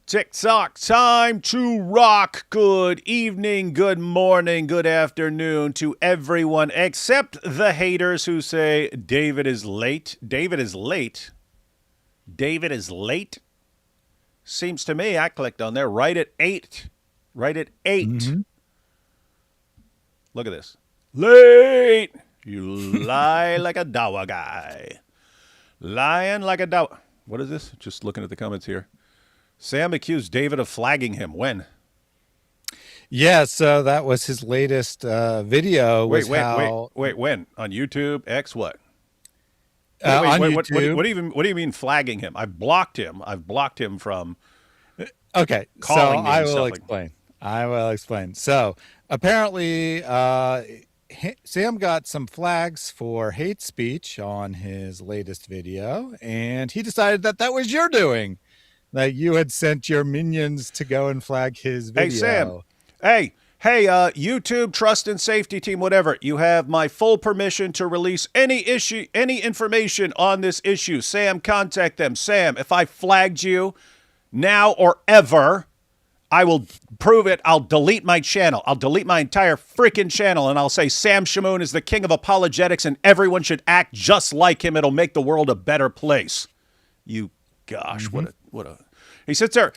Tick-tock, time to rock. Good evening, good morning, good afternoon to everyone except the haters who say David is late. David is late? David is late? Seems to me, I clicked on there right at 8. Right at 8. Mm-hmm. Look at this. Late! You lie like a Dawa guy. Lying like a Dawa. What is this? Just looking at the comments here. Sam accused David of flagging him. When? Yeah, so that was his latest video. Wait, when? On YouTube? X what? On YouTube. What do you mean flagging him? I've blocked him. I've blocked him from Okay, so calling me I and will stuff like- explain. I will explain. So apparently Sam got some flags for hate speech on his latest video, and he decided that that was your doing. That you had sent your minions to go and flag his video. Hey, Sam. Hey, YouTube trust and safety team, whatever. You have my full permission to release any information on this issue. Sam, contact them. Sam, if I flagged you now or ever, I will prove it. I'll delete my channel. I'll delete my entire freaking channel, and I'll say Sam Shamoun is the king of apologetics, and everyone should act just like him. It'll make the world a better place. You, gosh, what a. He sits there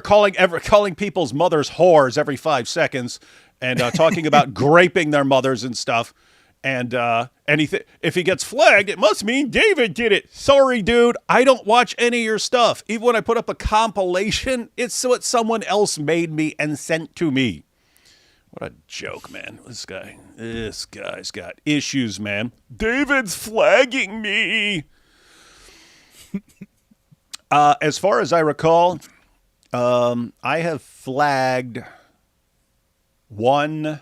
calling people's mothers whores every 5 seconds, and talking about graping their mothers and stuff. And if he gets flagged, it must mean David did it. Sorry, dude. I don't watch any of your stuff. Even when I put up a compilation, it's what someone else made me and sent to me. What a joke, man. This guy's got issues, man. David's flagging me. As far as I recall, I have flagged one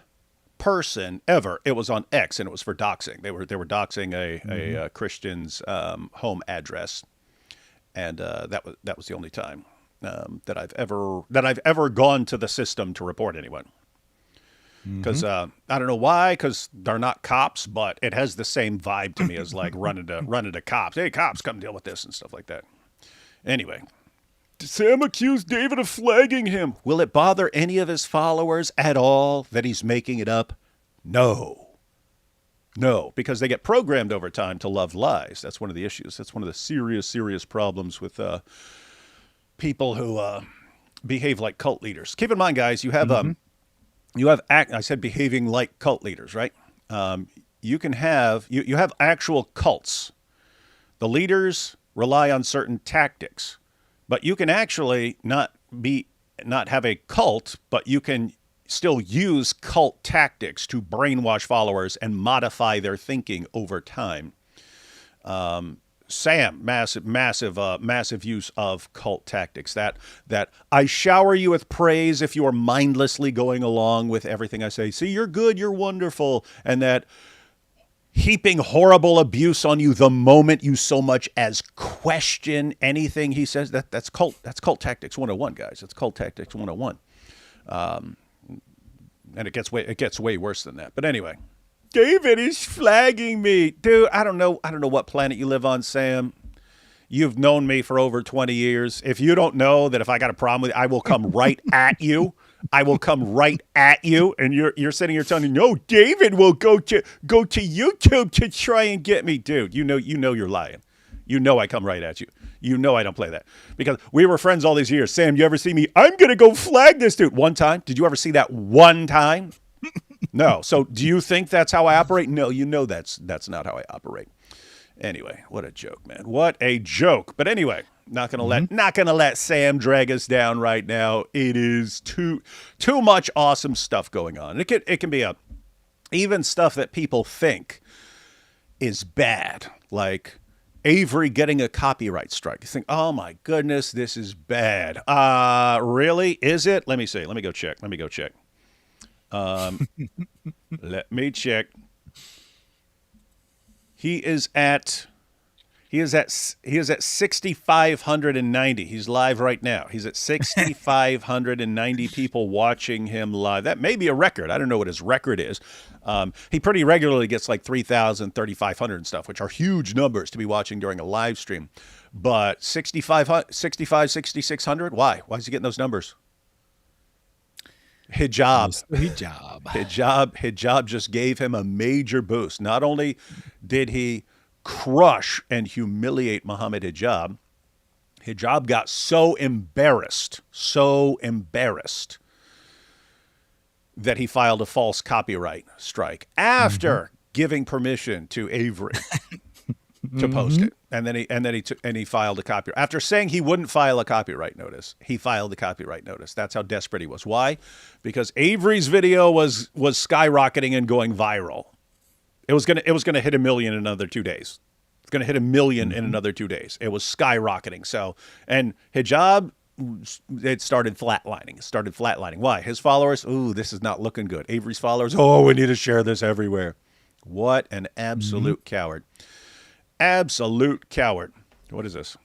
person ever. It was on X, and it was for doxing. They were doxing a Christian's home address, and that was the only time that I've ever gone to the system to report anyone. Because I don't know why, because they're not cops, but it has the same vibe to me as like running to cops. Hey, cops, come deal with this and stuff like that. Anyway, Sam accused David of flagging him. Will it bother any of his followers at all that he's making it up? No, because they get programmed over time to love lies. That's one of the issues. That's one of the serious problems with people who behave like cult leaders. Keep in mind, guys, you have I said behaving like cult leaders, right? You can have you have actual cults. The leaders rely on certain tactics, but you can actually not have a cult, but you can still use cult tactics to brainwash followers and modify their thinking over time. Sam, massive use of cult tactics. That I shower you with praise if you are mindlessly going along with everything I say. See, you're good, you're wonderful, and that heaping horrible abuse on you the moment you so much as question anything he says. That's cult tactics 101, guys. It's cult tactics 101. And it gets way worse than that. But anyway, David is flagging me. Dude, I don't know what planet you live on, Sam. You've known me for over 20 years. If you don't know that if I got a problem with you, I will come right at you. I will come right at you, and you're sitting here telling me, no, David will go to YouTube to try and get me. Dude, you know you're lying. You know I come right at you. You know I don't play that. Because we were friends all these years. Sam, you ever see me? I'm going to go flag this dude. One time? Did you ever see that one time? No. So do you think that's how I operate? No, you know that's not how I operate. Anyway, what a joke, man. What a joke. But anyway, not gonna let Sam drag us down right now. It is too much awesome stuff going on. It can be even stuff that people think is bad, like Avery getting a copyright strike. You think, oh my goodness, this is bad. Really? Is it? Let me see. Let me go check. Let me check. He is at 6,590. He's live right now. He's at 6,590 people watching him live. That may be a record. I don't know what his record is. He pretty regularly gets like 3,000, 3,500 and stuff, which are huge numbers to be watching during a live stream. But 6,600. Why? Why is he getting those numbers? Hijab. Hijab just gave him a major boost. Not only did he crush and humiliate Muhammad Hijab, Hijab got so embarrassed that he filed a false copyright strike after giving permission to Avery to post it. And then he filed a copyright. After saying he wouldn't file a copyright notice, he filed the copyright notice. That's how desperate he was. Why? Because Avery's video was skyrocketing and going viral. It was gonna hit 1 million in another 2 days. It's gonna hit 1 million in another 2 days. It was skyrocketing. So, and Hijab, it started flatlining. Why? His followers, ooh, this is not looking good. Avery's followers, oh, we need to share this everywhere. What an absolute coward. Absolute coward. What is this?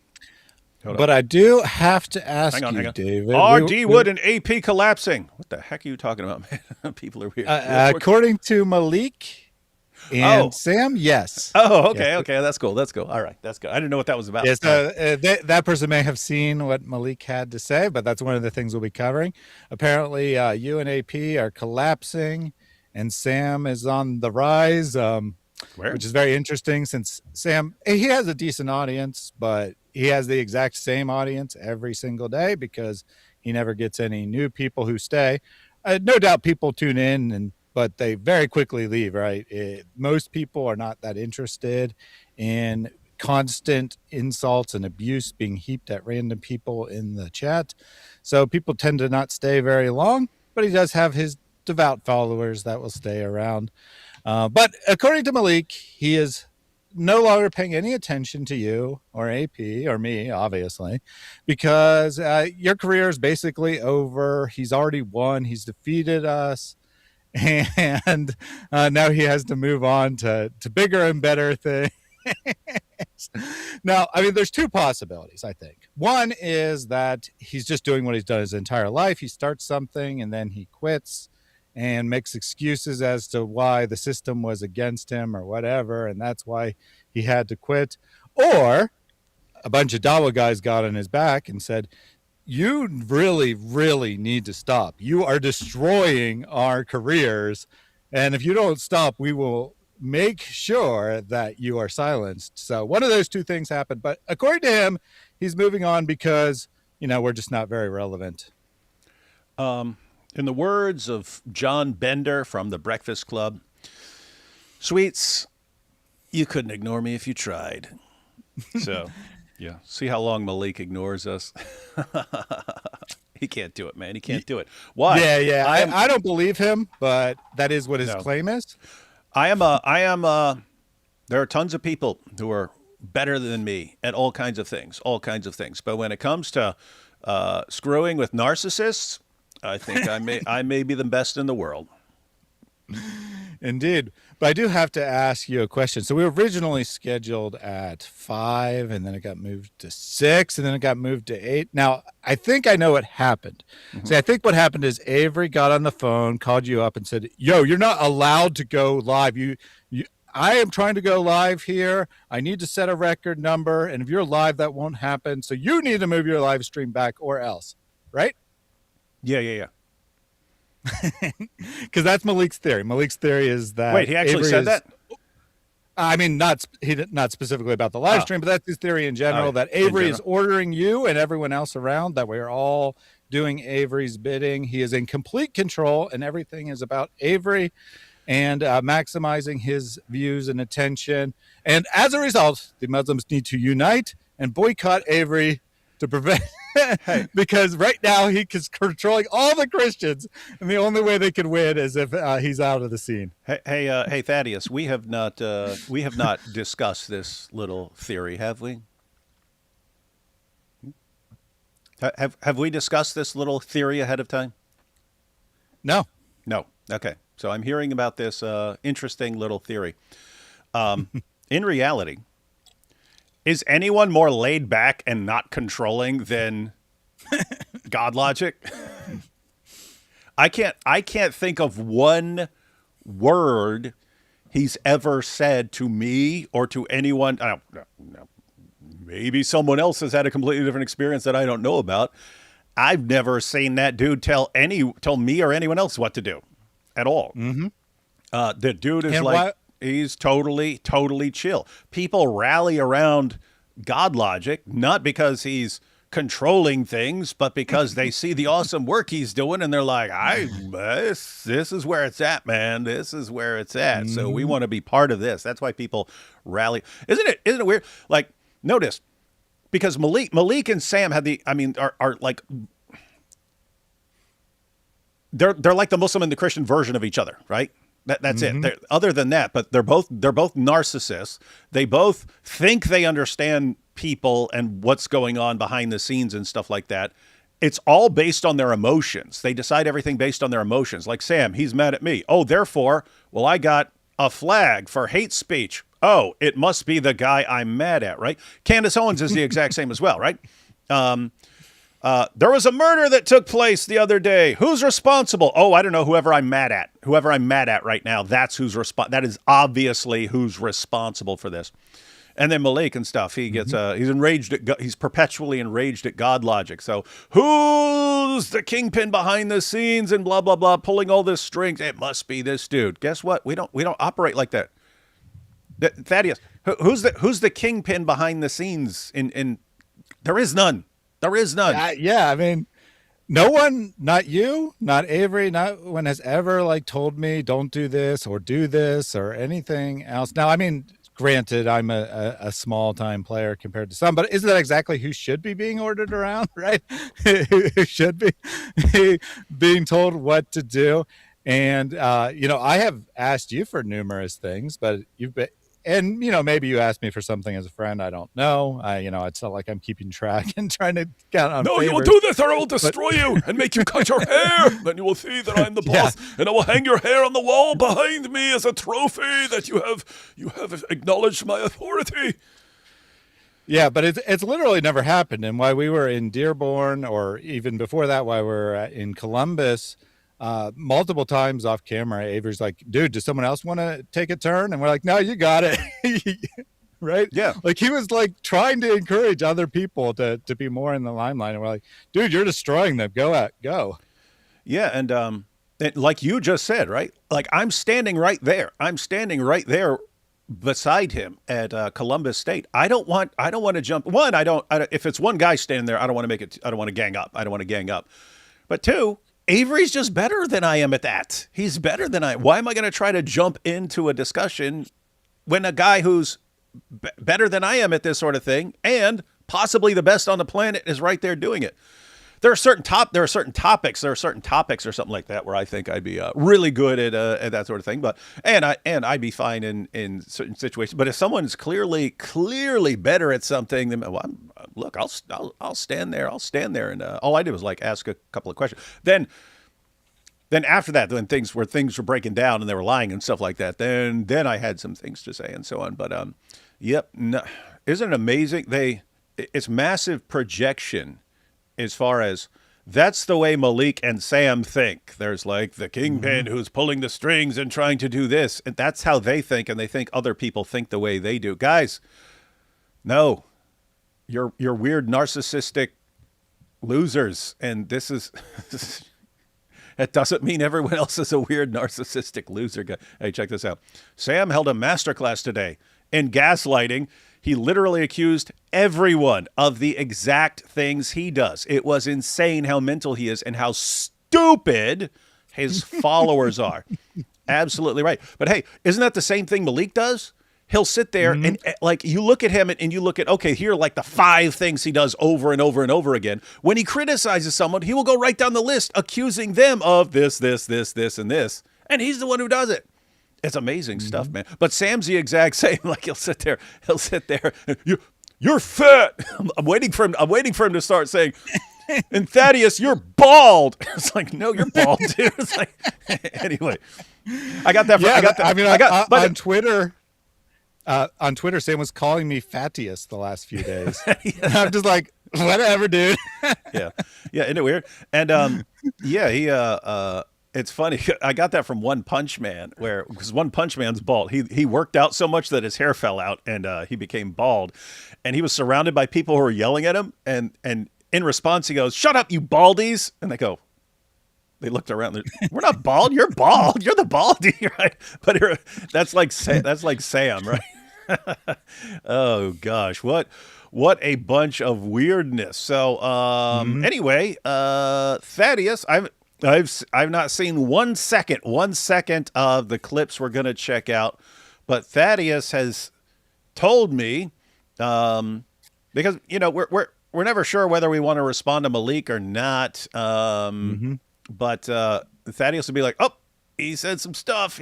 But I do have to ask you, David. R.D. Wood and AP collapsing. What the heck are you talking about, man? People are weird. According to Maleek and Sam, yes. Oh, okay, okay. That's cool. All right, that's good. I didn't know what that was about. Yeah, so that person may have seen what Malik had to say, but that's one of the things we'll be covering. Apparently, you and AP are collapsing, and Sam is on the rise. Which is very interesting since Sam, he has a decent audience, but he has the exact same audience every single day because he never gets any new people who stay. No doubt people tune in, but they very quickly leave, right? Most people are not that interested in constant insults and abuse being heaped at random people in the chat. So people tend to not stay very long, but he does have his devout followers that will stay around. But according to Malik, he is no longer paying any attention to you or AP or me, obviously, because your career is basically over. He's already won. He's defeated us. And now he has to move on to bigger and better things. Now, I mean, there's two possibilities, I think. One is that he's just doing what he's done his entire life. He starts something and then he quits and makes excuses as to why the system was against him or whatever, and that's why he had to quit. Or a bunch of Dawa guys got on his back and said, you really, really need to stop. You are destroying our careers, and if you don't stop, we will make sure that you are silenced. So one of those two things happened, but according to him, he's moving on because, we're just not very relevant. In the words of John Bender from The Breakfast Club, Sweets, you couldn't ignore me if you tried. So, yeah. See how long Malik ignores us? He can't do it, man. He can't do it. Why? Yeah. I don't believe him, but that is what his claim is. There are tons of people who are better than me at all kinds of things. But when it comes to screwing with narcissists, I think I may be the best in the world. Indeed. But I do have to ask you a question. So we were originally scheduled at 5, and then it got moved to 6, and then it got moved to 8. Now, I think I know what happened. See, I think what happened is Avery got on the phone, called you up and said, yo, you're not allowed to go live. I am trying to go live here. I need to set a record number, and if you're live, that won't happen. So you need to move your live stream back or else, right? Yeah. Because that's Malik's theory. Malik's theory is that wait, he actually said that? I mean, not specifically about the live stream, but that's his theory in general, that Avery is ordering you and everyone else around, that we are all doing Avery's bidding. He is in complete control, and everything is about Avery and maximizing his views and attention. And as a result, the Muslims need to unite and boycott Avery to prevent because right now he is controlling all the Christians, and the only way they can win is if he's out of the scene. Hey, Thaddeus, we have not discussed this little theory, have we? Have we discussed this little theory ahead of time? No. Okay. So I'm hearing about this interesting little theory. In reality, is anyone more laid back and not controlling than God Logic? I can't think of one word he's ever said to me or to anyone. maybe someone else has had a completely different experience that I don't know about. I've never seen that dude tell me or anyone else what to do at all. Mm-hmm. The dude is he's totally chill. People rally around God logic, not because he's controlling things, but because they see the awesome work he's doing, and they're like, this is where it's at, man. This is where it's at. Mm-hmm. So we want to be part of this. That's why people rally. Isn't it weird? Like, notice, because Malik and Sam are like, they're like the Muslim and the Christian version of each other, right? That's it. Other than that, but they're both narcissists. They both think they understand people and what's going on behind the scenes and stuff like that. It's all based on their emotions. They decide everything based on their emotions. Like Sam, he's mad at me. Oh, therefore, well, I got a flag for hate speech. Oh, it must be the guy I'm mad at, right? Candace Owens is the exact same as well, right? There was a murder that took place the other day. Who's responsible? Oh, I don't know. Whoever I'm mad at. Whoever I'm mad at right now, that's who's that is obviously who's responsible for this. And then Malik and stuff, he gets he's enraged at he's perpetually enraged at God logic. So who's the kingpin behind the scenes and blah blah blah, pulling all this strings? It must be this dude. Guess what? We don't operate like that. Thaddeus, who's the kingpin behind the scenes? In there is none. There is none. Yeah, I mean, no one, not you, not Avery, not one has ever like told me don't do this or anything else. Now, I mean, granted, I'm a small time player compared to some, but isn't that exactly who should be being ordered around, right? Who should be being told what to do? And I have asked you for numerous things, but you've been. And, maybe you asked me for something as a friend. I don't know. It's not like I'm keeping track and trying to count on favors. You will do this or I will destroy you and make you cut your hair. Then you will see that I'm the boss. And I will hang your hair on the wall behind me as a trophy that you have acknowledged my authority. Yeah, but it's literally never happened. And while we were in Dearborn, or even before that, while we were in Columbus, multiple times off camera, Avery's like, dude, does someone else want to take a turn? And we're like, no, you got it. Right? Yeah. Like he was like trying to encourage other people to be more in the limelight. And we're like, dude, you're destroying them. Go. Yeah. And like you just said, right? Like I'm standing right there beside him at Columbus State. I don't want to jump. One, if it's one guy standing there, I don't want to gang up. But two, Avery's just better than I am at that. He's better than I am. Why am I going to try to jump into a discussion when a guy who's better than I am at this sort of thing and possibly the best on the planet is right there doing it? There are certain topics or something like that where I think I'd be really good at that sort of thing. But I'd be fine in certain situations. But if someone's clearly better at something, then look, I'll stand there. And all I did was like ask a couple of questions. Then after that, when things were breaking down and they were lying and stuff like that, then I had some things to say and so on. But isn't it amazing? It's massive projection. As far as that's the way Malik and Sam think. There's like the kingpin who's pulling the strings and trying to do this. And that's how they think. And they think other people think the way they do. Guys, no, you're weird, narcissistic losers. And this is, that doesn't mean everyone else is a weird, narcissistic loser. Hey, check this out. Sam held a masterclass today in gaslighting. He literally accused everyone of the exact things he does. It was insane how mental he is and how stupid his followers are. Absolutely right. But hey, isn't that the same thing Malik does? He'll sit there and like you look at him and you look at, okay, here are like the 5 things he does over and over and over again. When he criticizes someone, he will go right down the list accusing them of this, and this. And he's the one who does it. It's amazing stuff, man. But Sam's the exact same. Like he'll sit there. You're fat. I'm waiting for him to start saying, and Thaddeus, you're bald. It's like, no, you're bald, dude. It's like, anyway. I got that. On Twitter, Sam was calling me Fattius the last few days. And I'm just like, whatever, dude. Yeah. Isn't it weird? And he It's funny. I got that from One Punch Man, where because One Punch Man's bald. He worked out so much that his hair fell out and he became bald, and he was surrounded by people who were yelling at him. And in response, he goes, "Shut up, you baldies!" And they go. They looked around. We're not bald. You're bald. You're the baldy, right? But that's like Sam, right? Oh gosh, what a bunch of weirdness. So anyway, Thaddeus, I've not seen one second of the clips we're gonna check out, but Thaddeus has told me because we're never sure whether we want to respond to Malik or not. But Thaddeus would be like, "Oh, he said some stuff.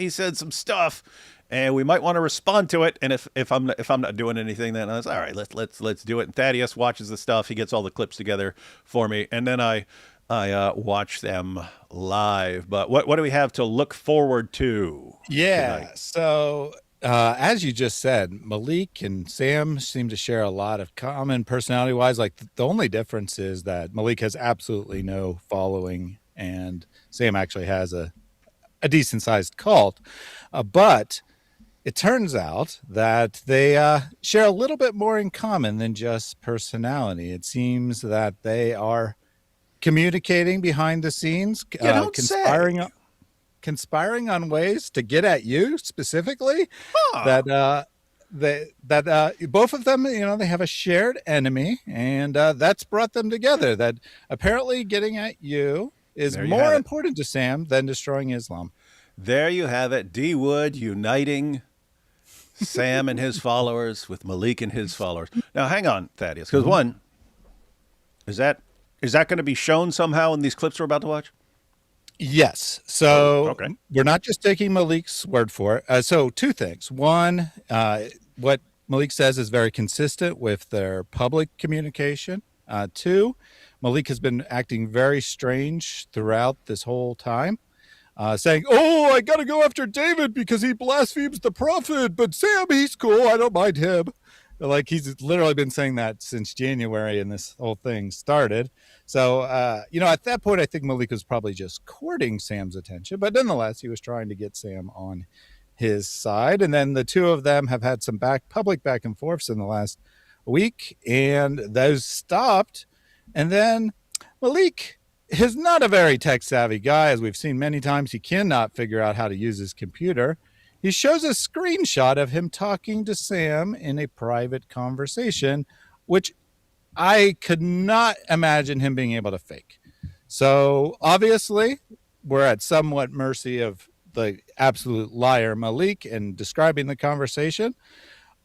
And we might want to respond to it. And if I'm not doing anything, then I was all right. Let's do it." And Thaddeus watches the stuff. He gets all the clips together for me, and then I watch them live. But what do we have to look forward to? Yeah. Tonight? So as you just said, Malik and Sam seem to share a lot of common personality-wise. Like the only difference is that Malik has absolutely no following, and Sam actually has a decent-sized cult. But it turns out that they share a little bit more in common than just personality. It seems that they are communicating behind the scenes, conspiring on ways to get at you specifically. That both of them, they have a shared enemy, and that's brought them together. That apparently getting at you is more important to Sam than destroying Islam. There you have it. D Wood uniting Sam and his followers with Malik and his followers. Now, hang on, Thaddeus, because one, is that going to be shown somehow in these clips we're about to watch? Yes. So okay. We're not just taking Malik's word for it. So two things. One, what Malik says is very consistent with their public communication. Two, Malik has been acting very strange throughout this whole time. Saying, "Oh, I got to go after David because he blasphemes the prophet, but Sam, he's cool. I don't mind him." Like he's literally been saying that since January and this whole thing started. So, at that point, I think Malik was probably just courting Sam's attention, but nonetheless, he was trying to get Sam on his side. And then the two of them have had some public back and forths in the last week, and those stopped. And then Malik is not a very tech savvy guy, as we've seen many times. He cannot figure out how to use his computer. He shows a screenshot of him talking to Sam in a private conversation, which I could not imagine him being able to fake. So obviously, we're at somewhat mercy of the absolute liar Malik in describing the conversation,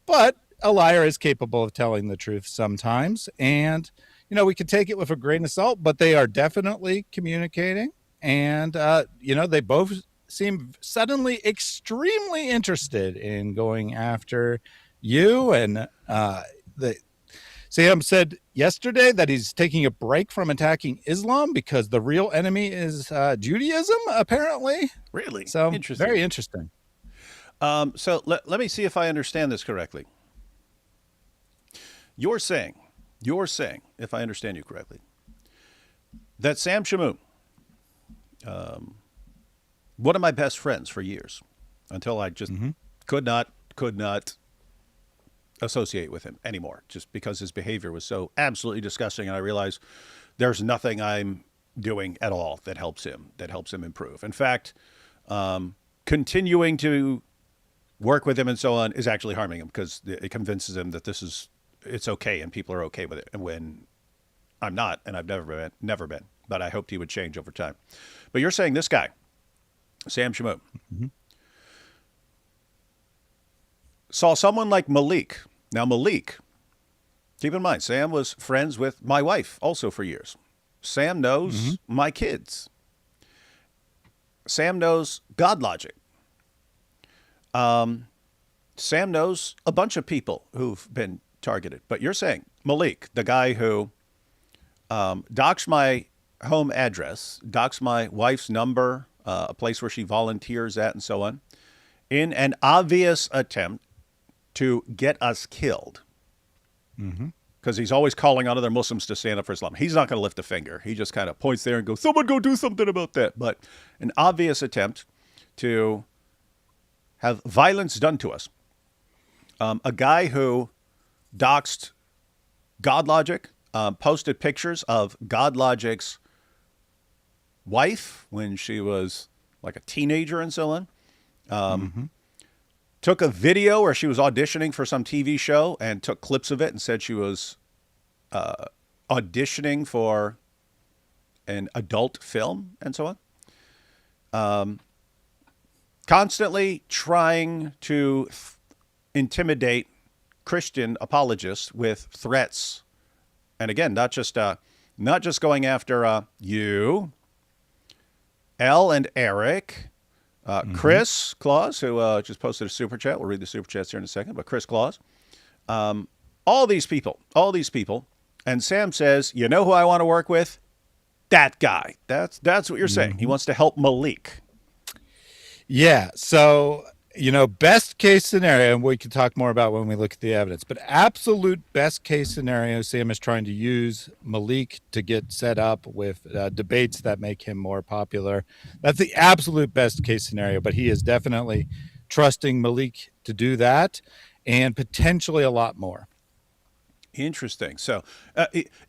but a liar is capable of telling the truth sometimes. And we can take it with a grain of salt, but they are definitely communicating. And, they both seem suddenly extremely interested in going after you. And Sam said yesterday that he's taking a break from attacking Islam because the real enemy is Judaism, apparently. Really? So interesting. Very interesting. So let me see if I understand this correctly. You're saying, if I understand you correctly, that Sam Shamoun, one of my best friends for years, until I just could not associate with him anymore, just because his behavior was so absolutely disgusting, and I realized there's nothing I'm doing at all that helps him improve. In fact, continuing to work with him and so on is actually harming him, because it convinces him that it's okay and people are okay with it, and when I'm not, and I've never been, but I hoped he would change over time. But you're saying this guy, Sam Shamoun, saw someone like Malik. Now, Malik, keep in mind, Sam was friends with my wife also for years. Sam knows my kids. Sam knows God Logic. Sam knows a bunch of people who've been targeted. But you're saying Malik, the guy who doxed my home address, doxed my wife's number, a place where she volunteers at, and so on, in an obvious attempt to get us killed. because he's always calling on other Muslims to stand up for Islam. He's not going to lift a finger. He just kind of points there and goes, someone go do something about that. But an obvious attempt to have violence done to us. A guy who doxed God Logic, posted pictures of God Logic's wife when she was like a teenager and so on. Took a video where she was auditioning for some TV show and took clips of it and said she was auditioning for an adult film and so on. Constantly trying to intimidate Christian apologists with threats. And again, not just going after you, Elle and Eric, Chris Claus, who just posted a super chat. We'll read the super chats here in a second, but Chris Claus, all these people. And Sam says, you know who I want to work with? That guy. That's what you're saying. He wants to help Malik. Yeah. So, best case scenario, and we can talk more about when we look at the evidence, but absolute best case scenario, Sam is trying to use Malik to get set up with debates that make him more popular. That's the absolute best case scenario, but he is definitely trusting Malik to do that and potentially a lot more. Interesting. So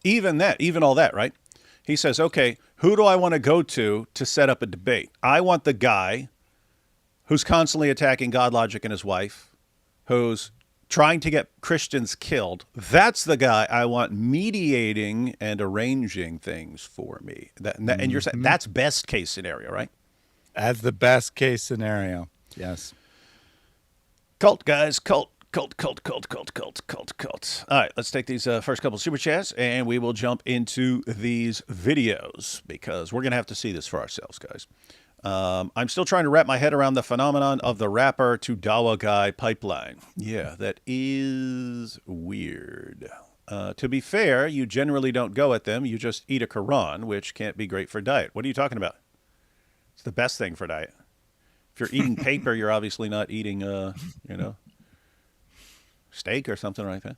even all that, right? He says, okay, who do I want to go to set up a debate? I want the guy who's constantly attacking God Logic and his wife, who's trying to get Christians killed. That's the guy I want mediating and arranging things for me. And you're saying that's best case scenario, right? That's the best case scenario. Yes. Cult, guys. Cult. All right, let's take these first couple super chats, and we will jump into these videos because we're going to have to see this for ourselves, guys. I'm still trying to wrap my head around the phenomenon of the rapper to Dawa guy pipeline. Yeah, that is weird. To be fair, you generally don't go at them. You just eat a Quran, which can't be great for diet. What are you talking about? It's the best thing for diet. If you're eating paper, you're obviously not eating, steak or something like that.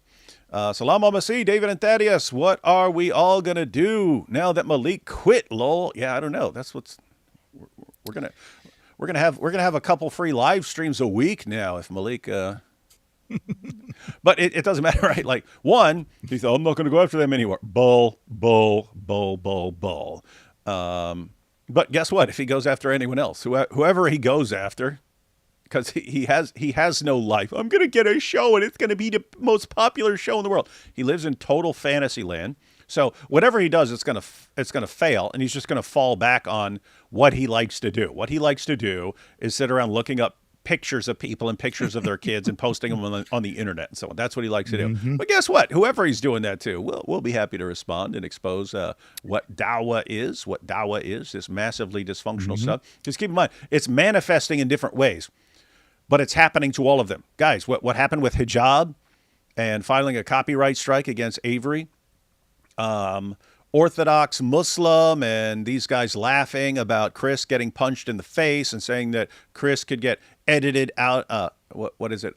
Salam alaikum, David and Thaddeus. What are we all going to do now that Malik quit, lol? Yeah, I don't know. That's what's... We're gonna have a couple free live streams a week now if Malik. But it doesn't matter, right? Like one, he said, I'm not gonna go after them anymore. Bull. But guess what? If he goes after anyone else, whoever he goes after, because he has no life. I'm gonna get a show and it's gonna be the most popular show in the world. He lives in total fantasy land. So whatever he does, it's gonna fail, and he's just gonna fall back on what he likes to do. What he likes to do is sit around looking up pictures of people and pictures of their kids and posting them on the internet and so on. That's what he likes to do. But guess what? Whoever he's doing that to, we'll be happy to respond and expose what Dawa is, this massively dysfunctional stuff. Just keep in mind, it's manifesting in different ways, but it's happening to all of them. Guys, what happened with hijab and filing a copyright strike against Avery? Orthodox Muslim and these guys laughing about Chris getting punched in the face and saying that Chris could get edited out. What is it?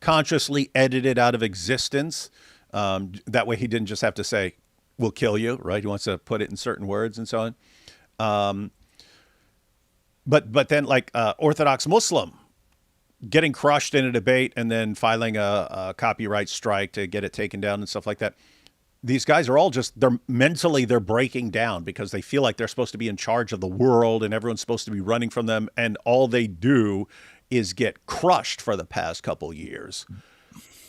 Consciously edited out of existence. That way he didn't just have to say, we'll kill you, right? He wants to put it in certain words and so on. But then like Orthodox Muslim getting crushed in a debate and then filing a copyright strike to get it taken down and stuff like that. These guys are all they're breaking down because they feel like they're supposed to be in charge of the world and everyone's supposed to be running from them. And all they do is get crushed for the past couple years.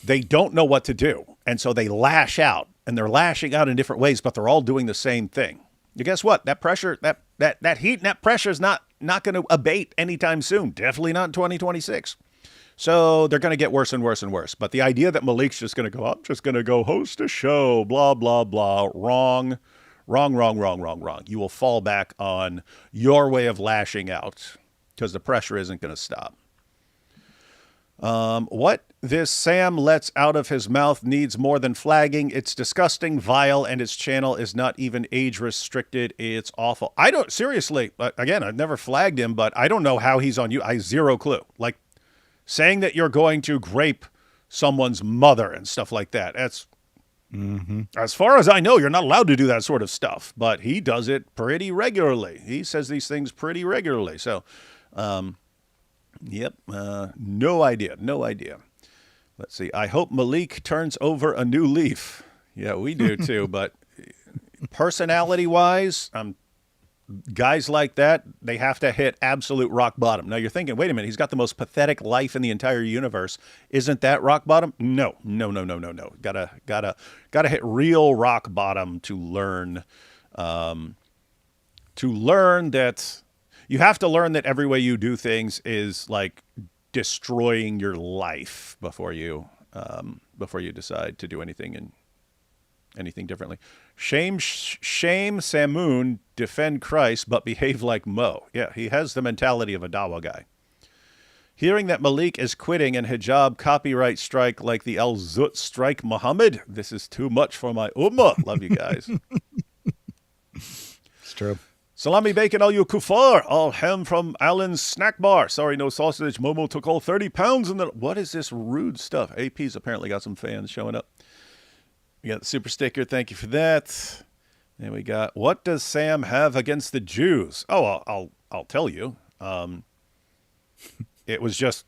They don't know what to do. And so they lash out, and they're lashing out in different ways, but they're all doing the same thing. You guess what? That pressure, that heat and that pressure is not going to abate anytime soon. Definitely not in 2026. So they're going to get worse and worse and worse. But the idea that Malik's just going to go, I'm just going to go host a show, blah, blah, blah, wrong. You will fall back on your way of lashing out because the pressure isn't going to stop. What this Sam lets out of his mouth needs more than flagging. It's disgusting, vile, and his channel is not even age restricted. It's awful. Seriously, again, I've never flagged him, but I don't know how he's on you. I zero clue. Like, saying that you're going to grape someone's mother and stuff like that. As far as I know, you're not allowed to do that sort of stuff, but he does it pretty regularly. He says these things pretty regularly. So, yep, no idea. Let's see. I hope Malik turns over a new leaf. Yeah, we do too. But personality-wise, guys like that, they have to hit absolute rock bottom. Now you're thinking, wait a minute, he's got the most pathetic life in the entire universe. Isn't that rock bottom? No. Gotta hit real rock bottom to learn. That you have to learn that every way you do things is like destroying your life before you decide to do anything differently. Shame Shamoun, defend Christ, but behave like Mo. Yeah, he has the mentality of a Dawa guy. Hearing that Malik is quitting and hijab copyright strike like the Al-Zut strike Muhammad, this is too much for my ummah. Love you guys. It's true. Salami bacon, all you kuffar. All ham from Alan's snack bar. Sorry, no sausage. Momo took all 30 pounds. What is this rude stuff? AP's apparently got some fans showing up. We got the super sticker. Thank you for that. Then we got, what does Sam have against the Jews? Oh, I'll tell you. It was just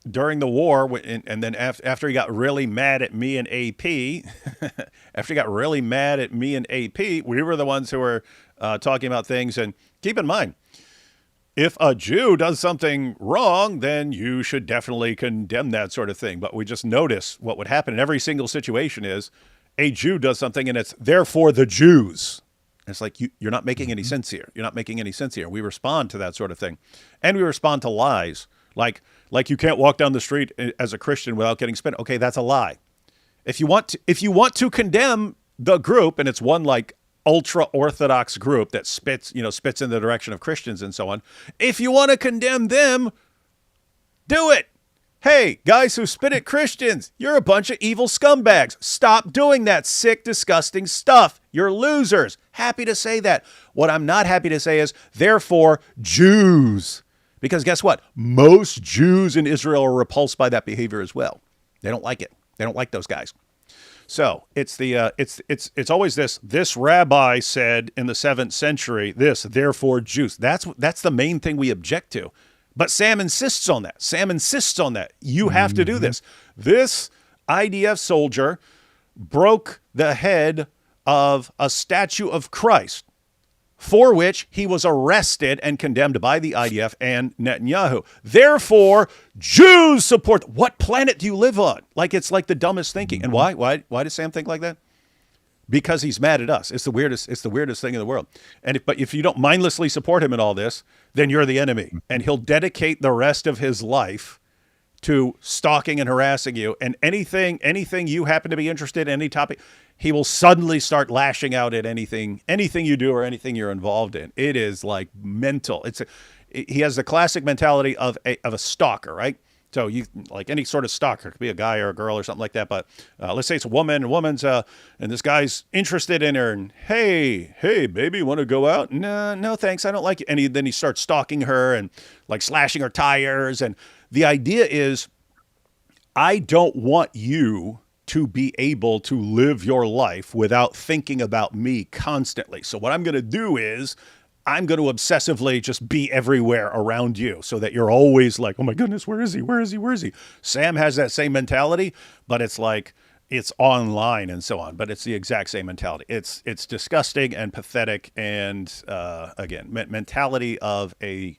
during the war, and then after he got really mad at me and AP, we were the ones who were talking about things. And keep in mind, if a Jew does something wrong, then you should definitely condemn that sort of thing. But we just notice what would happen in every single situation is a Jew does something and it's therefore the Jews. And it's like, you're not making any sense here. You're not making any sense here. We respond to that sort of thing. And we respond to lies. Like you can't walk down the street as a Christian without getting spit. Okay, that's a lie. If you want to condemn the group, and it's one like ultra orthodox group that spits in the direction of Christians and so on. If you want to condemn them, do it. Hey, guys who spit at Christians, you're a bunch of evil scumbags. Stop doing that sick, disgusting stuff. You're losers. Happy to say that. What I'm not happy to say is, therefore, Jews. Because guess what? Most Jews in Israel are repulsed by that behavior as well. They don't like it. They don't like those guys. So it's always this rabbi said in the 7th century, this, therefore Jews. That's the main thing we object to. But Sam insists on that. You have to do this. This IDF soldier broke the head of a statue of Christ, for which he was arrested and condemned by the IDF and Netanyahu. Therefore, Jews support. What planet do you live on? It's like the dumbest thinking. And why? Why does Sam think like that? Because he's mad at us. It's the weirdest thing in the world. But if you don't mindlessly support him in all this, then you're the enemy. And he'll dedicate the rest of his life to stalking and harassing you. And anything you happen to be interested in, any topic, he will suddenly start lashing out at anything you do or anything you're involved in. It is like mental. He has the classic mentality of a stalker, right? So you like any sort of stalker, it could be a guy or a girl or something like that. But let's say it's a woman, and this guy's interested in her, and hey, baby, want to go out? No, thanks, I don't like it. And then he starts stalking her and like slashing her tires. And the idea is, I don't want you to be able to live your life without thinking about me constantly. So what I'm going to do is, I'm going to obsessively just be everywhere around you so that you're always like, oh my goodness, where is he? Sam has that same mentality, but it's like, it's online and so on, but it's the exact same mentality. It's disgusting and pathetic. And again, mentality of a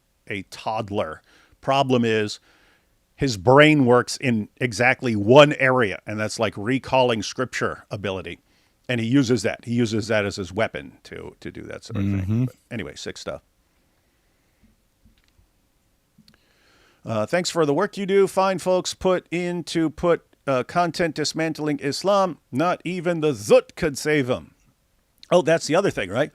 toddler. Problem is, his brain works in exactly one area, and that's like recalling scripture ability. And he uses that. He uses that as his weapon to do that sort of thing. But anyway, sick stuff. Thanks for the work you do. Fine folks put content dismantling Islam. Not even the Zut could save him. Oh, that's the other thing, right?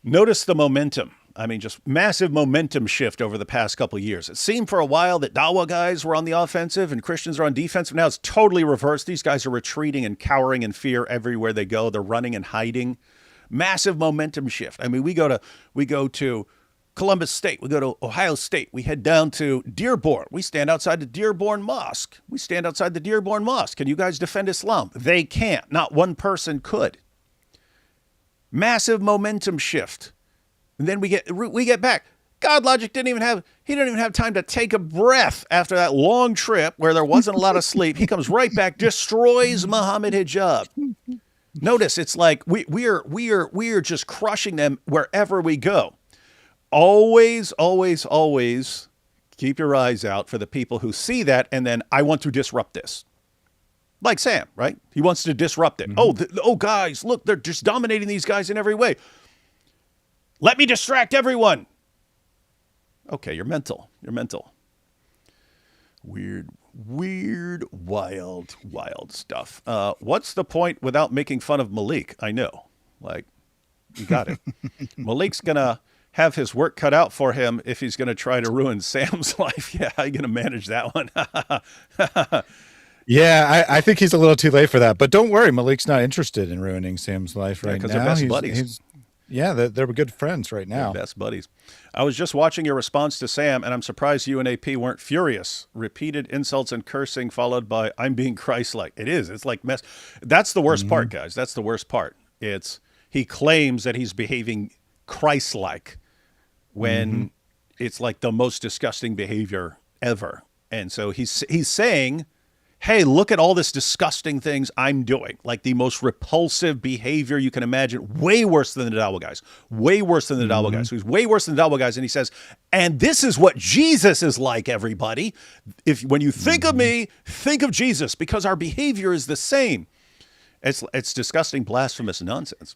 Notice the momentum. I mean, just massive momentum shift over the past couple of years. It seemed for a while that Dawa guys were on the offensive and Christians are on defensive. Now it's totally reversed. These guys are retreating and cowering in fear everywhere they go. They're running and hiding. Massive momentum shift. I mean, we go to Columbus State. We go to Ohio State. We head down to Dearborn. We stand outside the Dearborn Mosque. Can you guys defend Islam? They can't. Not one person could. Massive momentum shift. And then we get back. God Logic didn't even have time to take a breath after that long trip where there wasn't a lot of sleep. He comes right back, destroys Muhammad Hijab. Notice it's like we are just crushing them wherever we go. Always, always, always keep your eyes out for the people who see that and then I want to disrupt this. Like Sam, right? He wants to disrupt it. Oh, guys, look, they're just dominating these guys in every way. Let me distract everyone. Okay, you're mental. Weird, wild stuff. What's the point without making fun of Malik? I know. Like, you got it. Malik's going to have his work cut out for him if he's going to try to ruin Sam's life. Yeah, how are you going to manage that one? Yeah, I think he's a little too late for that. But don't worry, Malik's not interested in ruining Sam's life right now. Because they're best buddies. They're good friends right now. They're best buddies. I was just watching your response to Sam, and I'm surprised you and AP weren't furious. Repeated insults and cursing followed by, I'm being Christ-like. It is. It's like mess. That's the worst part, guys. That's the worst part. He claims that he's behaving Christ-like when it's like the most disgusting behavior ever. And so he's saying, hey, look at all this disgusting things I'm doing. Like the most repulsive behavior you can imagine. Way worse than the Dawa guys. Way worse than the Dawa guys. So he's way worse than the Dawa guys. And he says, and this is what Jesus is like, everybody. When you think of me, think of Jesus, because our behavior is the same. It's disgusting, blasphemous nonsense.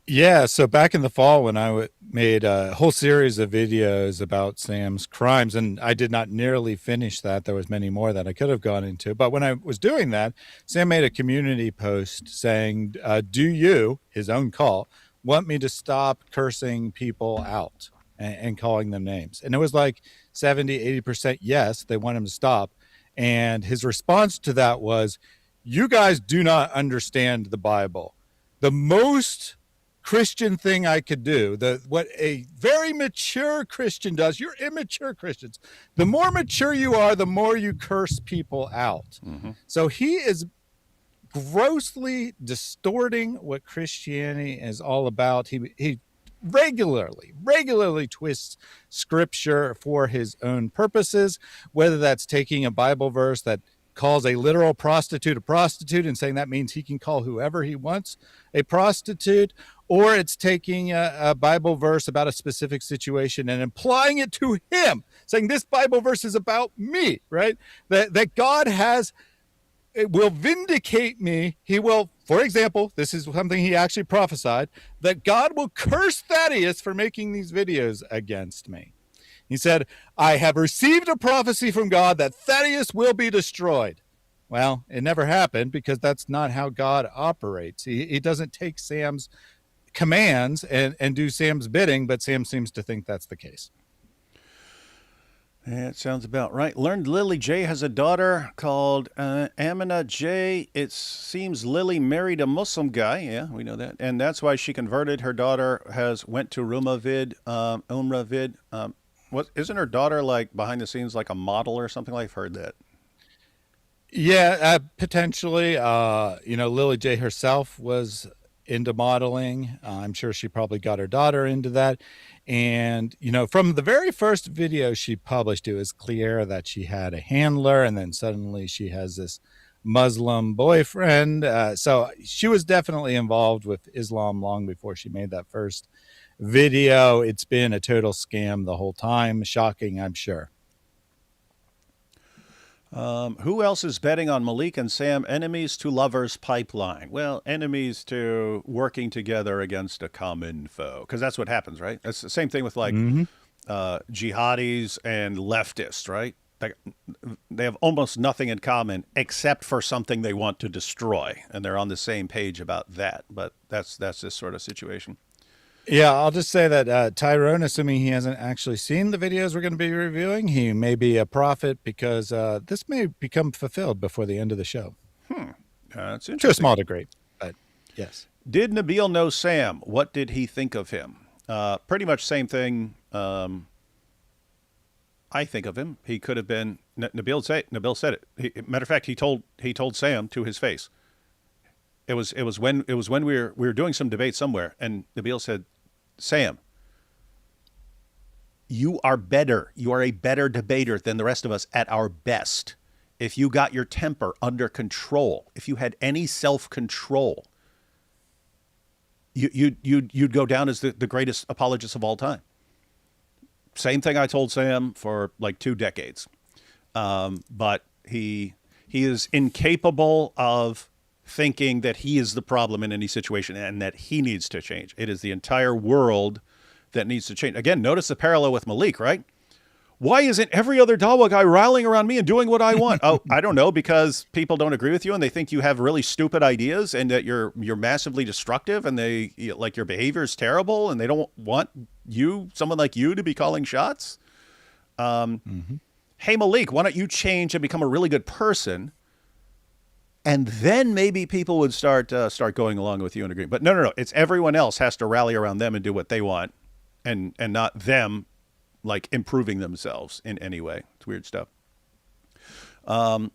Yeah, so back in the fall when I made a whole series of videos about Sam's crimes, and I did not nearly finish that. There was many more that I could have gone into. But when I was doing that, Sam made a community post saying, do you, his own call, want me to stop cursing people out and calling them names? And it was like 70, 80% yes, they want him to stop. And his response to that was, you guys do not understand the Bible. The most Christian thing I could do, what a very mature Christian does, you're immature Christians. The more mature you are, the more you curse people out. So he is grossly distorting what Christianity is all about. He regularly twists scripture for his own purposes, whether that's taking a Bible verse that calls a literal prostitute a prostitute and saying that means he can call whoever he wants a prostitute, or it's taking a Bible verse about a specific situation and applying it to him, saying this Bible verse is about me, right? That God will vindicate me. He will, for example, this is something he actually prophesied, that God will curse Thaddeus for making these videos against me. He said, I have received a prophecy from God that Thaddeus will be destroyed. Well, it never happened because that's not how God operates. He doesn't take Sam's commands and do Sam's bidding, but Sam seems to think that's the case. Yeah, it sounds about right. Learned Lily J has a daughter called Amina J. It seems Lily married a Muslim guy. Yeah, we know that. And that's why she converted. Her daughter went to Umrah vid. Isn't her daughter like behind the scenes like a model or something? I've heard that. Yeah, potentially. Lily J herself was into modeling. I'm sure she probably got her daughter into that. And, from the very first video she published, it was clear that she had a handler, and then suddenly she has this Muslim boyfriend. So she was definitely involved with Islam long before she made that first video. It's been a total scam the whole time. Shocking, I'm sure. Who else is betting on Malik and Sam? Enemies to lovers pipeline. Well, enemies to working together against a common foe, because that's what happens, right? That's the same thing with like jihadis and leftists, right? They have almost nothing in common except for something they want to destroy, and they're on the same page about that. But that's this sort of situation. Yeah, I'll just say that Tyrone, assuming he hasn't actually seen the videos we're going to be reviewing, he may be a prophet because this may become fulfilled before the end of the show. That's interesting. To a small degree, but yes. Did Nabil know Sam? What did he think of him? Pretty much same thing I think of him. He could have been. Nabil said it. Matter of fact, he told Sam to his face. It was when we were doing some debate somewhere, and Nabil said, "Sam, you are better. You are a better debater than the rest of us at our best. If you got your temper under control, if you had any self-control, you'd go down as the greatest apologist of all time." Same thing I told Sam for like 2 decades. But he is incapable of thinking that he is the problem in any situation and that he needs to change. It is the entire world that needs to change. Again, notice the parallel with Malik, right? Why isn't every other Dawa guy rallying around me and doing what I want? Oh, I don't know, because people don't agree with you and they think you have really stupid ideas and that you're massively destructive and like your behavior is terrible and they don't want someone like you to be calling shots. Hey, Malik, why don't you change and become a really good person? And then maybe people would start going along with you and agreeing. But no. It's everyone else has to rally around them and do what they want and not them like improving themselves in any way. It's weird stuff.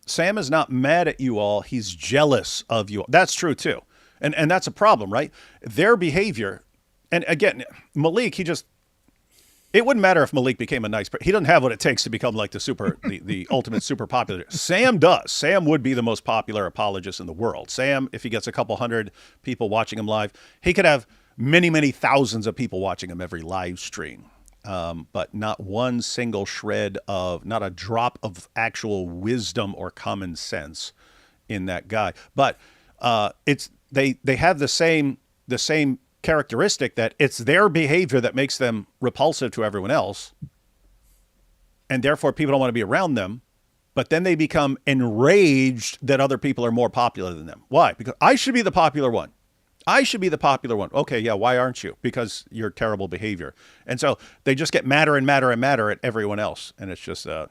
Sam is not mad at you all. He's jealous of you all. That's true too. And that's a problem, right? Their behavior. And again, Malik, it wouldn't matter if Malik became a nice person. He doesn't have what it takes to become like the ultimate super popular. Sam does. Sam would be the most popular apologist in the world. Sam, if he gets a couple hundred people watching him live, he could have many, many thousands of people watching him every live stream. But not one single shred not a drop of actual wisdom or common sense in that guy. But they have the same characteristic that it's their behavior that makes them repulsive to everyone else, and therefore people don't want to be around them. But then they become enraged that other people are more popular than them. Why? Because I should be the popular one. I should be the popular one. Okay, yeah, why aren't you? Because your terrible behavior. And so they just get madder and madder and madder at everyone else. And it's just a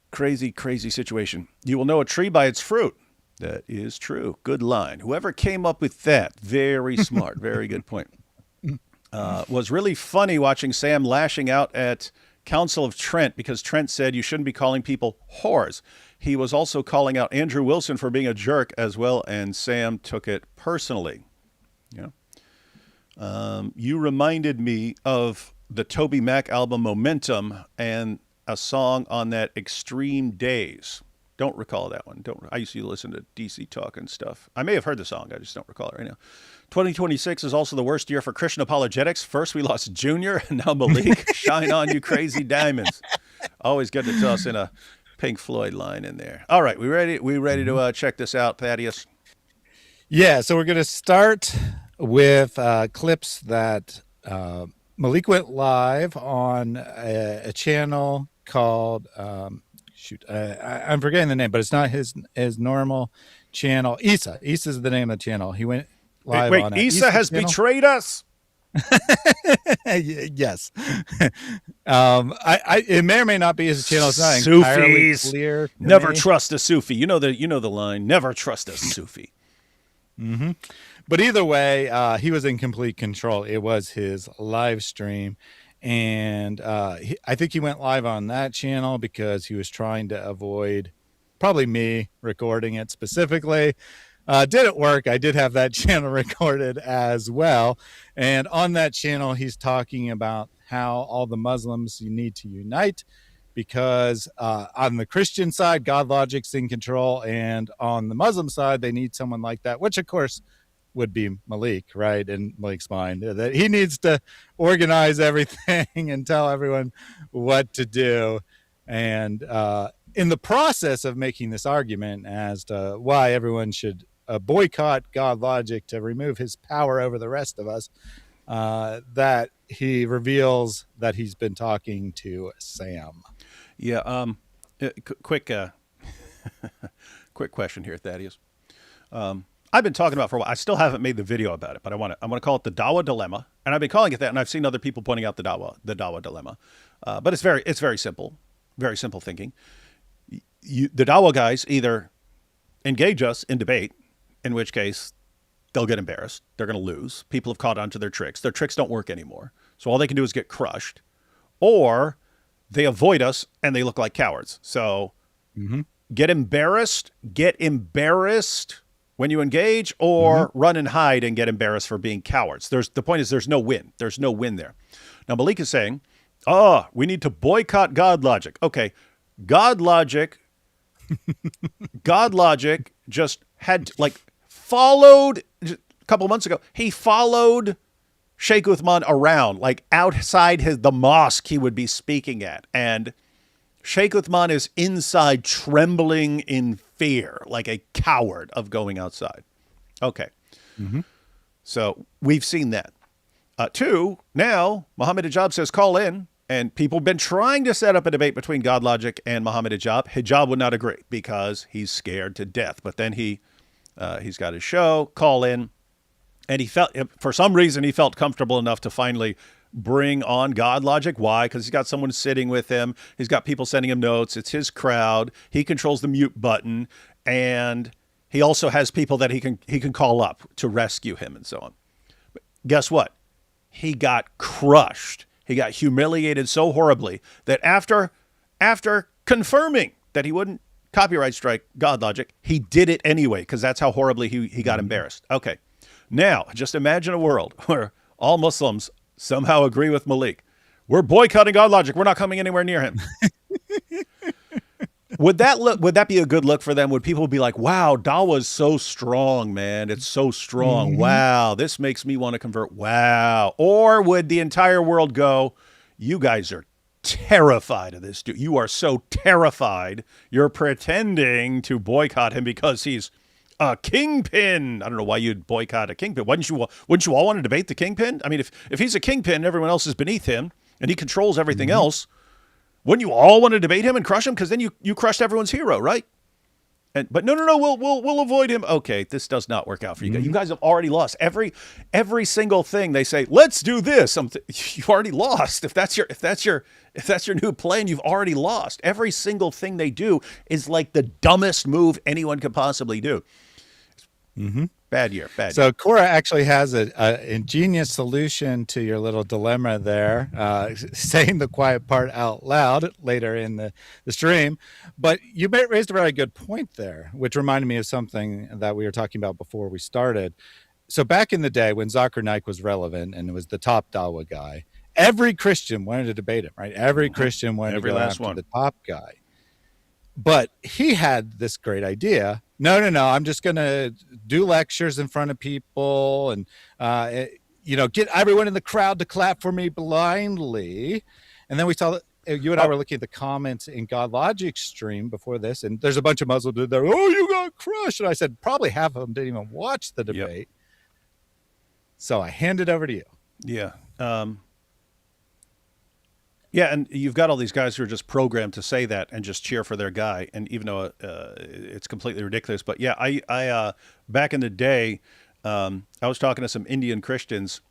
crazy, crazy situation. You will know a tree by its fruit. That is true. Good line. Whoever came up with that, very smart. Very good point. Was really funny watching Sam lashing out at Council of Trent because Trent said you shouldn't be calling people whores. He was also calling out Andrew Wilson for being a jerk as well, and Sam took it personally. Yeah. You reminded me of the Toby Mac album Momentum and a song on that Extreme Days. Don't recall that one. I used to listen to DC Talk and stuff. I may have heard the song. I just don't recall it right now. 2026 is also the worst year for Christian apologetics. First, we lost Junior, and now Malik. Shine on, you crazy diamonds. Always good to toss in a Pink Floyd line in there. All right, we ready to check this out, Thaddeus? Yeah, so we're going to start with clips that Malik went live on a channel called... I'm forgetting the name, but it's not his normal channel. Issa is the name of the channel. He went live on it. Issa has betrayed us. Yes. It may or may not be his channel. It's not entirely clear. Never trust a Sufi. You know the line. Never trust a Sufi. Mm-hmm. But either way, he was in complete control. It was his live stream. And I think he went live on that channel because he was trying to avoid probably me recording it specifically. Didn't work. I did have that channel recorded as well. And on that channel, he's talking about how all the Muslims you need to unite because on the Christian side, God logic's in control. And on the Muslim side, they need someone like that, which, of course, would be Malik, right? In Malik's mind, that he needs to organize everything and tell everyone what to do. And in the process of making this argument as to why everyone should boycott God logic to remove his power over the rest of us, that he reveals that he's been talking to Sam. Yeah. Quick question here, Thaddeus. I've been talking about for a while. I still haven't made the video about it, but I want to call it the Dawa dilemma, and I've been calling it that. And I've seen other people pointing out the Dawa dilemma, but it's very simple thinking. The Dawa guys either engage us in debate, in which case they'll get embarrassed. They're going to lose. People have caught on to their tricks. Their tricks don't work anymore. So all they can do is get crushed, or they avoid us and they look like cowards. So get embarrassed when you engage, or run and hide and get embarrassed for being cowards. The point is there's no win. There's no win there. Now Malik is saying, we need to boycott God Logic. Okay, God Logic just had followed a couple months ago. He followed Sheikh Uthman around, like outside the mosque he would be speaking at. And Sheikh Uthman is inside trembling in fear, like a coward of going outside. Okay. So we've seen that. Two, now Muhammad Hijab says call in, and people have been trying to set up a debate between God Logic and Muhammad Hijab. Hijab would not agree because he's scared to death. But then he's got his show, call in, and for some reason he felt comfortable enough to finally bring on God Logic. Why? Because he's got someone sitting with him. He's got people sending him notes. It's his crowd. He controls the mute button, and he also has people that he can call up to rescue him and so on. But guess what? He got crushed. He got humiliated so horribly that after confirming that he wouldn't copyright strike God Logic, he did it anyway, because that's how horribly he got embarrassed. Okay. Now, just imagine a world where all Muslims somehow agree with Malik. We're boycotting God Logic. We're not coming anywhere near him. Would that be a good look for them? Would people be like, wow, Dawa's so strong, man. It's so strong. Wow, this makes me want to convert. Wow. Or would the entire world go, you guys are terrified of this dude. You are so terrified. You're pretending to boycott him because he's a kingpin. I don't know why you'd boycott a kingpin. Wouldn't you all want to debate the kingpin? I mean, if he's a kingpin, everyone else is beneath him, and he controls everything else. Wouldn't you all want to debate him and crush him? Because then you crushed everyone's hero, right? But no, we'll avoid him. Okay, this does not work out for you guys. You guys have already lost every single thing they say. Let's do this. You've already lost. If that's your new plan, you've already lost. Every single thing they do is like the dumbest move anyone could possibly do. Bad year. So Cora actually has an ingenious solution to your little dilemma there, saying the quiet part out loud later in the stream. But you raised a very good point there, which reminded me of something that we were talking about before we started. So back in the day when Zakir Naik was relevant and it was the top Dawa guy, every Christian wanted to debate him, right? Every Christian wanted to go after the top guy. But he had this great idea. No, I'm just going to do lectures in front of people and, get everyone in the crowd to clap for me blindly. And then we saw that you and I were looking at the comments in God Logic's stream before this, and there's a bunch of Muslims there. Oh, you got crushed. And I said, probably half of them didn't even watch the debate. Yep. So I hand it over to you. Yeah. Yeah, and you've got all these guys who are just programmed to say that and just cheer for their guy, and even though it's completely ridiculous. But yeah, I back in the day, I was talking to some Indian Christians,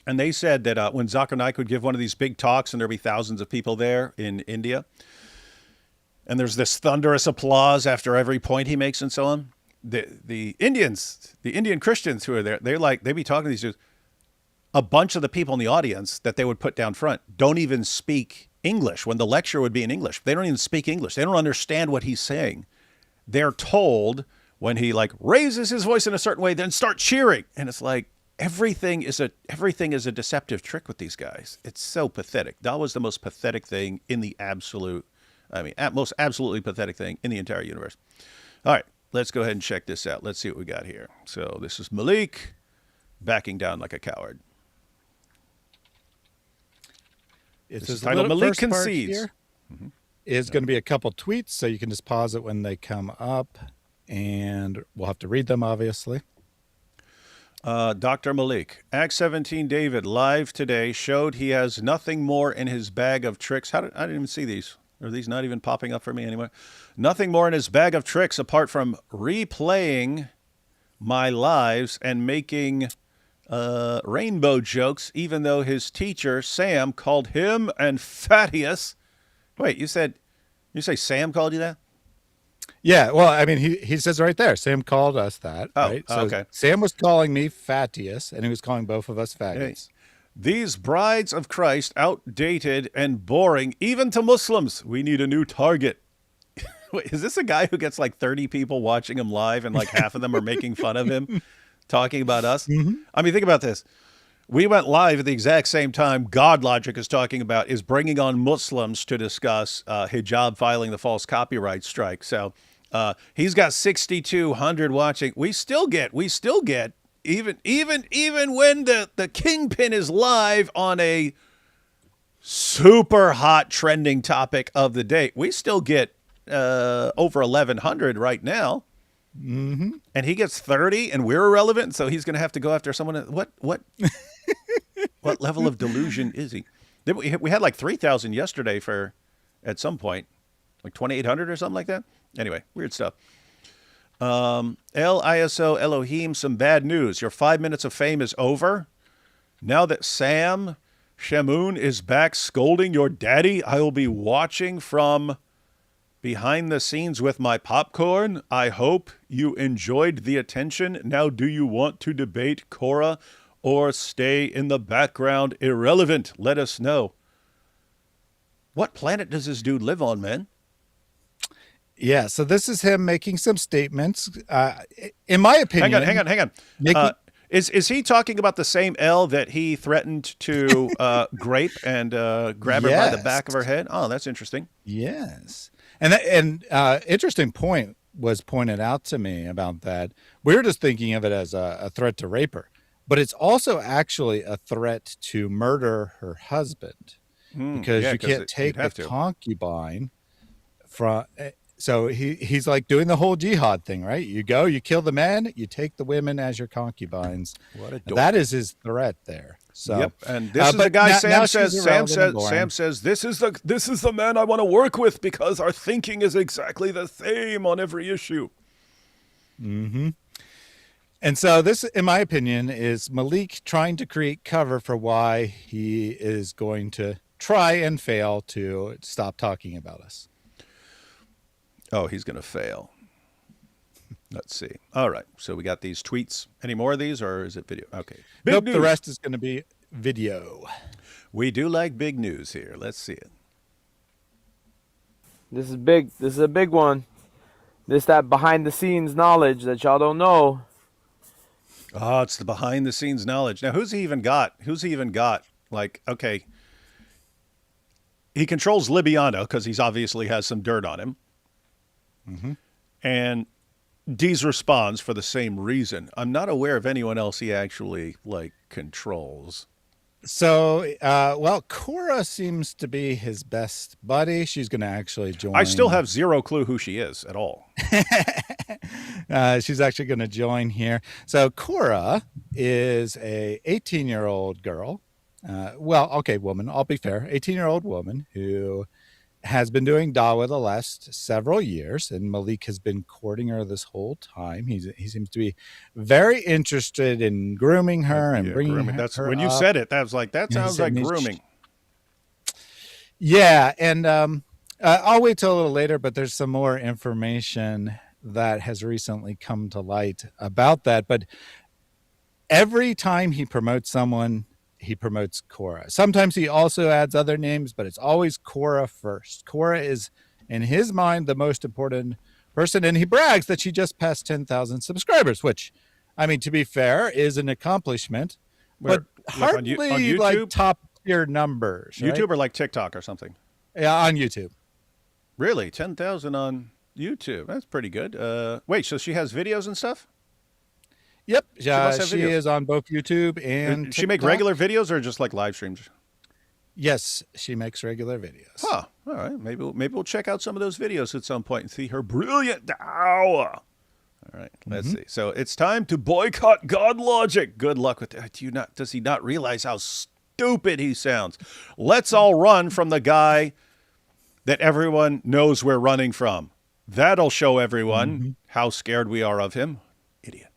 and they said that when Zakir Naik would give one of these big talks, and there'd be thousands of people there in India, and there's this thunderous applause after every point he makes and so on. The Indian Christians who are there, they'd be talking to these dudes. A bunch of the people in the audience that they would put down front don't even speak English when the lecture would be in English. They don't even speak English. They don't understand what he's saying. They're told when he raises his voice in a certain way, then start cheering. And it's like everything is a deceptive trick with these guys. It's so pathetic. That was the most pathetic thing in the most absolutely pathetic thing in the entire universe. All right, let's go ahead and check this out. Let's see what we got here. So this is Malik backing down like a coward. It's titled Malik Concedes. Is going to be a couple tweets, so you can just pause it when they come up, and we'll have to read them, obviously. Dr. Malik, Acts 17 David, live today, showed he has nothing more in his bag of tricks. I didn't even see these. Are these not even popping up for me anymore? Nothing more in his bag of tricks apart from replaying my lives and making rainbow jokes, even though his teacher, Sam, called him and Thaddeus. Wait, you say Sam called you that? Yeah, well, I mean, he says right there, Sam called us that. Oh, right? So okay. Sam was calling me Thaddeus, and he was calling both of us faggots. These brides of Christ, outdated and boring, even to Muslims. We need a new target. Wait, is this a guy who gets like 30 people watching him live and like half of them are making fun of him, talking about us? Mm-hmm. I mean, think about this. We went live at the exact same time God Logic is talking about is bringing on Muslims to discuss hijab filing the false copyright strike. So he's got 6,200 watching. We still get even when the kingpin is live on a super hot trending topic of the day, we still get over 1,100 right now. Mm-hmm. And he gets 30 and we're irrelevant. So he's going to have to go after someone. What level of delusion is he? We had like 3,000 yesterday at some point, like 2,800 or something like that. Anyway, weird stuff. L-I-S-O Elohim, some bad news. Your 5 minutes of fame is over. Now that Sam Shamoun is back scolding your daddy, I will be watching from behind the scenes with my popcorn. I hope you enjoyed the attention. Now, do you want to debate Korah or stay in the background irrelevant? Let us know. What planet does this dude live on, man? Yeah, so this is him making some statements. In my opinion... Hang on. Is he talking about the same L that he threatened to grape and grab her by the back of her head? Oh, that's interesting. Yes. And interesting point was pointed out to me about that. We were just thinking of it as a threat to rape her, but it's also actually a threat to murder her husband because you can't take the concubine from. So he's like doing the whole jihad thing, right? You go, you kill the men, you take the women as your concubines. What a dork. That is his threat there. So, yep, and this is the guy Sam says this is the man I want to work with because our thinking is exactly the same on every issue. Mm-hmm. And so this, in my opinion, is Malik trying to create cover for why he is going to try and fail to stop talking about us. Oh, he's going to fail. Let's see. All right. So we got these tweets. Any more of these, or is it video? Okay. Nope, the rest is going to be video. We do like big news here. Let's see it. This is big. This is a big one. That behind the scenes knowledge that y'all don't know. Oh, it's the behind the scenes knowledge. Now, who's he even got? Like, okay. He controls Libyano because he's obviously has some dirt on him. Mm-hmm. And Deez responds for the same reason. I'm not aware of anyone else he actually controls. So, Korah seems to be his best buddy. She's going to actually join. I still have zero clue who she is at all. She's actually going to join here. So Korah is a 18-year-old girl. Woman. I'll be fair. 18-year-old woman who has been doing Dawa the last several years, and Malik has been courting her this whole time. He seems to be very interested in grooming her and bringing her. That's when you up. said it. That sounds like grooming. Yeah, and I'll wait till a little later. But there's some more information that has recently come to light about that. But every time he promotes someone, he promotes Korah. Sometimes he also adds other names, but it's always Korah first. Korah is, in his mind, the most important person, and he brags that she just passed 10,000 subscribers, which, I mean, to be fair, is an accomplishment, but hardly on YouTube? Like top tier numbers. Right? YouTube or like TikTok or something? Yeah, on YouTube. Really? 10,000 on YouTube? That's pretty good. Wait, so she has videos and stuff? Yep, she is on both YouTube and TikTok. She make regular videos or just like live streams? Yes, she makes regular videos. Huh. All right. Maybe we'll check out some of those videos at some point and see her brilliant Dawa. All right. Let's see. So it's time to boycott God Logic. Good luck with that. Does he not realize how stupid he sounds? Let's all run from the guy that everyone knows we're running from. That'll show everyone how scared we are of him. Idiot.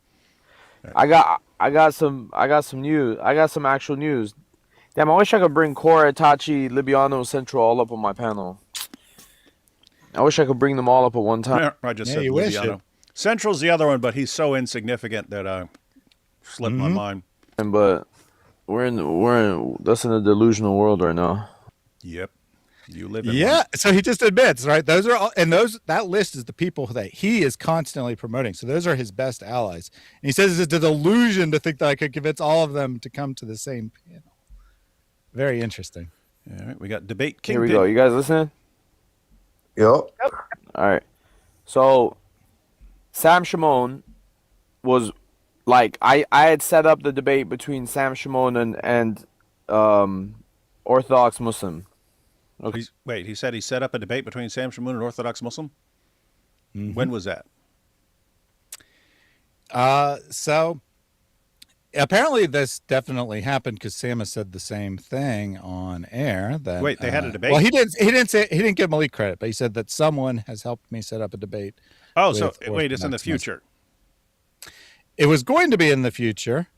I got some news. I got some actual news. Damn, I wish I could bring Korah, Tachi, Libyano, Central all up on my panel. I wish I could bring them all up at one time. I just said Libyano. Central's the other one, but he's so insignificant that slipped my mind. But that's in a delusional world right now. Yep. You live in Yeah, one. so he just admits, right? Those are all, and that list is the people that he is constantly promoting. So those are his best allies. And he says it's a delusion to think that I could convince all of them to come to the same panel. Very interesting. All right, we got debate Here we kingpin. go. You guys listening? Yep. All right. So Sam Shamoun was like I had set up the debate between Sam Shamoun and Orthodox Muslim. Okay. Wait, he said he set up a debate between Sam Shamoun and Orthodox Muslim? When was that? So apparently this definitely happened because Sam has said the same thing on air. That Wait, they had a debate? Well, he didn't give Malik credit, but he said that someone has helped me set up a debate. Oh, so with wait, it's in the Orthodox Muslim. future. It was going to be in the future.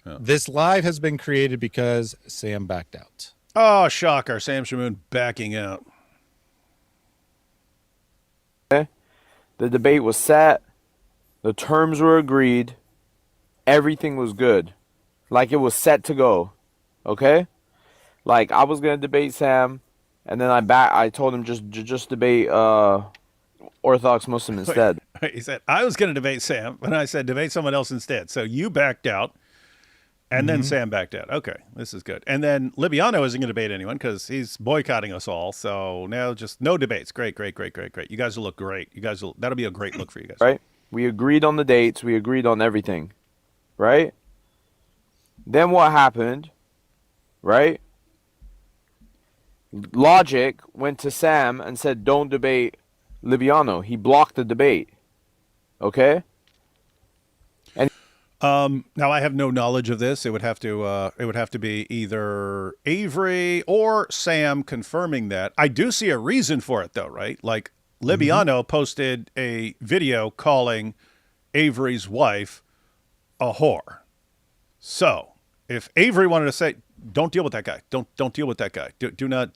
Oh. This live has been created because Sam backed out. Oh, shocker. Sam Shamoun backing out. The debate was set. The terms were agreed. Everything was good. Like it was set to go. Okay? Like I was going to debate Sam and then I told him just debate Orthodox Muslim instead. He said, I was going to debate Sam, and I said, debate someone else instead. So you backed out, and then Sam backed out. Okay, this is good. And then Libiano isn't going to debate anyone because he's boycotting us all. So now just no debates. Great. You guys will look great. That'll be a great look for you guys. Right? We agreed on the dates. We agreed on everything. Right? Then what happened? Right? Logic went to Sam and said, don't debate Libiano. He blocked the debate. Okay? Now I have no knowledge of this. It would have to be either Avery or Sam confirming that. I do see a reason for it though, right? Like Libiano posted a video calling Avery's wife a whore. So if Avery wanted to say, don't deal with that guy. Don't deal with that guy. Do not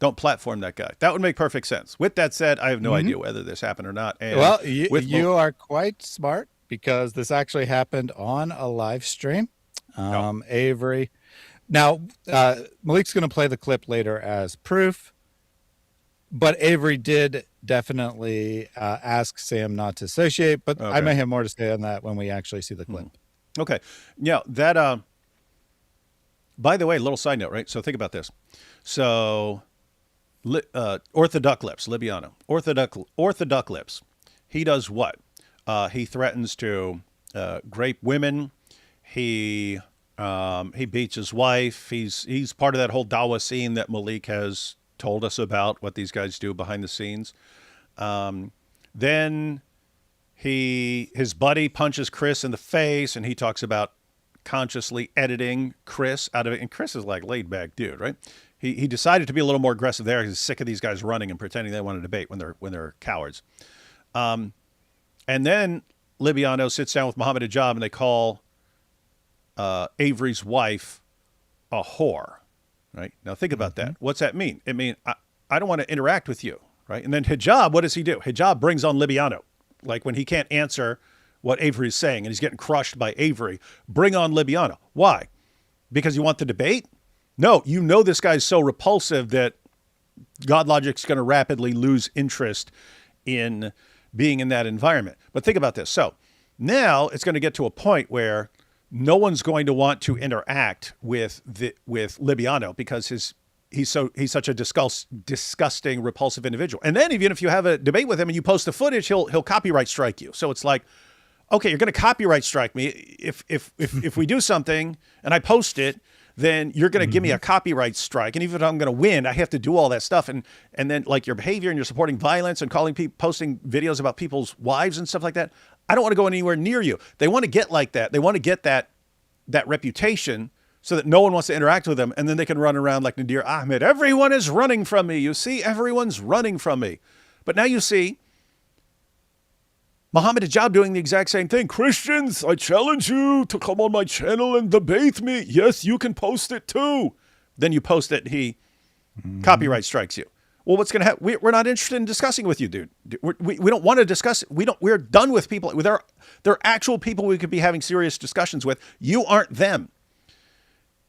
don't platform that guy. That would make perfect sense. With that said, I have no idea whether this happened or not. And Well, you are quite smart because this actually happened on a live stream. Avery. Now, Malik's going to play the clip later as proof, but Avery did definitely ask Sam not to associate, but I may have more to say on that when we actually see the clip. Okay. Yeah, that by the way, little side note, right? So think about this. So Orthodox Libiano. Orthodox lips. He does what? He threatens to rape women. He beats his wife. He's part of that whole Dawa scene that Malik has told us about, what these guys do behind the scenes. Then his buddy punches Chris in the face, and he talks about consciously editing Chris out of it. And Chris is like laid back dude, right? He decided to be a little more aggressive there. He's sick of these guys running and pretending they want to debate when they're cowards. And then Libiano sits down with Muhammad Hijab and they call Avery's wife a whore. Right? Now think about that. What's that mean? It means I don't want to interact with you. Right? And then Hijab, what does he do? Hijab brings on Libiano. Like when he can't answer what Avery is saying and he's getting crushed by Avery, bring on Libiano. Why? Because you want the debate? No, you know this guy's so repulsive that God Logic's going to rapidly lose interest in being in that environment. But think about this. So now it's going to get to a point where no one's going to want to interact with Libiano because he's such a disgusting, repulsive individual. And then even if you have a debate with him and you post the footage, he'll copyright strike you. So it's like, okay, you're going to copyright strike me if we do something and I post it, then you're going to give me a copyright strike. And even if I'm going to win, I have to do all that stuff. And then like your behavior and you're supporting violence and calling people, posting videos about people's wives and stuff like that. I don't want to go anywhere near you. They want to get like that. They want to get that reputation so that no one wants to interact with them. And then they can run around like Nadir Ahmed. Everyone is running from me. You see, everyone's running from me. But now you see Muhammad Hijab doing the exact same thing. Christians, I challenge you to come on my channel and debate me. Yes, you can post it too. Then you post it, he copyright strikes you. Well, what's going to happen? We're not interested in discussing with you, dude. We don't want to discuss. We're done with people. They're actual people we could be having serious discussions with. You aren't them.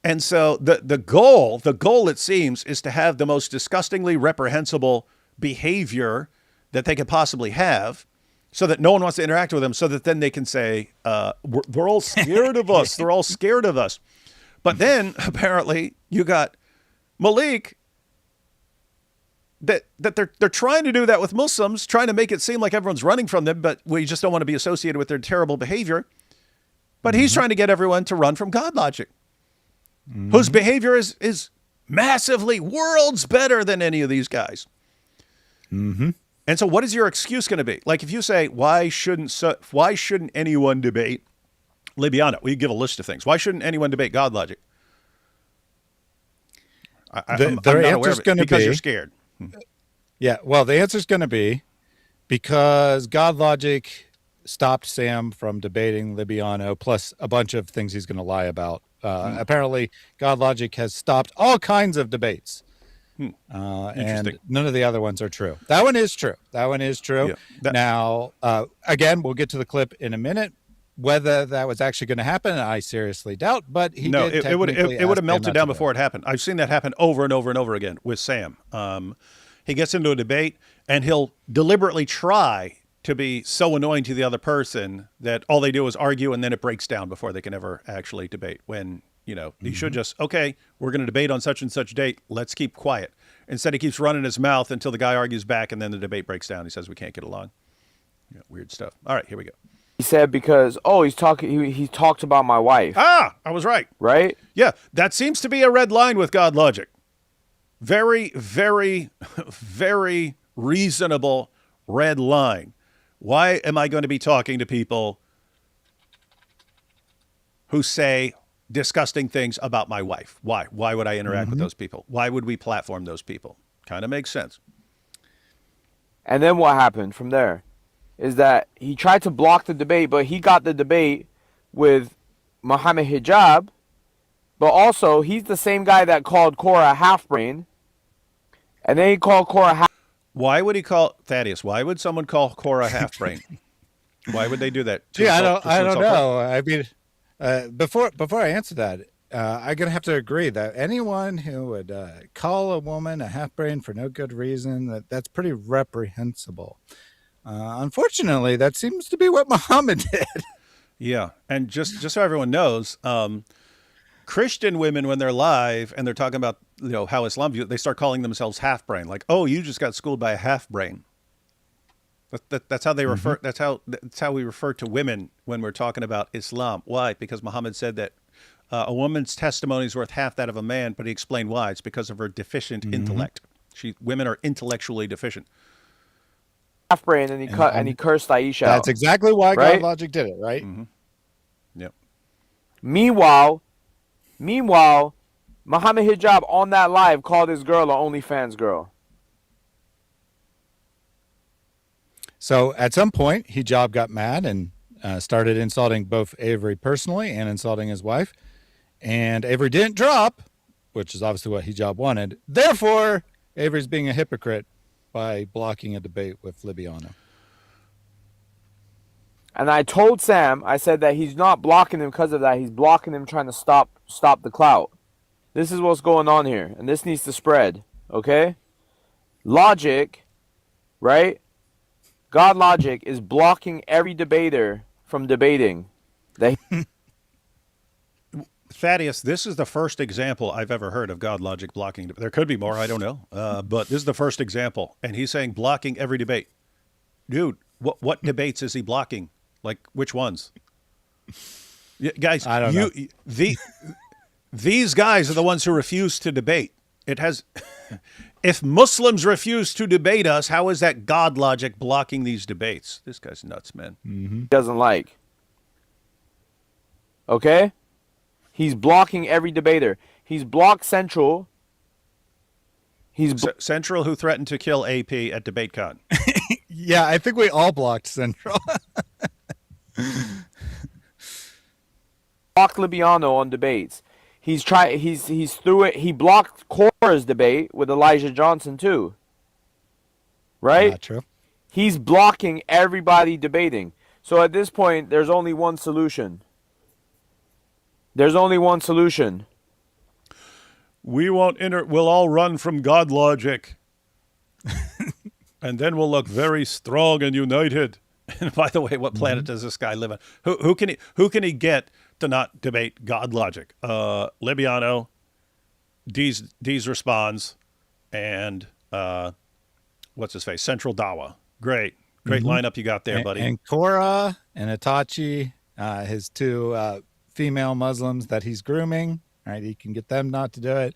And so the goal it seems is to have the most disgustingly reprehensible behavior that they could possibly have, so that no one wants to interact with them, so that then they can say, they're all scared of us. They're all scared of us. But then apparently you got Malik that they're trying to do that with Muslims, trying to make it seem like everyone's running from them, but we just don't want to be associated with their terrible behavior. But he's trying to get everyone to run from God Logic, whose behavior is massively worlds better than any of these guys. And so what is your excuse going to be? Like if you say, why shouldn't anyone debate Libiano? We give a list of things. Why shouldn't anyone debate God Logic? I'm not aware of it because you're scared. Yeah, well, the answer is going to be because God Logic stopped Sam from debating Libiano, plus a bunch of things he's going to lie about. Apparently, God Logic has stopped all kinds of debates. And none of the other ones are true. That one is true. Yeah, now, again, we'll get to the clip in a minute. Whether that was actually going to happen, I seriously doubt. But it would have melted down before it happened. I've seen that happen over and over and over again with Sam. He gets into a debate and he'll deliberately try to be so annoying to the other person that all they do is argue, and then it breaks down before they can ever actually debate. When he should just, okay, we're going to debate on such and such date. Let's keep quiet. Instead, he keeps running his mouth until the guy argues back, and then the debate breaks down. He says we can't get along. Yeah, weird stuff. All right, here we go. He said because he talked about my wife. I was right. Right? Yeah, that seems to be a red line with God Logic. Very, very, very reasonable red line. Why am I going to be talking to people who say disgusting things about my wife? Why? Why would I interact with those people? Why would we platform those people? Kind of makes sense. And then what happened from there is that he tried to block the debate, but he got the debate with Muhammad Hijab, but also he's the same guy that called Cora a half-brain, and then he called Cora half. Why would he call Thaddeus? Why would someone call Cora half-brain? Why would they do that? I don't know. I mean, before I answer that, I'm gonna have to agree that anyone who would call a woman a half-brain for no good reason, that's pretty reprehensible. Unfortunately, that seems to be what Muhammad did. Yeah, and just so everyone knows, Christian women, when they're live and they're talking about how Islam views, they start calling themselves half-brain. Like, oh, you just got schooled by a half-brain. That's how they refer. That's how we refer to women when we're talking about Islam. Why? Because Muhammad said that a woman's testimony is worth half that of a man, but he explained why. It's because of her deficient intellect. Women are intellectually deficient. Half-brain, and he cursed Aisha. That's exactly why God Logic did it, right? Yep. Meanwhile, Muhammad Hijab on that live called his girl an OnlyFans girl. So at some point, Hijab got mad and started insulting both Avery personally and insulting his wife. And Avery didn't drop, which is obviously what Hijab wanted. Therefore, Avery's being a hypocrite by blocking a debate with Libiano. And I told Sam, I said that he's not blocking him because of that. He's blocking him trying to stop the clout. This is what's going on here, and this needs to spread, okay? Logic, right? God Logic is blocking every debater from debating. Thaddeus, this is the first example I've ever heard of God Logic blocking. There could be more, I don't know. But this is the first example. And he's saying blocking every debate. Dude, what debates is he blocking? Like, which ones? Yeah, guys, I don't know. These guys are the ones who refuse to debate. If Muslims refuse to debate us, how is that God Logic blocking these debates? This guy's nuts, man. He doesn't like. Okay? He's blocking every debater. He's blocked Central. Central, who threatened to kill AP at DebateCon. Yeah, I think we all blocked Central. Blocked Libiano on debates. He's through it. He blocked Cora's debate with Elijah Johnson too. Right? Not true. He's blocking everybody debating. So at this point, there's only one solution. We won't we'll all run from God logic. And then we'll look very strong and united. And by the way, what planet does this guy live on? Who can he get to not debate God logic? Libiano, D's responds, and what's his face? Central Dawa. Great lineup you got there, buddy. And Cora and Itachi, his two female Muslims that he's grooming. Right, he can get them not to do it.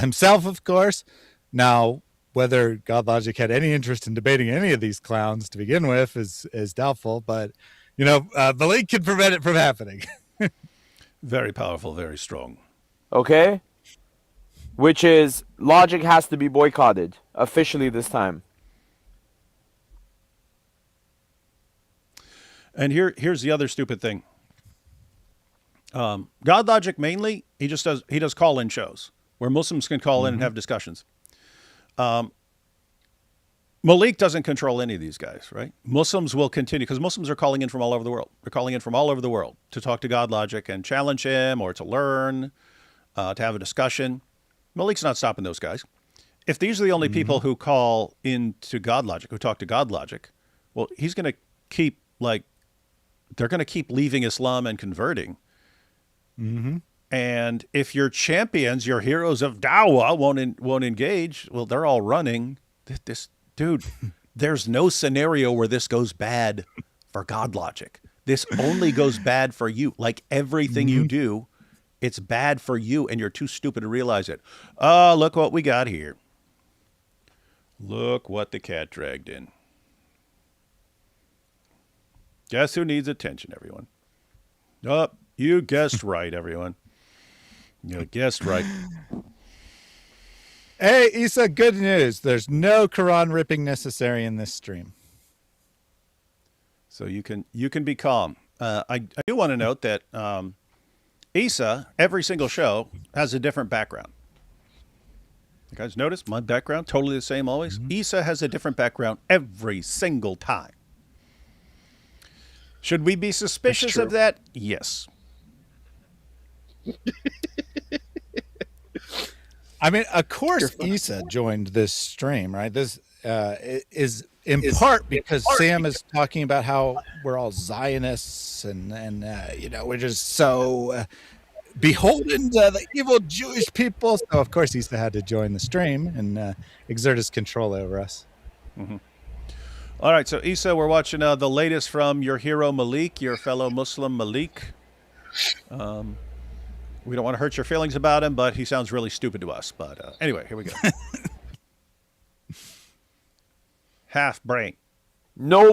Himself, of course. Now, whether God Logic had any interest in debating any of these clowns to begin with is doubtful. But Malik can prevent it from happening. Very powerful, very strong. Okay? Which is, Logic has to be boycotted officially this time. And here's the other stupid thing. God Logic mainly, he does call-in shows where Muslims can call in and have discussions. Malik doesn't control any of these guys, right? Muslims will continue, because Muslims are calling in from all over the world. They're calling in from all over the world to talk to God Logic and challenge him, or to learn, to have a discussion. Malik's not stopping those guys. If these are the only people who call into God Logic, who talk to God Logic, well, he's going to keep, they're going to keep leaving Islam and converting. And if your champions, your heroes of Dawa won't engage, well, they're all running. This dude, there's no scenario where this goes bad for God Logic. This only goes bad for you. Like everything you do, it's bad for you, and you're too stupid to realize it. Oh, look what we got here. Look what the cat dragged in. Guess who needs attention, everyone? Oh, you guessed right, everyone. You guessed right. Hey, Issa, good news. There's no Quran ripping necessary in this stream. So you can be calm. I do want to note that Issa, every single show, has a different background. You guys notice my background? Totally the same always. Issa has a different background every single time. Should we be suspicious of that? Yes. I mean, of course, Issa joined this stream, right? This is in part because Sam is talking about how we're all Zionists and we're just so beholden to the evil Jewish people. So, of course, Issa had to join the stream and exert his control over us. All right, so Issa, we're watching the latest from your hero Malik, your fellow Muslim Malik. We don't want to hurt your feelings about him, but he sounds really stupid to us. But anyway, here we go. Half brain. No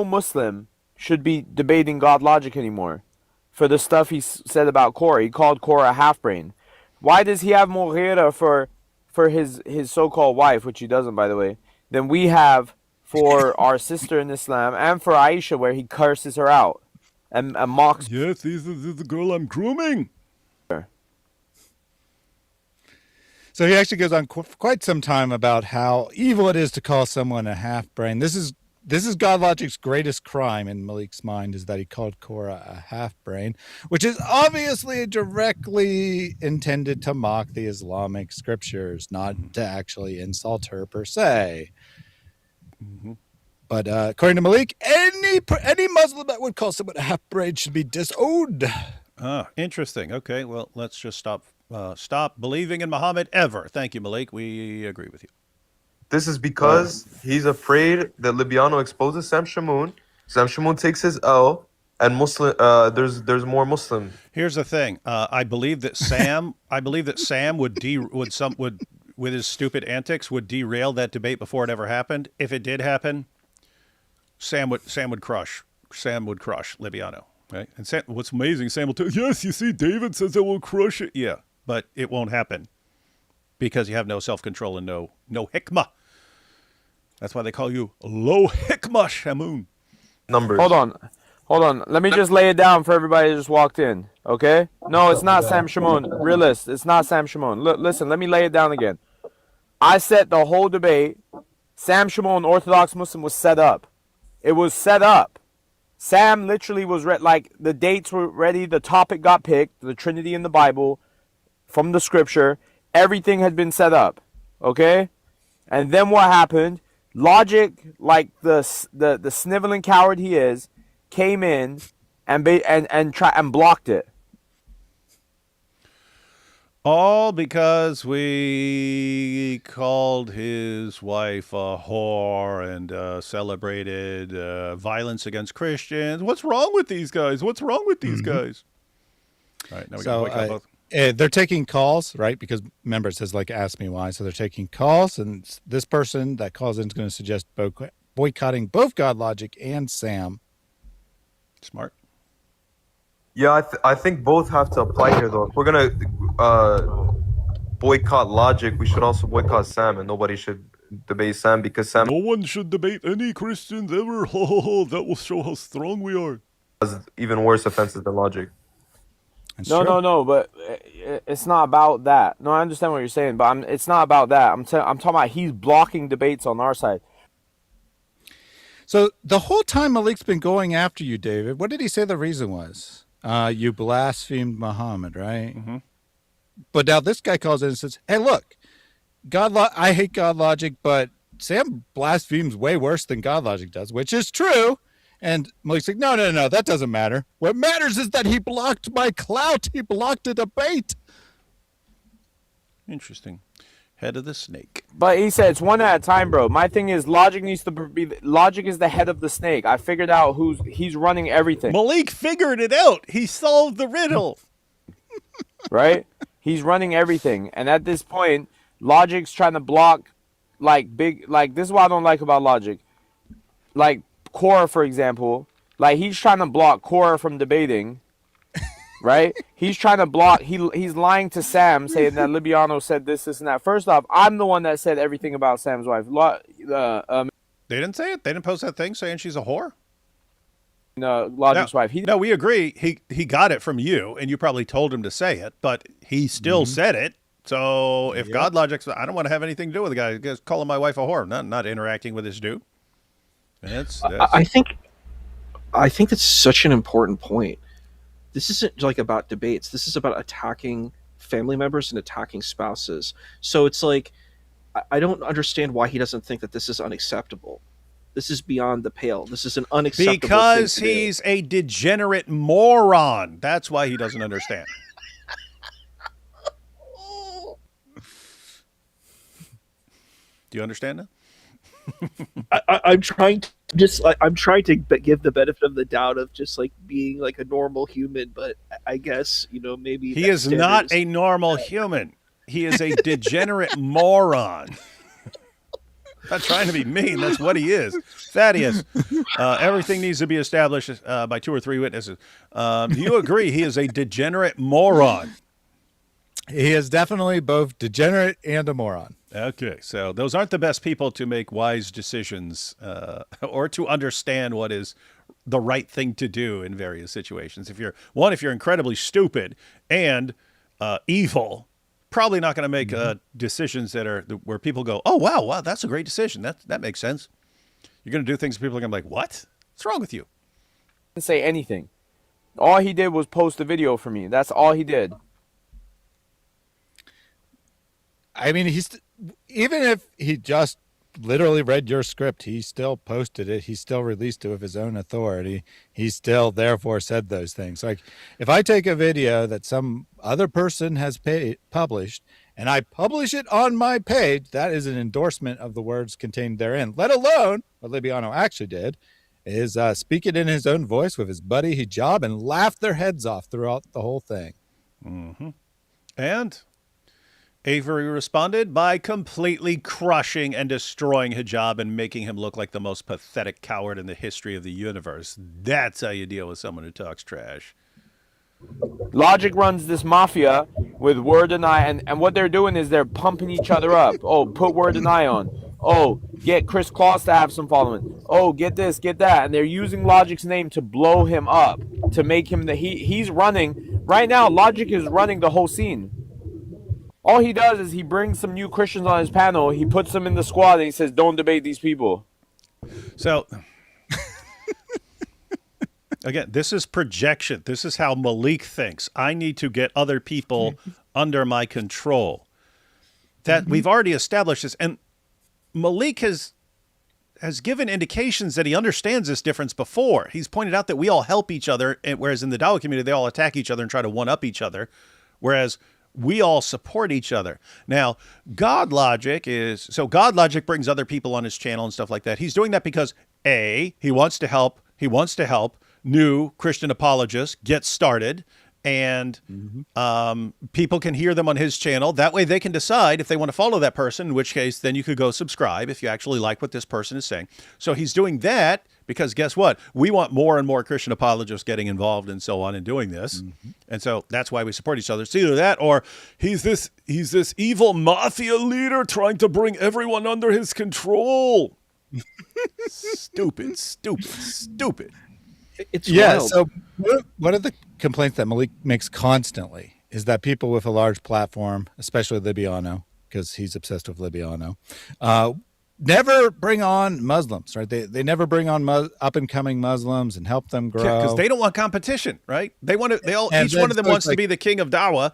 Muslim should be debating God Logic anymore for the stuff he said about Cora. He called Cora a half brain. Why does he have more ghira for his so-called wife, which he doesn't, by the way, than we have for our sister in Islam and for Aisha, where he curses her out and mocks? Yes, this is the girl I'm grooming. So he actually goes on quite some time about how evil it is to call someone a half brain. This is God Logic's greatest crime in Malik's mind, is that he called Cora a half brain, which is obviously directly intended to mock the Islamic scriptures, not to actually insult her per se. But according to Malik, any Muslim that would call someone a half brain should be disowned. Interesting. Okay, well, let's just stop believing in Muhammad ever. Thank you, Malik. We agree with you. This is because he's afraid that Libiano exposes Sam Shamoun. Sam Shamoun takes his L, and there's more Muslim. Here's the thing. I believe that Sam would with his stupid antics would derail that debate before it ever happened. If it did happen, Sam would crush Libiano. Right? And Sam, what's amazing, Sam will tell you, yes, you see, David says it will crush it. Yeah, but it won't happen because you have no self-control and no hikmah. That's why they call you low hikmah Shamoun. Numbers. Hold on. Let me just lay it down for everybody that just walked in, okay? No, it's not Sam Shamoun. Realist, it's not Sam Shamoun. Listen, let me lay it down again. I said the whole debate, Sam Shamoun, Orthodox Muslim, was set up. It was set up. Sam literally was the dates were ready, the topic got picked, the Trinity in the Bible. from the scripture. Everything had been set up, okay? And then what happened? Logic, like the sniveling coward he is, came in and blocked it. All because we called his wife a whore and celebrated violence against Christians. What's wrong with these guys? What's wrong with these guys? All right, now we got to boycott both. They're taking calls, right? Because members has like asked me why. So they're taking calls, and this person that calls in is going to suggest boycotting both God Logic and Sam. Smart. Yeah, I think both have to apply here, though. If we're gonna boycott Logic, we should also boycott Sam, and nobody should debate Sam because Sam No one should debate any Christians ever. That will show how strong we are. has even worse offenses than Logic. No, but it's not about that. No, I understand what you're saying, but it's not about that. I'm talking about he's blocking debates on our side. So the whole time Malik's been going after you, David, what did he say the reason was? You blasphemed Muhammad, right? Mm-hmm. But now this guy calls in and says, hey, look, I hate God Logic, but Sam blasphemes way worse than God Logic does, which is true. And Malik's like, no, that doesn't matter. What matters is that he blocked my clout. He blocked a debate. Interesting. Head of the snake. But he said it's one at a time, bro. My thing is Logic needs to be. Logic is the head of the snake. I figured out he's running everything. Malik figured it out. He solved the riddle. Right? He's running everything. And at this point, Logic's trying to block this is what I don't like about Logic. Like Cora, for example, like he's trying to block Cora from debating, right? He's trying to block. He's lying to Sam, saying that Libiano said this, and that. First off, I'm the one that said everything about Sam's wife. They didn't say it. They didn't post that thing saying she's a whore. No, Logic's wife. No, we agree. He got it from you, and you probably told him to say it, but he still said it. So if God Logic's, I don't want to have anything to do with the guy. He's calling my wife a whore. Not interacting with this dude. I think that's such an important point. This isn't like about debates. This is about attacking family members and attacking spouses. So it's like, I don't understand why he doesn't think that this is unacceptable. This is beyond the pale. This is an unacceptable because thing to he's a degenerate moron. That's why he doesn't understand. Do you understand that? I'm trying to give the benefit of the doubt of just like being like a normal human, but I guess maybe he is not a normal human. He is a degenerate moron. Not trying to be mean. That's what he is. Thaddeus, everything needs to be established by 2 or 3 witnesses. Do you agree he is a degenerate moron? He is definitely both degenerate and a moron. Okay, so those aren't the best people to make wise decisions or to understand what is the right thing to do in various situations. If you're incredibly stupid and evil, probably not going to make decisions that are where people go, oh, wow, that's a great decision. That makes sense. You're going to do things people are going to be like, what? What's wrong with you? Didn't say anything. All he did was post a video for me. That's all he did. I mean, even if he just literally read your script, he still posted it. He still released it with his own authority. He still therefore said those things. Like if I take a video that some other person has published and I publish it on my page, that is an endorsement of the words contained therein, let alone what Libiano actually did is speak it in his own voice with his buddy Hijab and laugh their heads off throughout the whole thing. Mm-hmm. And Avery responded by completely crushing and destroying Hijab and making him look like the most pathetic coward in the history of the universe. That's how you deal with someone who talks trash. Logic runs this mafia with Word and I, and what they're doing is they're pumping each other up. Oh, put Word and I on. Oh, get Chris Claus to have some following. Oh, get this, get that. And they're using Logic's name to blow him up, to make him he's running. Right now, Logic is running the whole scene. All he does is he brings some new Christians on his panel, he puts them in the squad, and he says, don't debate these people. So, Again, this is projection. This is how Malik thinks. I need to get other people under my control. That we've already established this. And Malik has given indications that he understands this difference before. He's pointed out that we all help each other, whereas in the Dawa community, they all attack each other and try to one-up each other, whereas we all support each other. Now, God Logic brings other people on his channel and stuff like that. He's doing that because, A, he wants to help new Christian apologists get started, and people can hear them on his channel. That way they can decide if they want to follow that person, in which case then you could go subscribe if you actually like what this person is saying. So he's doing that because guess what? We want more and more Christian apologists getting involved and so on and doing this. And so that's why we support each other. It's either that or he's this evil mafia leader trying to bring everyone under his control. Stupid. It's Yeah. wild. So one of the complaints that Malik makes constantly is that people with a large platform, especially Libiano, because he's obsessed with Libiano, never bring on Muslims, right? They never bring on up and coming Muslims and help them grow. Because they don't want competition, right? Each one of them wants to be the king of Dawa,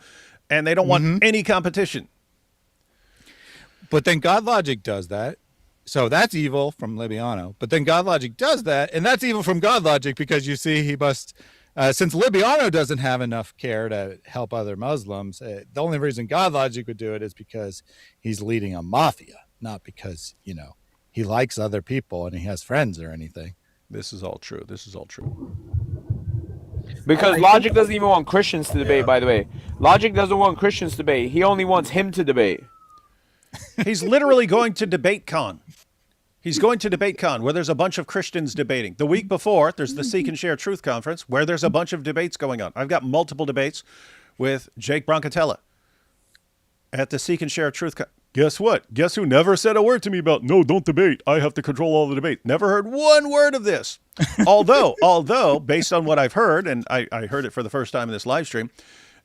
and they don't want any competition. But then God Logic does that. So that's evil from Libiano. But then God Logic does that, and that's evil from God Logic because you see he must, since Libiano doesn't have enough care to help other Muslims, the only reason God Logic would do it is because he's leading a mafia, not because, he likes other people and he has friends or anything. This is all true. Because Logic doesn't even want Christians to debate, by the way. Logic doesn't want Christians to debate. He only wants him to debate. He's literally going to DebateCon. He's going to DebateCon where there's a bunch of Christians debating. The week before, there's the Seek and Share Truth Conference where there's a bunch of debates going on. I've got multiple debates with Jake Broncatella at the Seek and Share Truth Conference. Guess what? Guess who never said a word to me about, no, don't debate. I have to control all the debate. Never heard one word of this. Although, based on what I've heard, and I heard it for the first time in this live stream,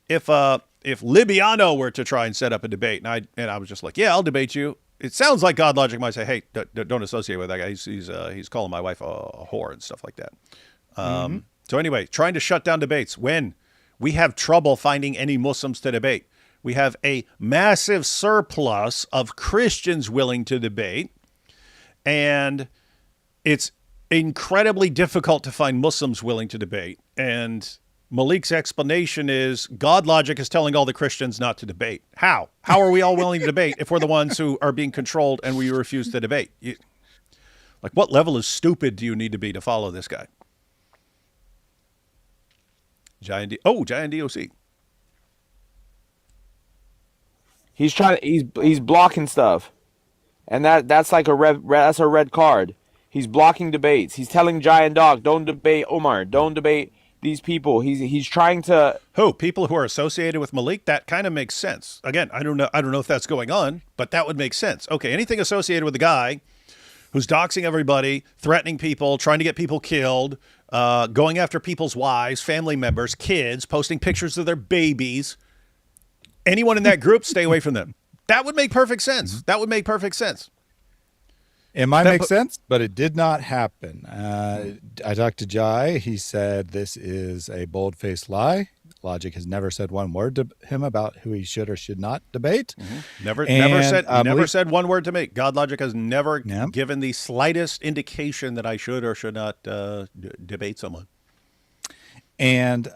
if Libiano were to try and set up a debate, and I was just like, yeah, I'll debate you. It sounds like God Logic might say, hey, don't associate with that guy. He's calling my wife a whore and stuff like that. So anyway, trying to shut down debates when we have trouble finding any Muslims to debate. We have a massive surplus of Christians willing to debate, and it's incredibly difficult to find Muslims willing to debate. And Malik's explanation is God Logic is telling all the Christians not to debate. How? How are we all willing to debate if we're the ones who are being controlled and we refuse to debate? What level of stupid do you need to be to follow this guy? Giant DOC. He's blocking stuff, and that's like a red card. He's blocking debates. He's telling Giant Dog, don't debate Omar, don't debate these people. He's trying to people who are associated with Malik. That kind of makes sense. Again, I don't know if that's going on, but that would make sense. Okay, anything associated with the guy who's doxing everybody, threatening people, trying to get people killed, going after people's wives, family members, kids, posting pictures of their babies. Anyone in that group, stay away from them. That would make perfect sense. It might make sense, but it did not happen. I talked to Jai. He said this is a bold-faced lie. Logic has never said one word to him about who he should or should not debate. Never said one word to me. God Logic has never given the slightest indication that I should or should not debate someone. And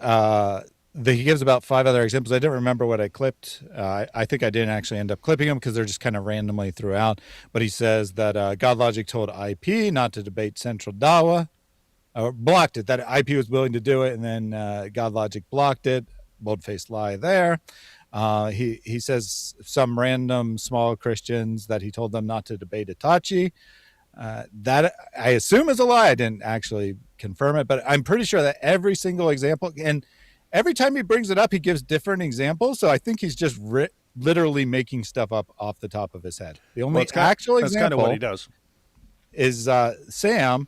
he gives about 5 other examples. I didn't remember what I clipped. I think I didn't actually end up clipping them because they're just kind of randomly throughout. But he says that God Logic told IP not to debate Central Dawa, or blocked it, that IP was willing to do it, and then God Logic blocked it. Bold-faced lie there. He says some random small Christians that he told them not to debate Itachi. That I assume is a lie. I didn't actually confirm it, but I'm pretty sure that every single example, and every time he brings it up, he gives different examples. So I think he's just literally making stuff up off the top of his head. The only actual example, that's kind of what he does, is Sam,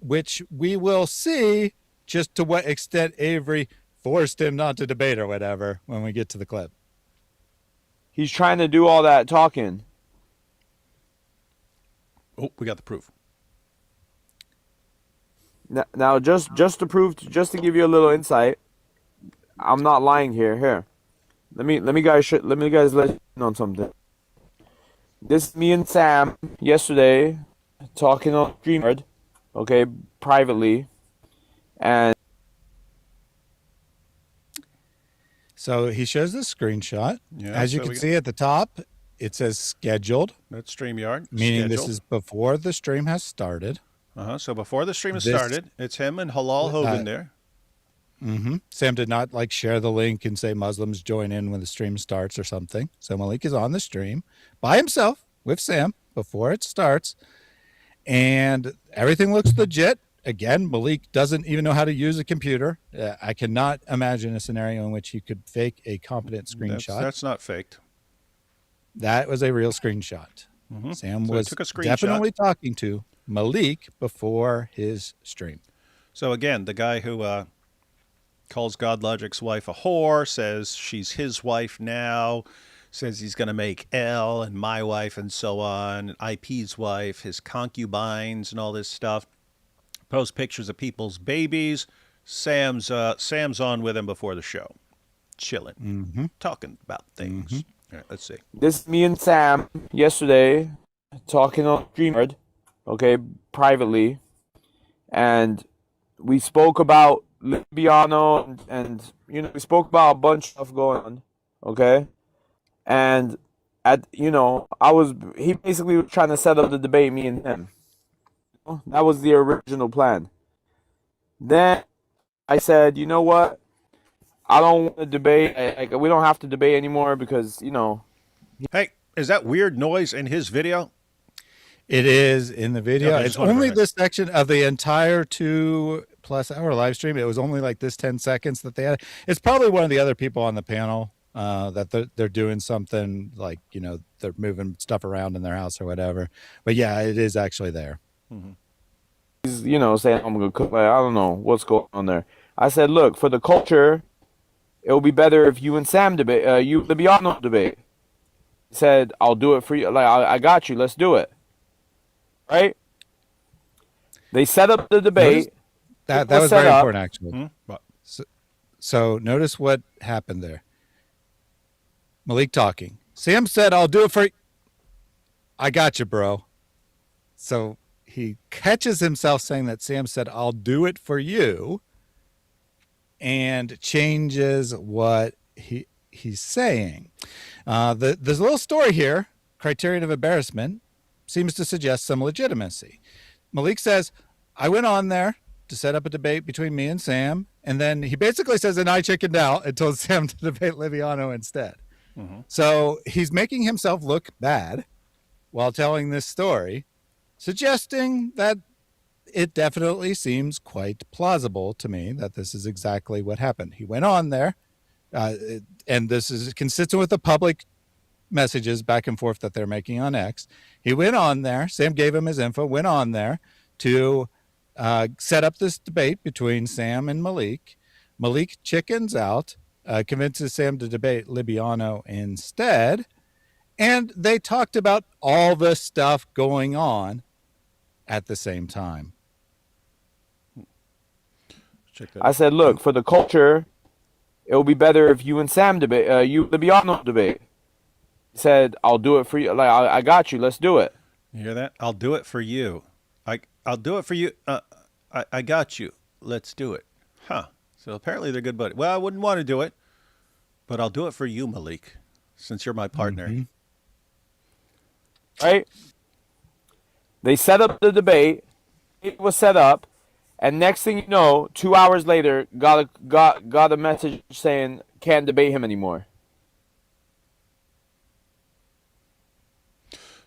which we will see just to what extent Avery forced him not to debate or whatever when we get to the clip. He's trying to do all that talking. Oh, we got the proof. Now, just to prove, just to give you a little insight, I'm not lying here. Here, let me guys let you know on something. This is me and Sam yesterday talking on StreamYard, okay, privately, and So he shows the screenshot. Yeah, As you so can we- see at the top, it says scheduled, That's StreamYard. meaning this scheduled. is before the stream has started. So before the stream has This- started, it's him and Halal Hogan there. Sam did not like share the link and say Muslims join in when the stream starts or something. So Malik is on the stream by himself with Sam before it starts. And everything looks legit. Again, Malik doesn't even know how to use a computer. I cannot imagine a scenario in which he could fake a competent screenshot. That's not faked. That was a real screenshot. Sam So he was took a screenshot. definitely talking to Malik before his stream. So again, the guy who calls GodLogic's wife a whore, says she's his wife now, says he's going to make L and my wife and so on, and IP's wife, his concubines and all this stuff. Post pictures of people's babies. Sam's on with him before the show, chilling, talking about things. All right, let's see. this is me and Sam yesterday talking on StreamYard, okay, privately, and we spoke about Libiano and we spoke about a bunch of stuff going on, okay, and he basically was trying to set up the debate, me and him. That was the original plan. Then I said, you know what? I don't want to debate. We don't have to debate anymore because Hey, is that weird noise in his video? It is in the video. Okay, It's just wondering. only this section of the entire 2+ hour live stream. It was only like this 10 seconds that they had. It's probably one of the other people on the panel that they're doing something like, they're moving stuff around in their house or whatever. But yeah, it is actually there. he's saying I'm gonna cook. Like, I don't know what's going on there. I said, look, for the culture, it would be better if you and Sam debate. You Libiano debate. He said, I'll do it for you. Like I got you. Let's do it. Right? They set up the debate. That It was was set very up. important, actually. What? So notice what happened there. Malik talking. Sam said, I'll do it for you. I got you, bro. So he catches himself saying that Sam said, I'll do it for you, and changes what he's saying. There's a little story here. Criterion of embarrassment seems to suggest some legitimacy. Malik says, I went on there to set up a debate between me and Sam, and then he basically says, and I chickened out and told Sam to debate Liviano instead. So he's making himself look bad while telling this story, suggesting that it definitely seems quite plausible to me that this is exactly what happened. He went on there, and this is consistent with the public messages back and forth that they're making on X. He went on there, Sam gave him his info, went on there to set up this debate between Sam and Malik. Malik chickens out, convinces Sam to debate Libiano instead, and they talked about all the stuff going on at the same time. Check that I out. said, look, for the culture, it would be better if you and Sam debate. You Libiano debate. He said, I'll do it for you. Like I got you. Let's do it. You hear that? I'll do it for you. I'll do it for you. I got you. Let's do it. Huh. So apparently they're good buddies. Well, I wouldn't want to do it, but I'll do it for you, Malik, since you're my partner. Right? They set up the debate. It was set up, and next thing you know, 2 hours later, got a message saying can't debate him anymore.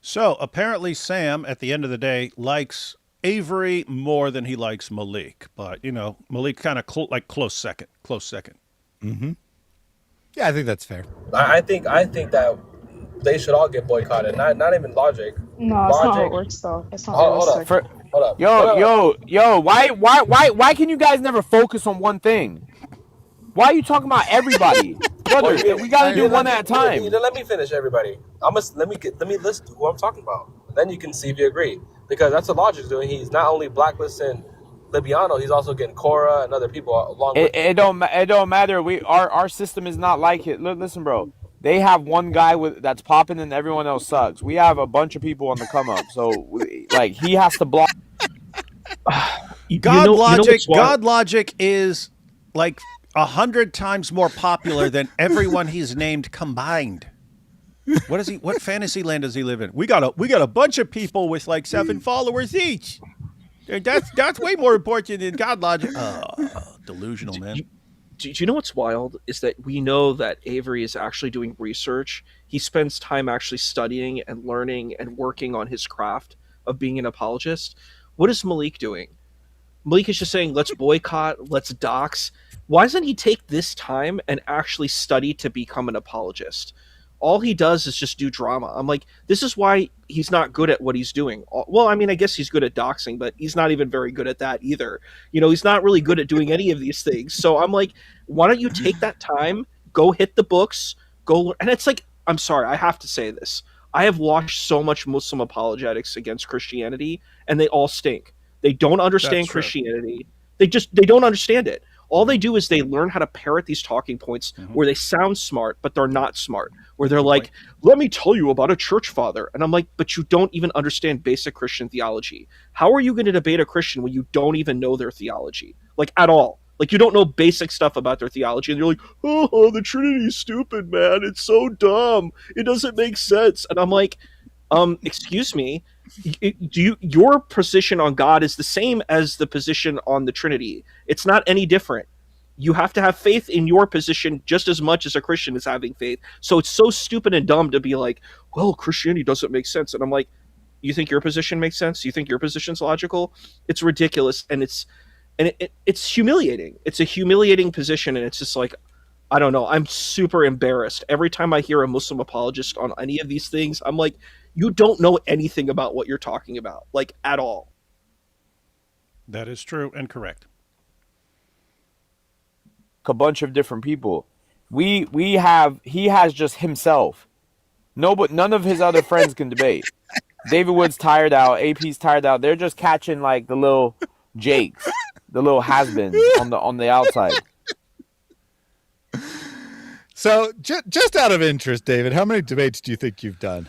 So apparently Sam, at the end of the day, likes Avery more than he likes Malik. But, Malik kind of close second. Yeah, I think that's fair. I think that they should all get boycotted. Not even Logic. No, it's not how Logic. it works though. It's not Hold up. realistic. Hold up. Yo, why can you guys never focus on one thing? Why are you talking about everybody? Brother, we gotta do one at a time. Let me finish, everybody. Let me list who I'm talking about. Then you can see if you agree. Because that's what Logic's doing. He's not only blacklisting Libiano, he's also getting Cora and other people along with It don't matter. Our system is not like it. Listen, bro. They have one guy that's popping and everyone else sucks. We have a bunch of people on the come up. So like he has to block. God Logic is like 100 times more popular than everyone he's named combined. What fantasy land does he live in? We got a bunch of people with like 7 followers each. That's way more important than God Logic. Delusional, man. Do you know what's wild is that we know that Avery is actually doing research. He spends time actually studying and learning and working on his craft of being an apologist. What is Malik doing? Malik is just saying, let's boycott, let's dox. Why doesn't he take this time and actually study to become an apologist? All he does is just do drama. I'm like, this is why he's not good at what he's doing. Well, I mean, I guess he's good at doxing, but he's not even very good at that either. You know, he's not really good at doing any of these things. So I'm like, why don't you take that time, go hit the books, go. And it's like, I'm sorry, I have to say this. I have watched so much Muslim apologetics against Christianity, and they all stink. They don't understand Christianity. They don't understand it. All they do is they learn how to parrot these talking points where they sound smart, but they're not smart. Where they're like, let me tell you about a church father. And I'm like, but you don't even understand basic Christian theology. How are you going to debate a Christian when you don't even know their theology? Like, at all. Like, you don't know basic stuff about their theology. And you're like, oh, the Trinity is stupid, man. It's so dumb. It doesn't make sense. And I'm like, excuse me. Your position on God is the same as the position on the Trinity. It's not any different. You have to have faith in your position just as much as a Christian is having faith. So it's so stupid and dumb to be like, well, Christianity doesn't make sense. And I'm like, you think your position makes sense? You think your position's logical? It's ridiculous, and it's humiliating. It's a humiliating position, and it's just like, I don't know. I'm super embarrassed every time I hear a Muslim apologist on any of these things. I'm like, you don't know anything about what you're talking about, like, at all. That is true and correct. A bunch of different people. He has just himself. No, but none of his other friends can debate. David Wood's tired out. AP's tired out. They're just catching like the little Jakes, the little has-beens on the outside. So just out of interest, David, how many debates do you think you've done?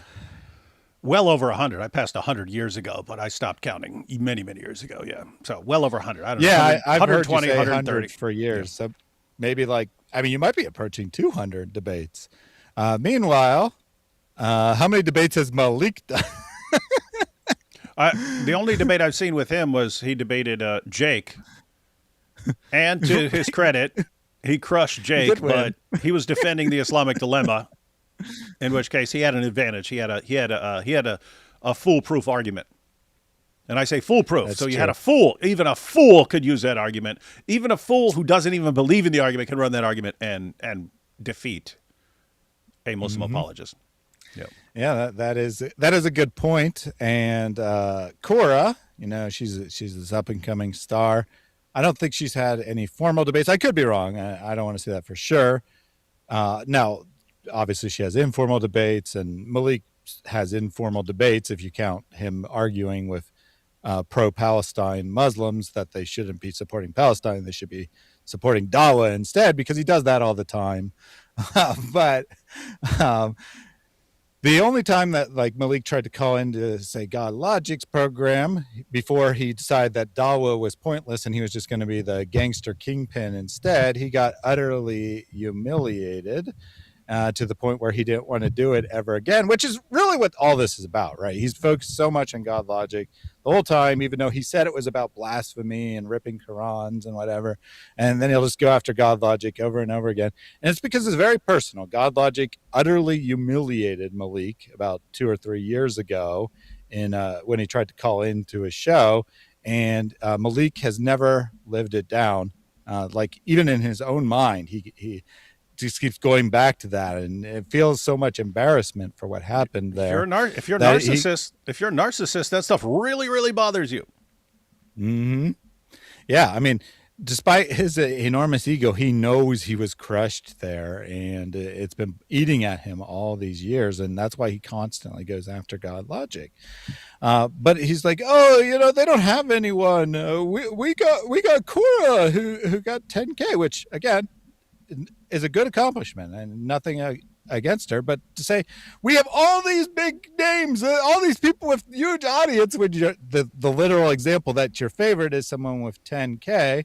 Well over 100. I passed 100 years ago, but I stopped counting many, many years ago. Yeah. So well over 100. I don't know. Yeah, I've 120, heard you say 130 for years. Yeah. So maybe like, I mean, you might be approaching 200 debates. Meanwhile, how many debates has Malik done? The only debate I've seen with him was he debated Jake. And to his credit, he crushed Jake, but he was defending the Islamic dilemma, in which case he had an advantage. He had a foolproof argument. And I say foolproof. That's so you true. Had a fool. Even a fool could use that argument. Even a fool who doesn't even believe in the argument can run that argument and defeat a Muslim apologist. Yep. Yeah, that is a good point. And Cora, you know, she's this up and coming star. I don't think she's had any formal debates. I could be wrong. I don't want to say that for sure. Now, obviously, she has informal debates, and Malik has informal debates if you count him arguing with pro-Palestine Muslims that they shouldn't be supporting Palestine. They should be supporting Dawa instead, because he does that all the time. But the only time that like Malik tried to call into say God Logic's program before he decided that Dawa was pointless and he was just going to be the gangster kingpin instead, he got utterly humiliated to the point where he didn't want to do it ever again, which is really what all this is about, right? He's focused so much on God Logic the whole time, even though he said it was about blasphemy and ripping Qurans and whatever. And then he'll just go after God Logic over and over again. And it's because it's very personal. God Logic utterly humiliated Malik about 2 or 3 years ago when he tried to call into his show. And Malik has never lived it down. Like even in his own mind, he just keeps going back to that, and it feels so much embarrassment for what happened there. If you're a narcissist, that stuff really, really bothers you. Mm-hmm. Yeah, I mean, despite his enormous ego, he knows he was crushed there, and it's been eating at him all these years, and that's why he constantly goes after God logic. But he's like, oh, they don't have anyone. We got Cora who got 10K, which again is a good accomplishment and nothing against her. But to say we have all these big names, all these people with huge audience, when the literal example that your favorite is someone with 10K.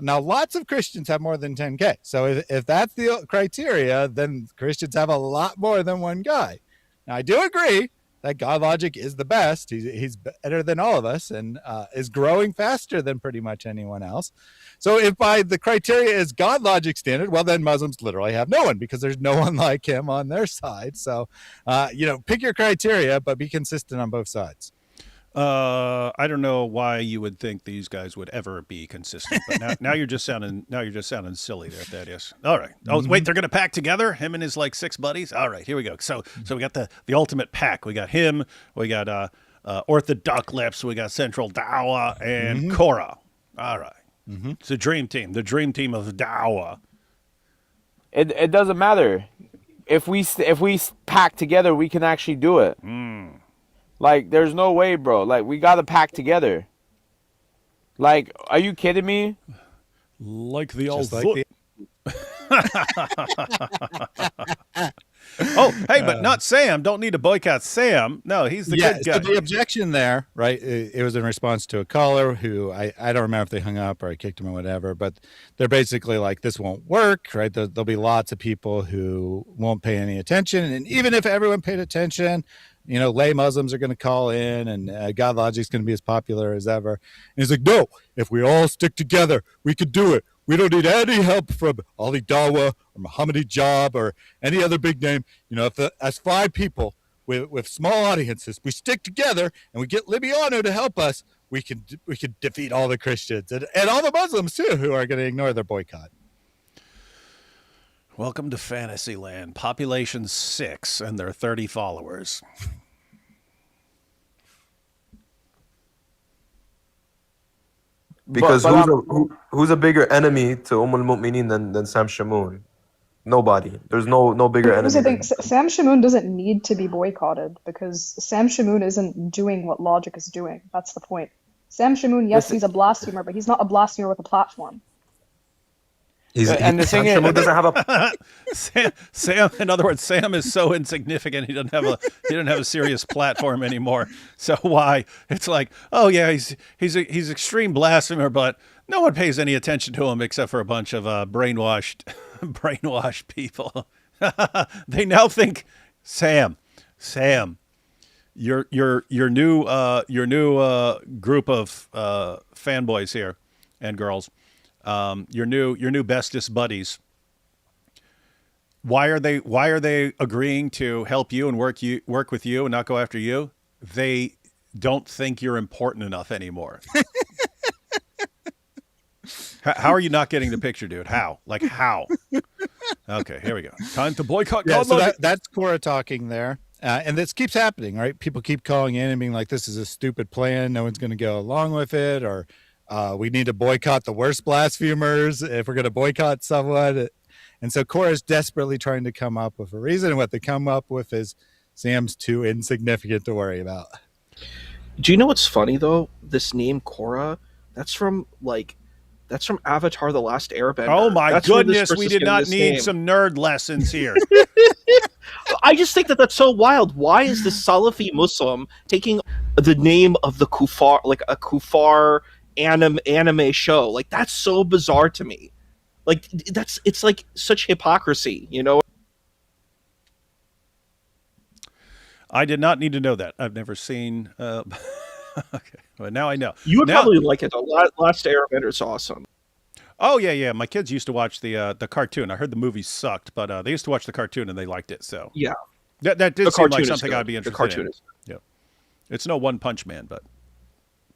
Now, lots of Christians have more than 10K. So if that's the criteria, then Christians have a lot more than one guy. Now, I do agree that God logic is the best. He's better than all of us and is growing faster than pretty much anyone else. So if by the criteria is God logic standard, well, then Muslims literally have no one because there's no one like him on their side. So, pick your criteria, but be consistent on both sides. I don't know why you would think these guys would ever be consistent, but now you're just sounding silly there, Thaddeus. All right. Oh, wait, they're gonna pack together, him and his like 6 buddies. All right, here we go. So we got the ultimate pack. We got him. We got Orthodox Lips. We got Central Dawa and Cora. All right. It's a dream team. The dream team of Dawa. It doesn't matter if we pack together, we can actually do it. Like, there's no way, bro. Like, we gotta pack together. Like, are you kidding me? Like the old. Oh, hey, but not Sam. Don't need to boycott Sam. No, he's the good guy. So the objection there, right? It was in response to a caller who I don't remember if they hung up or I kicked him or whatever, but they're basically like, this won't work, right? There'll be lots of people who won't pay any attention. And even if everyone paid attention, lay Muslims are going to call in and God logic is going to be as popular as ever. And he's like, no, if we all stick together, we could do it. We don't need any help from Ali Dawa or Muhammad Hijab or any other big name. As 5 people with small audiences, we stick together and we get Libiano to help us, we can defeat all the Christians and all the Muslims too who are going to ignore their boycott. Welcome to Fantasyland. Population 6 and their 30 followers. Because who's a bigger enemy to al-Mu'mineen than Sam Shamoun? Nobody. There's no bigger enemy. Sam Shamoun doesn't need to be boycotted because Sam Shamoun isn't doing what Logic is doing. That's the point. Sam Shamoun, yes, he's a blasphemer, but he's not a blasphemer with a platform. Sam Shamoun doesn't have a Sam. In other words, Sam is so insignificant. He doesn't have a serious platform anymore. So why? It's like, oh yeah, he's extreme blasphemer, but no one pays any attention to him except for a bunch of brainwashed people. They now think Sam, your new group of fanboys here and girls. Your new bestest buddies. Why are they agreeing to help you and work with you and not go after you? They don't think you're important enough anymore. How are you not getting the picture, dude? How? Like how? Okay, here we go. Time to boycott. Yeah, so that's Cora talking there. And this keeps happening, right? People keep calling in and being like, this is a stupid plan. No one's going to go along with it. Or we need to boycott the worst blasphemers if we're going to boycott someone. And so Cora's desperately trying to come up with a reason. And what they come up with is Sam's too insignificant to worry about. Do you know what's funny, though? This name Cora, that's from Avatar: The Last Airbender. Oh my goodness, we did not need some nerd lessons here. I just think that's so wild. Why is the Salafi Muslim taking the name of the kuffar, like a kuffar anime show? Like, that's so bizarre to me. Like, it's like such hypocrisy, you know? I did not need to know that. I've never seen. Okay, but now I know. You would probably like it. The Last Airbender is awesome. Oh yeah. My kids used to watch the cartoon. I heard the movie sucked, but they used to watch the cartoon and they liked it. So yeah, that did seem like something I'd be interested in. The cartoon is good. Yeah, it's no One Punch Man, but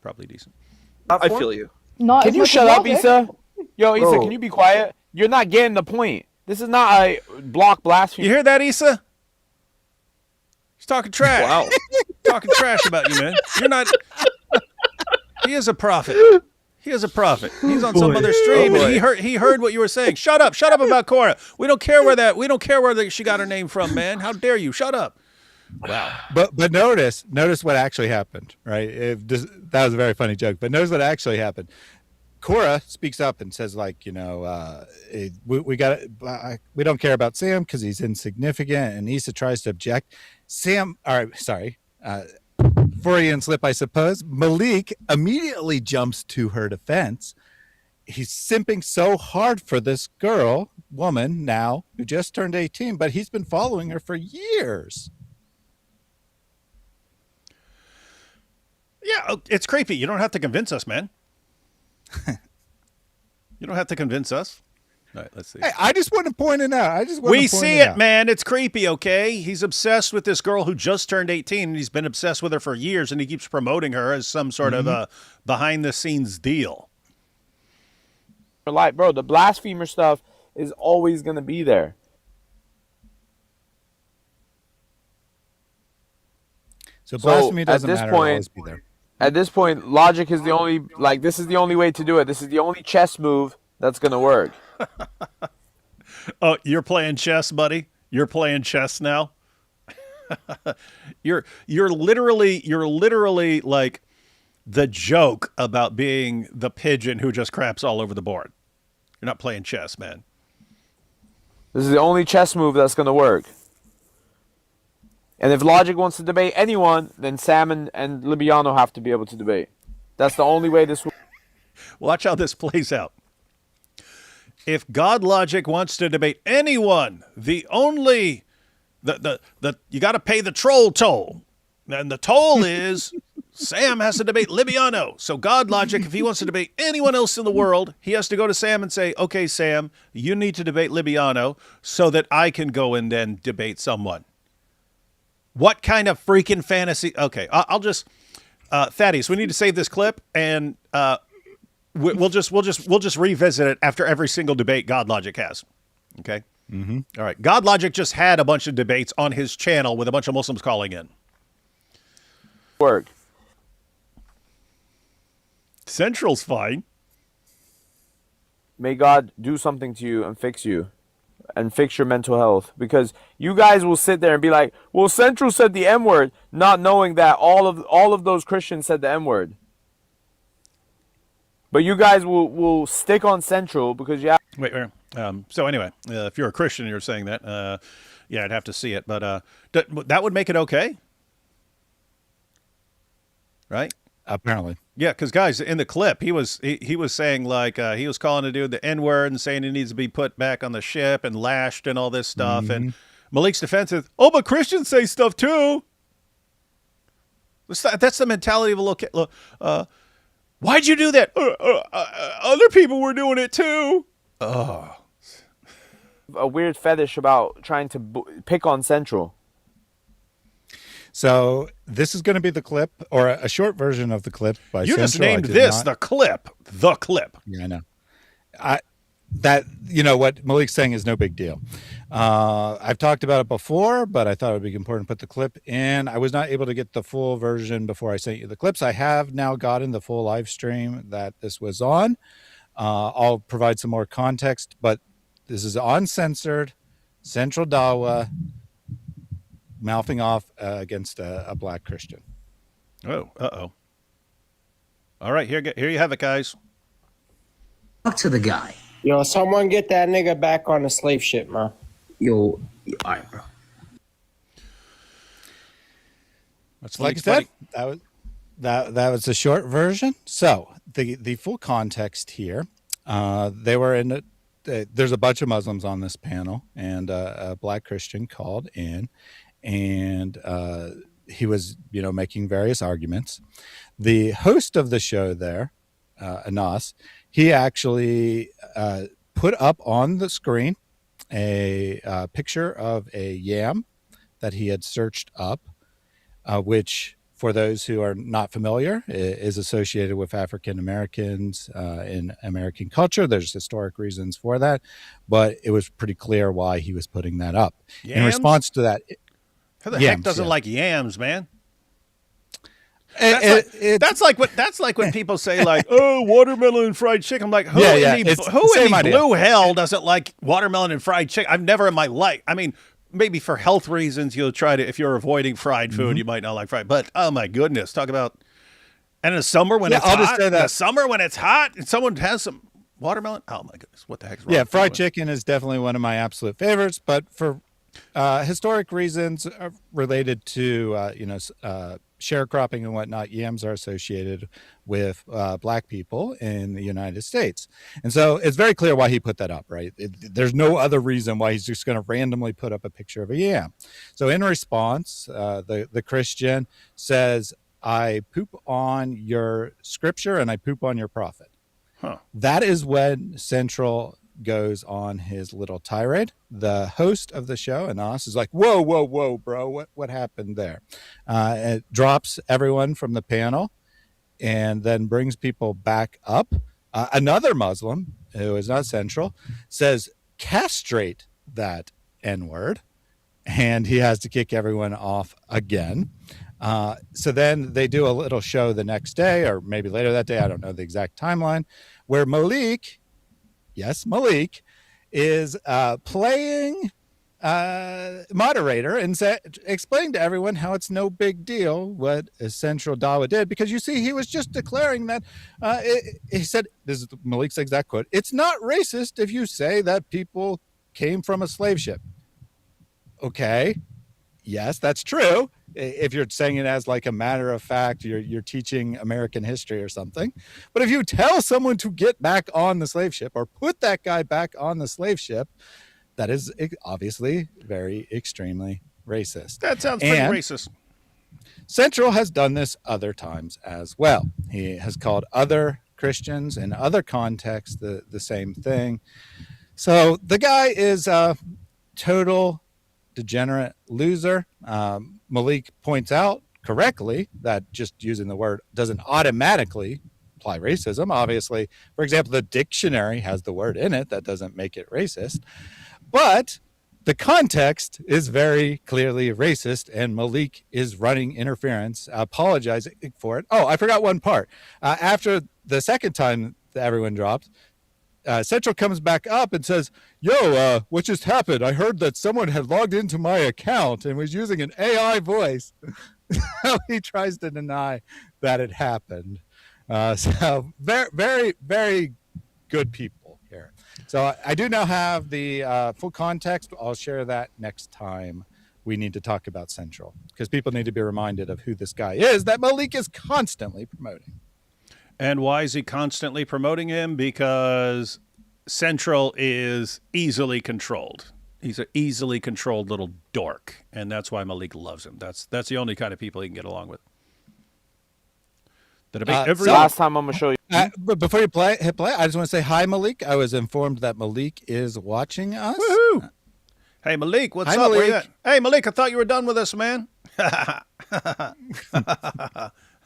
probably decent. I feel you. Can you shut up, Issa? Yo, Issa, can you be quiet? You're not getting the point. This is not a block blasphemy. You hear that, Issa? He's talking trash. Wow. Talking trash about you, man. You're not. He is a prophet. He is a prophet. He's on some other stream, and he heard what you were saying. Shut up about Cora. We don't care where she got her name from, man. How dare you? Shut up. Wow. But notice what actually happened, right? That was a very funny joke, but notice what actually happened. Cora speaks up and says, like, we don't care about Sam because he's insignificant, and Issa tries to object. Freudian slip, I suppose. Malik immediately jumps to her defense. He's simping so hard for this woman now, who just turned 18, but he's been following her for years. Yeah, it's creepy. You don't have to convince us, man. You don't have to convince us. All right, let's see. Hey, I just want to point it out. We see it, man. It's creepy, okay? He's obsessed with this girl who just turned 18, and he's been obsessed with her for years, and he keeps promoting her as some sort of a behind-the-scenes deal. Like, bro, the blasphemer stuff is always going to be there. So blasphemy doesn't matter. It'll always be there. At this point, logic is the only, this is the only way to do it. This is the only chess move that's going to work. Oh, you're playing chess, buddy? You're playing chess now? You're literally like the joke about being the pigeon who just craps all over the board. You're not playing chess, man. This is the only chess move that's going to work. And if logic wants to debate anyone, then Sam and Libiano have to be able to debate. That's the only way this will. Watch how this plays out. If God logic wants to debate anyone, you got to pay the troll toll. And the toll is Sam has to debate Libiano. So God logic, if he wants to debate anyone else in the world, he has to go to Sam and say, okay, Sam, you need to debate Libiano so that I can go and then debate someone. What kind of freaking fantasy? Okay, I'll just Thaddeus, we need to save this clip, and we'll just revisit it after every single debate God Logic has. Okay. Mm-hmm. All right. God Logic just had a bunch of debates on his channel with a bunch of Muslims calling in. Work. Central's fine. May God do something to you and fix you. And fix your mental health, because you guys will sit there and be like, well, Central said the M-word, not knowing that all of those Christians said the M-word. But you guys will stick on Central because Wait. So anyway, if you're a Christian, you're saying that. Yeah, I'd have to see it, but that would make it okay, right? Apparently. Yeah, because guys, in the clip, he was saying like he was calling the dude the N-word and saying he needs to be put back on the ship and lashed and all this stuff. And Malik's defense is, oh, but Christians say stuff too. That's the mentality of a little. Why'd you do that? Other people were doing it too. Oh, a weird fetish about trying to pick on Central. So this is going to be the clip, or a short version of the clip by you Central. Just named this the clip. The clip. Yeah, I know. What Malik's saying is no big deal. I've talked about it before, but I thought it would be important to put the clip in. I was not able to get the full version before I sent you the clips. I have now gotten the full live stream that this was on. I'll provide some more context, but this is uncensored. Central Dawa mouthing off against a black Christian. Oh, uh-oh. All right, here you have it, guys. Talk to the guy. Yo, someone get that nigga back on the slave ship, man. Yo, all right, bro. That's like I said, that was the short version. So the full context here, they were in there's a bunch of Muslims on this panel, and a black Christian called in, and he was, making various arguments. The host of the show there, Anas, he actually put up on the screen a picture of a yam that he had searched up, which, for those who are not familiar, is associated with African Americans in American culture. There's historic reasons for that, but it was pretty clear why he was putting that up. Yams? In response to that, who the heck doesn't like yams, man? That's like when people say like, "Oh, watermelon and fried chicken." I'm like, who in the blue hell doesn't like watermelon and fried chicken? I've never in my life. I mean, maybe for health reasons you'll try to. If you're avoiding fried food, you might not like fried. But oh my goodness, talk about. And in the summer when it's hot, in the summer when it's hot, and someone has some watermelon. Oh my goodness, what the heck is wrong? Yeah, fried chicken is definitely one of my absolute favorites, but for historic reasons related to sharecropping and whatnot, yams are associated with black people in the United States, and so it's very clear why he put that up. Right? There's no other reason why he's just going to randomly put up a picture of a yam. So in response, the Christian says, "I poop on your scripture and I poop on your prophet." Huh. That is when Central goes on his little tirade. The host of the show, Anas, is like, whoa, bro, what happened there? It drops everyone from the panel and then brings people back up. Another Muslim, who is not Central, says, castrate that N-word, and he has to kick everyone off again. So then they do a little show the next day, or maybe later that day, I don't know the exact timeline, where Malik, yes, Malik, is playing moderator and explain to everyone how it's no big deal what Central Dawa did, because you see, he was just declaring that he said, this is Malik's exact quote, "It's not racist if you say that people came from a slave ship." Okay, yes, that's true. If you're saying it as like a matter of fact, you're teaching American history or something. But if you tell someone to get back on the slave ship or put that guy back on the slave ship, that is obviously very extremely racist. That sounds pretty racist. Central has done this other times as well. He has called other Christians in other contexts the same thing. So the guy is a total degenerate loser. Malik points out correctly that just using the word doesn't automatically imply racism. Obviously, for example, the dictionary has the word in it. That doesn't make it racist. But the context is very clearly racist, and Malik is running interference, apologizing for it. Oh, I forgot one part. After the second time that everyone dropped, Central comes back up and says, "Yo, what just happened? I heard that someone had logged into my account and was using an AI voice." He tries to deny that it happened. So very, very, very good people here. So I do now have the full context. I'll share that next time we need to talk about Central, because people need to be reminded of who this guy is that Malik is constantly promoting. And why is he constantly promoting him? Because Central is easily controlled. He's an easily controlled little dork, and that's why Malik loves him. That's the only kind of people he can get along with. Last time I'm gonna show you. But before you hit play, I just want to say hi, Malik. I was informed that Malik is watching us. Woohoo! Hey, Malik, what's up? Malik. Where you at? Hey, Malik, I thought you were done with us, man. All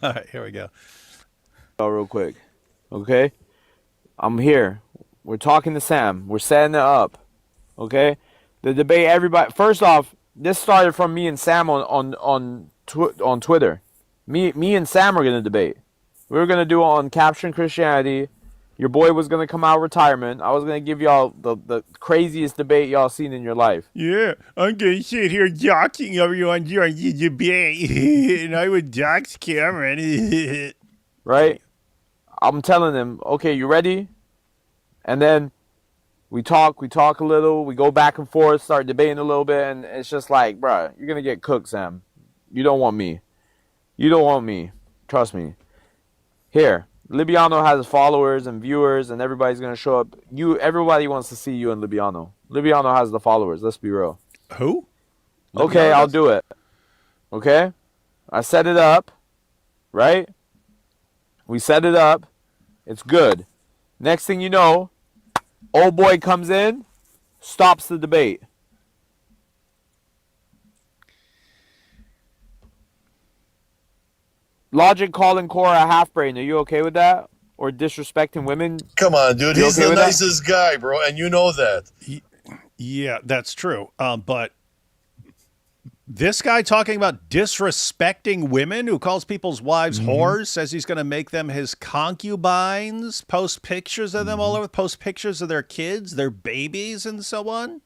right, here we go. Real quick, okay? I'm here. We're talking to Sam. We're setting it up, okay? The debate. Everybody. First off, this started from me and Sam on Twitter. Me and Sam are gonna debate. We were gonna do it on Capturing Christianity. Your boy was gonna come out of retirement. I was gonna give y'all the craziest debate y'all seen in your life. Yeah, I'm gonna sit here jocking everyone during the debate, and I would dox Cameron. Right? I'm telling them, okay, you ready? And then we talk a little, we go back and forth, start debating a little bit, and it's just like, bruh, you're gonna get cooked, Sam. You don't want me. You don't want me. Trust me. Here, Libiano has followers and viewers, and everybody's gonna show up. Everybody wants to see you and Libiano. Libiano has the followers, let's be real. Who? Okay, I'll do it. Okay? I set it up, right? We set it up. It's good. Next thing you know, old boy comes in, stops the debate. Logic calling Cora a half-brain. Are you okay with that? Or disrespecting women? Come on, dude. He's the nicest guy, bro, and you know that. Yeah, that's true. But This guy talking about disrespecting women, who calls people's wives whores, says he's going to make them his concubines, post pictures of them all over, post pictures of their kids, their babies, and so on.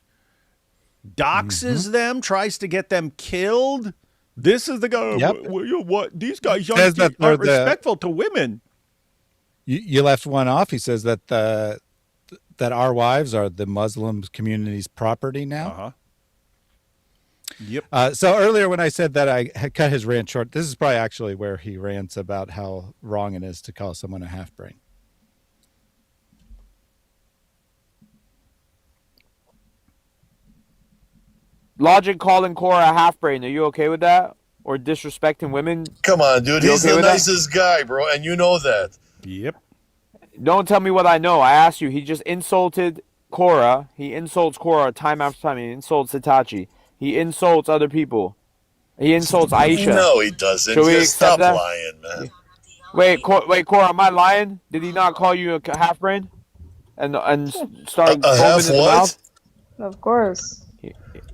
Doxes them, tries to get them killed. This is the guy. What? These guys aren't respectful to women. You left one off. He says that that our wives are the Muslim community's property now. Yep. So earlier when I said that I had cut his rant short, this is probably actually where he rants about how wrong it is to call someone a half brain. Logic calling Cora a half brain. Are you okay with that? Or disrespecting women? Come on, dude. He's the nicest guy, bro, and you know that. Yep. Don't tell me what I know. I asked you. He just insulted Cora. He insults Cora time after time. He insults Hitachi. He insults other people. He insults Aisha. No, he doesn't. Should we Just stop accept that? lying, man. Wait, Cora, am I lying? Did he not call you a half brain? And start a half foaming in the mouth? Of course.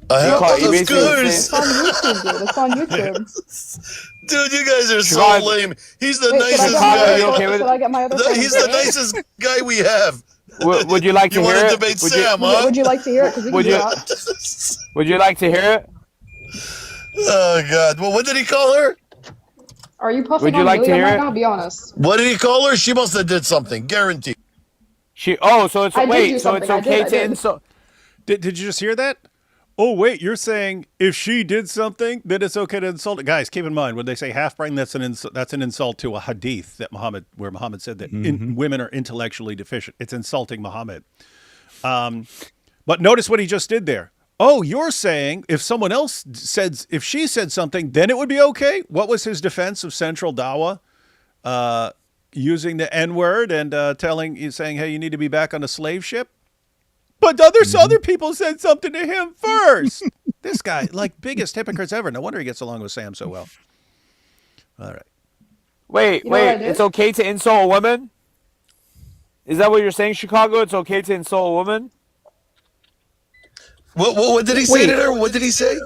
A half of It's course. on YouTube, dude. It's on YouTube. Dude, you guys are so lame. He's the Wait, nicest should guy. should I get my other phone? He's the nicest guy we have. Would you like to You hear want to it? debate Sam, huh? Would you like to hear it? 'Cause we can do that. Would you like to hear it? Oh, God. Well, what did he call her? Are you puffing Would you on like to helium hear right it? now? Be honest. What did he call her? She must have did something. Guaranteed. So it's I did do wait, so something. it's I okay did. to insult. Did you just hear that? Oh, wait, you're saying if she did something, then it's okay to insult it. Guys, keep in mind, when they say half-brain, that's an insult to a hadith where Muhammad said that women are intellectually deficient. It's insulting Muhammad. But notice what he just did there. Oh, you're saying if someone else if she said something, then it would be okay? What was his defense of Central Dawa? Using the N-word and saying, hey, you need to be back on a slave ship? But other people said something to him first. This guy, like, biggest hypocrites ever. No wonder he gets along with Sam so well. All right. Wait, it's okay to insult a woman? Is that what you're saying, Chicago? It's okay to insult a woman? What did he say to her? What did he say?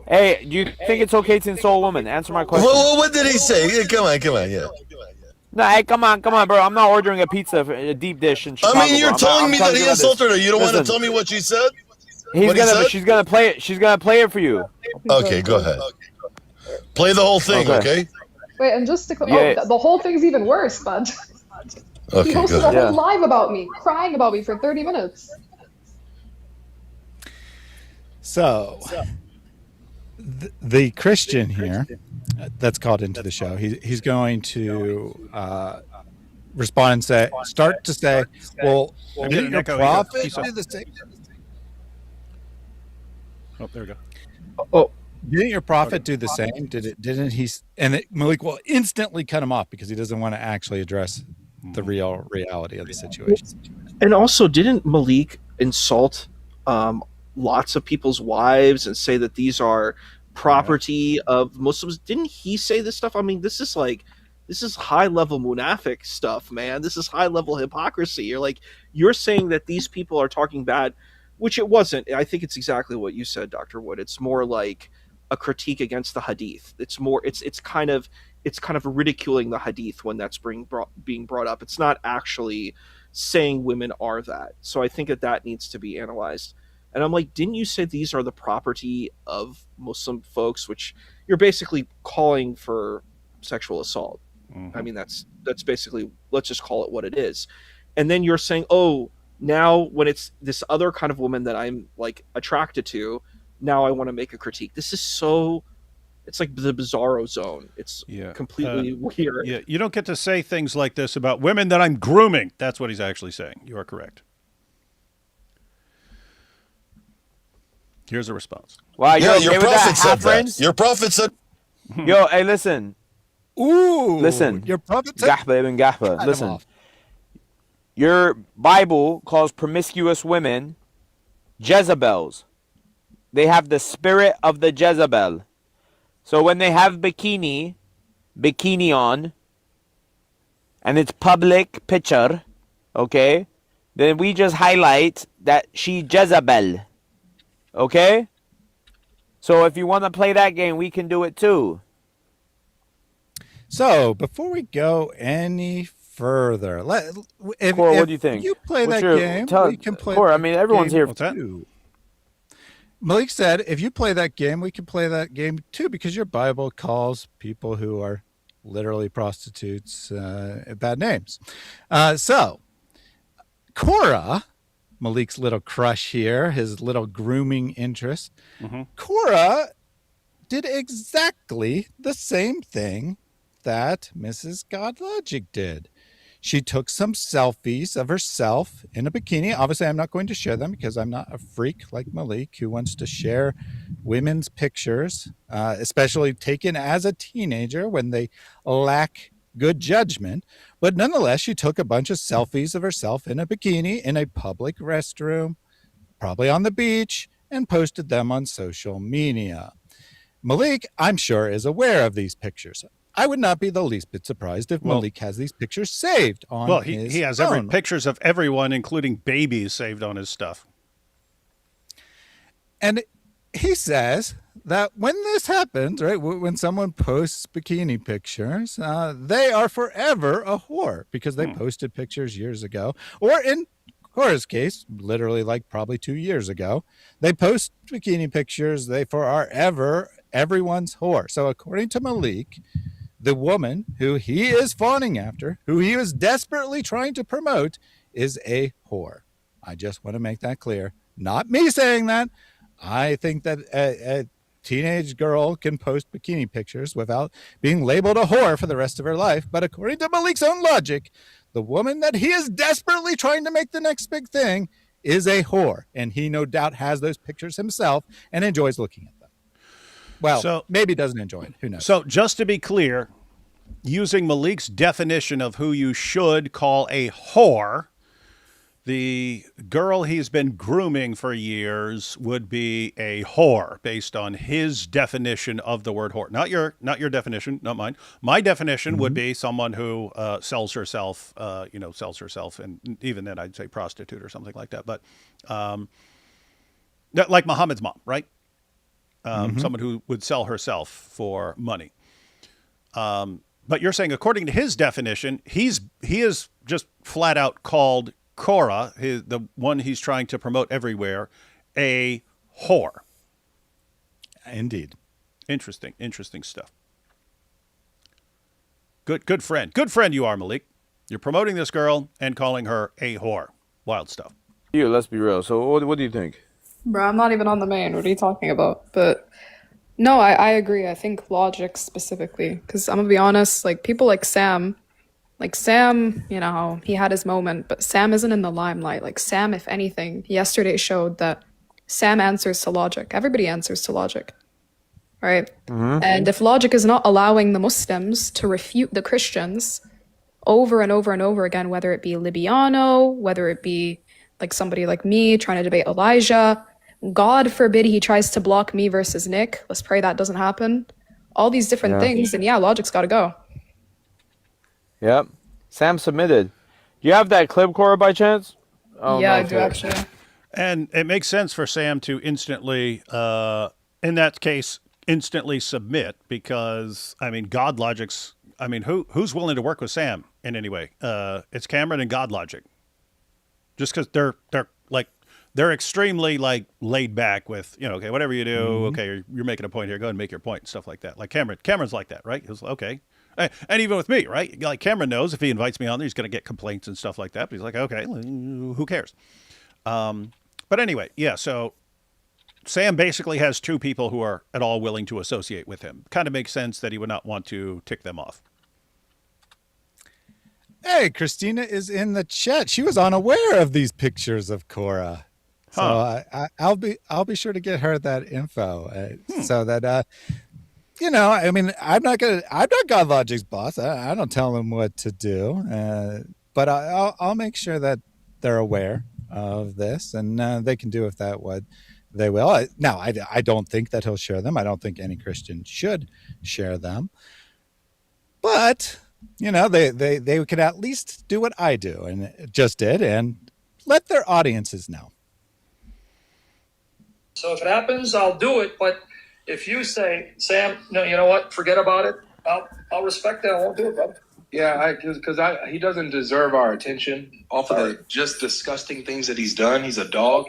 Hey, do you think it's okay to insult a woman? Answer my question. What did he say? Yeah, come on, yeah. No, hey, come on, bro. I'm not ordering a pizza, a deep dish in Chicago. I mean, you're telling me that he insulted her. You don't want to Listen, tell me what she said? She's gonna play it. She's gonna play it for you. Okay, go ahead. Play the whole thing, okay? Wait, and just to the whole thing's even worse, bud. Okay, He posted go a whole live about me, crying about me for 30 minutes. So, the Christian here that's called into the show, he's going to respond and say, well, didn't your prophet do the same? Oh, there we go. Oh, didn't your prophet do the same? Didn't he? And Malik will instantly cut him off because he doesn't want to actually address the real reality of the situation. And also, didn't Malik insult lots of people's wives and say that these are property of Muslims? Didn't he say this stuff? I mean, this is high level munafiq stuff, man. This is high level hypocrisy. You're saying that these people are talking bad, which it wasn't. I think it's exactly what you said, Dr. Wood. It's more like a critique against the hadith. It's kind of ridiculing the hadith when that's being brought up. It's not actually saying women are that. So I think that needs to be analyzed. And I'm like, didn't you say these are the property of Muslim folks, which you're basically calling for sexual assault? Mm-hmm. I mean, that's basically, let's just call it what it is. And then you're saying, oh, now when it's this other kind of woman that I'm like attracted to, now I want to make a critique. This is it's like the bizarro zone. It's completely weird. Yeah, you don't get to say things like this about women that I'm grooming. That's what he's actually saying. You are correct. Here's a response. Wow, yeah, your prophet said that. Your prophet said. Yo, hey, listen. Ooh, listen. Your prophet said. Gahba ibn Gahba. Listen. Your Bible calls promiscuous women Jezebels. They have the spirit of the Jezebel. So when they have bikini on, and it's public picture, okay, then we just highlight that she Jezebel. Okay? So if you want to play that game, we can do it too. So before we go any further, Cora, what do you think? You play What's that game, we can play. Cora, I mean, everyone's here. What's that? Malik said, if you play that game, we can play that game too, because your Bible calls people who are literally prostitutes bad names. So Cora, Malik's little crush here, his little grooming interest, Cora did exactly the same thing that Mrs. Godlogic did. She took some selfies of herself in a bikini. Obviously, I'm not going to share them because I'm not a freak like Malik who wants to share women's pictures, especially taken as a teenager when they lack good judgment. But nonetheless, she took a bunch of selfies of herself in a bikini in a public restroom, probably on the beach, and posted them on social media. Malik, I'm sure, is aware of these pictures. I would not be the least bit surprised if Malik has these pictures saved on his he has phone. pictures of everyone, including babies, saved on his stuff. And he says that when this happens, right, when someone posts bikini pictures, they are forever a whore because they posted pictures years ago. Or in Cora's case, literally like probably 2 years ago, they post bikini pictures, they forever everyone's whore. So according to Malik, the woman who he is fawning after, who he is desperately trying to promote, is a whore. I just want to make that clear. Not me saying that. I think that a teenage girl can post bikini pictures without being labeled a whore for the rest of her life. But according to Malik's own logic, the woman that he is desperately trying to make the next big thing is a whore. And he no doubt has those pictures himself and enjoys looking at them. Well, maybe doesn't enjoy it. Who knows? So just to be clear, using Malik's definition of who you should call a whore, the girl he's been grooming for years would be a whore based on his definition of the word whore. Not your definition, not mine. My definition would be someone who sells herself, and even then I'd say prostitute or something like that. But like Muhammad's mom, right? Someone who would sell herself for money. But you're saying, according to his definition, he is just flat out called Cora, the one he's trying to promote everywhere, a whore. Indeed. Interesting stuff. Good friend you are, Malik. You're promoting this girl and calling her a whore. Wild stuff. Let's be real. So what do you think? Bro, I'm not even on the main. What are you talking about? But no, I agree. I think logic specifically, because I'm gonna be honest, like people like Sam, you know, he had his moment, but Sam isn't in the limelight. Like Sam, if anything, yesterday showed that Sam answers to logic. Everybody answers to logic, right? And if logic is not allowing the Muslims to refute the Christians over and over and over again, whether it be Libiano, whether it be like somebody like me trying to debate Elijah, God forbid he tries to block me versus Nick. Let's pray that doesn't happen. All these different things, and logic's got to go. Yep. Sam submitted. Do you have that clip, Cora, by chance? I do actually. And it makes sense for Sam to instantly, in that case, instantly submit because, I mean, God Logic's, I mean, who's willing to work with Sam in any way? It's Cameron and God Logic. Just because they're extremely like laid back with, you know, okay, whatever you do, okay, you're making a point here, go ahead and make your point and stuff like that. Like Cameron's like that, right? He's okay. And even with me, right? Like Cameron knows if he invites me on there, he's going to get complaints and stuff like that. But he's like, okay, who cares? But anyway, so Sam basically has two people who are at all willing to associate with him. Kind of makes sense that he would not want to tick them off. Hey, Christina is in the chat. She was unaware of these pictures of Cora. So I'll be sure to get her that info so that you know, I mean, I'm not God Logic's boss. I don't tell them what to do, but I'll make sure that they're aware of this and they can do with that what they will. Now, I don't think that he'll share them. I don't think any Christian should share them, but you know, they could at least do what I do and just did and let their audiences know. So if it happens, I'll do it. But If you say, Sam, no, you know what? Forget about it. I'll respect that. I won't do it, brother. Yeah, because he doesn't deserve our attention off of the just disgusting things that he's done. He's a dog.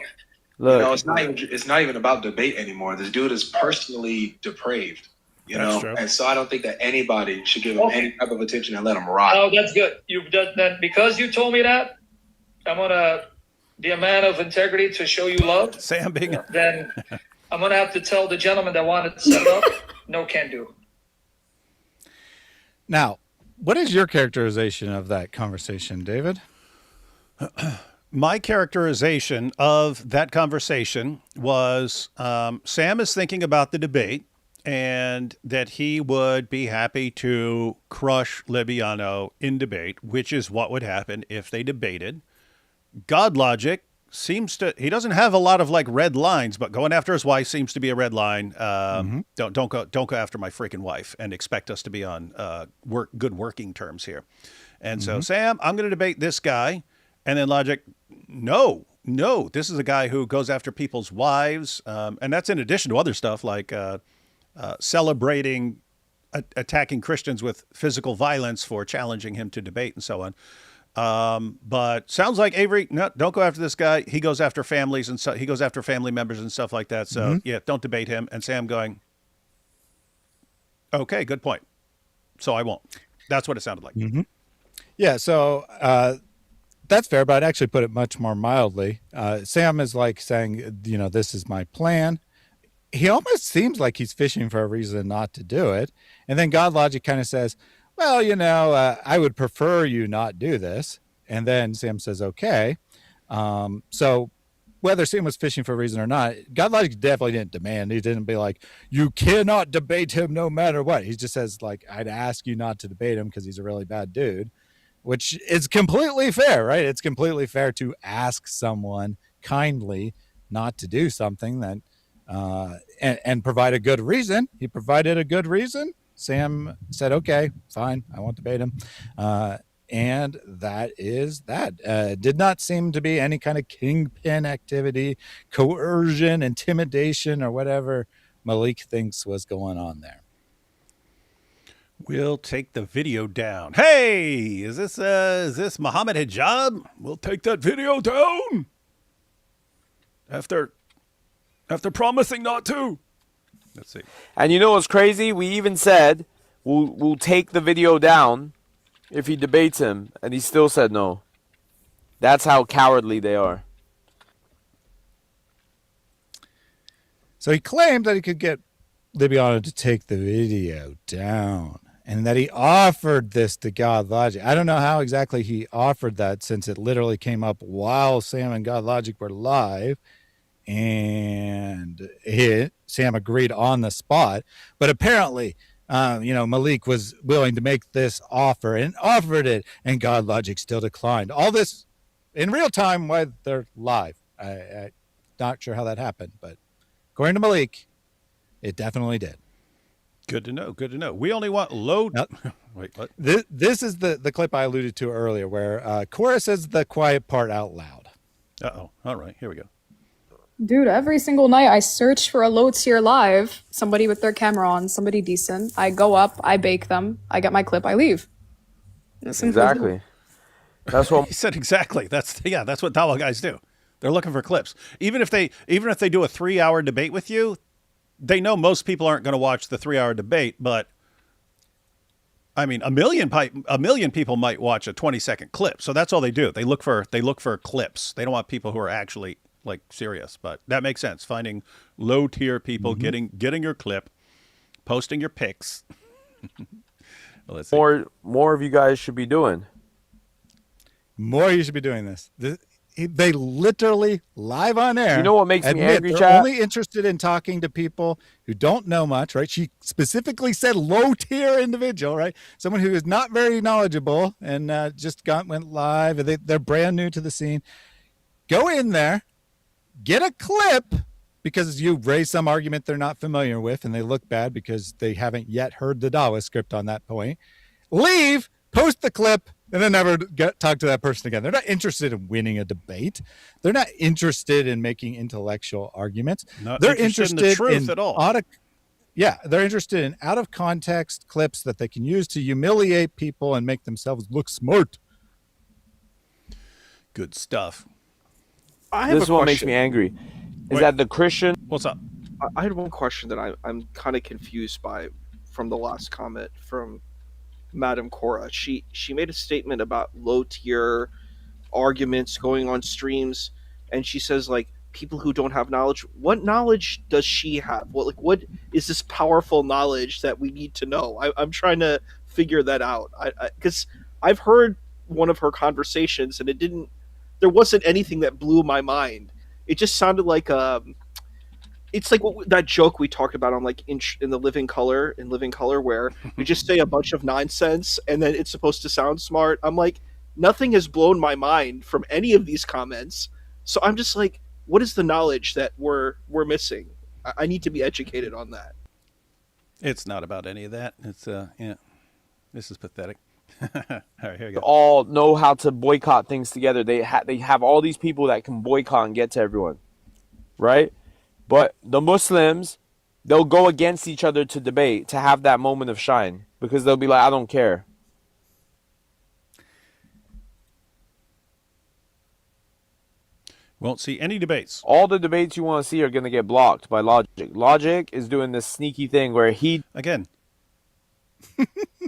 Look, You know, it's not even about debate anymore. This dude is personally depraved. You That's know, true. and so I don't think that anybody should give him any type of attention and let him rot. Oh, that's good. You've done that because you told me that. I'm gonna be a man of integrity to show you love. Sam being Then I'm gonna have to tell the gentleman that wanted to set it up, no can do. Now, what is your characterization of that conversation, David? My characterization of that conversation was Sam is thinking about the debate and that he would be happy to crush Libiano in debate, which is what would happen if they debated. God logic seems to, he doesn't have a lot of like red lines, but going after his wife seems to be a red line. Don't go after my freaking wife and expect us to be on good working terms here. And so, Sam, I'm going to debate this guy. And then logic, no, this is a guy who goes after people's wives. And that's in addition to other stuff like celebrating attacking Christians with physical violence for challenging him to debate and so on. But sounds like Avery, no, don't go after this guy. He goes after families and so he goes after family members and stuff like that. So yeah, don't debate him. And Sam going, okay, good point. So I won't. That's what it sounded like. Yeah. So, that's fair, but I'd actually put it much more mildly. Sam is like saying, you know, this is my plan. He almost seems like he's fishing for a reason not to do it. And then God logic kind of says, well, you know, I would prefer you not do this. And then Sam says, okay. So whether Sam was fishing for a reason or not, God logic definitely didn't demand. He didn't be like, you cannot debate him no matter what. He just says, like, I'd ask you not to debate him because he's a really bad dude, which is completely fair, right? It's completely fair to ask someone kindly not to do something that, and provide a good reason. He provided a good reason. Sam said, okay, fine, I won't debate him. And that is that. Did not seem to be any kind of kingpin activity, coercion, intimidation, or whatever Malik thinks was going on there. We'll take the video down. Hey, is this Muhammad Hijab? We'll take that video down. After promising not to. Let's see. And you know what's crazy? We even said we'll take the video down if he debates him, and he still said no. That's how cowardly they are. So he claimed that he could get Libiano to take the video down, and that he offered this to God Logic. I don't know how exactly he offered that, since it literally came up while Sam and God Logic were live, and Sam agreed on the spot. But apparently, Malik was willing to make this offer and offered it, and God Logic still declined. All this in real time while they're live. I'm not sure how that happened, but according to Malik, it definitely did. Good to know. Good to know. We only want low. Wait, what? This is the clip I alluded to earlier, where Cora says the quiet part out loud. Uh-oh. All right, here we go. Dude, every single night I search for a low tier live, somebody with their camera on, somebody decent. I go up, I bake them, I get my clip, I leave. Exactly. That's what he said. Exactly. That's what Dawa guys do. They're looking for clips. Even if they do a 3-hour debate with you, they know most people aren't going to watch the 3-hour debate, but I mean, a million people might watch a 20-second clip. So that's all they do. They look for clips. They don't want people who are actually like serious, but that makes sense. Finding low tier people, getting your clip, posting your pics. Let's see. More of you guys should be doing. More you should be doing this. They literally live on air. You know what makes me angry, they're chat? only interested in talking to people who don't know much, right? She specifically said low tier individual, right? Someone who is not very knowledgeable and just went live. They're brand new to the scene. Go in there, get a clip because you raise some argument they're not familiar with and they look bad because they haven't yet heard the Dawa script on that point. Leave, post the clip, and then never talk to that person again. They're not interested in winning a debate. They're not interested in making intellectual arguments. Not They're interested in the truth in at all. Yeah, they're interested in out of context clips that they can use to humiliate people and make themselves look smart. Good stuff. This is what makes me angry. Is that the Christian? What's up? I had one question that I'm kind of confused by from the last comment from Madam Cora. She made a statement about low tier arguments going on streams, and she says like people who don't have knowledge. What knowledge does she have? What is this powerful knowledge that we need to know? I'm trying to figure that out. Because I've heard one of her conversations, and there wasn't anything that blew my mind. It just sounded like it's like that joke we talked about on like in Living Color where you just say a bunch of nonsense and then it's supposed to sound smart. I'm like, nothing has blown my mind from any of these comments. So I'm just like, what is the knowledge that we're missing? I need to be educated on that. It's not about any of that. It's yeah, this is pathetic. All right, here you go. All know how to boycott things together. They have all these people that can boycott and get to everyone, right? But the Muslims, they'll go against each other to debate, to have that moment of shine, because they'll be like, I don't care. Won't see any debates. All the debates you want to see are going to get blocked by Logic. Logic is doing this sneaky thing where Again,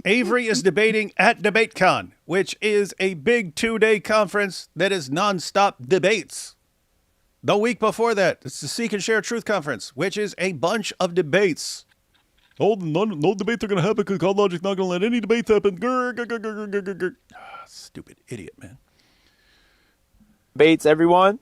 Avery is debating at DebateCon, which is a big 2-day conference that is nonstop debates. The week before that, it's the Seek and Share Truth Conference, which is a bunch of debates. No debates are going to happen because God Logic's not going to let any debates happen. Stupid idiot, man. Debates everyone.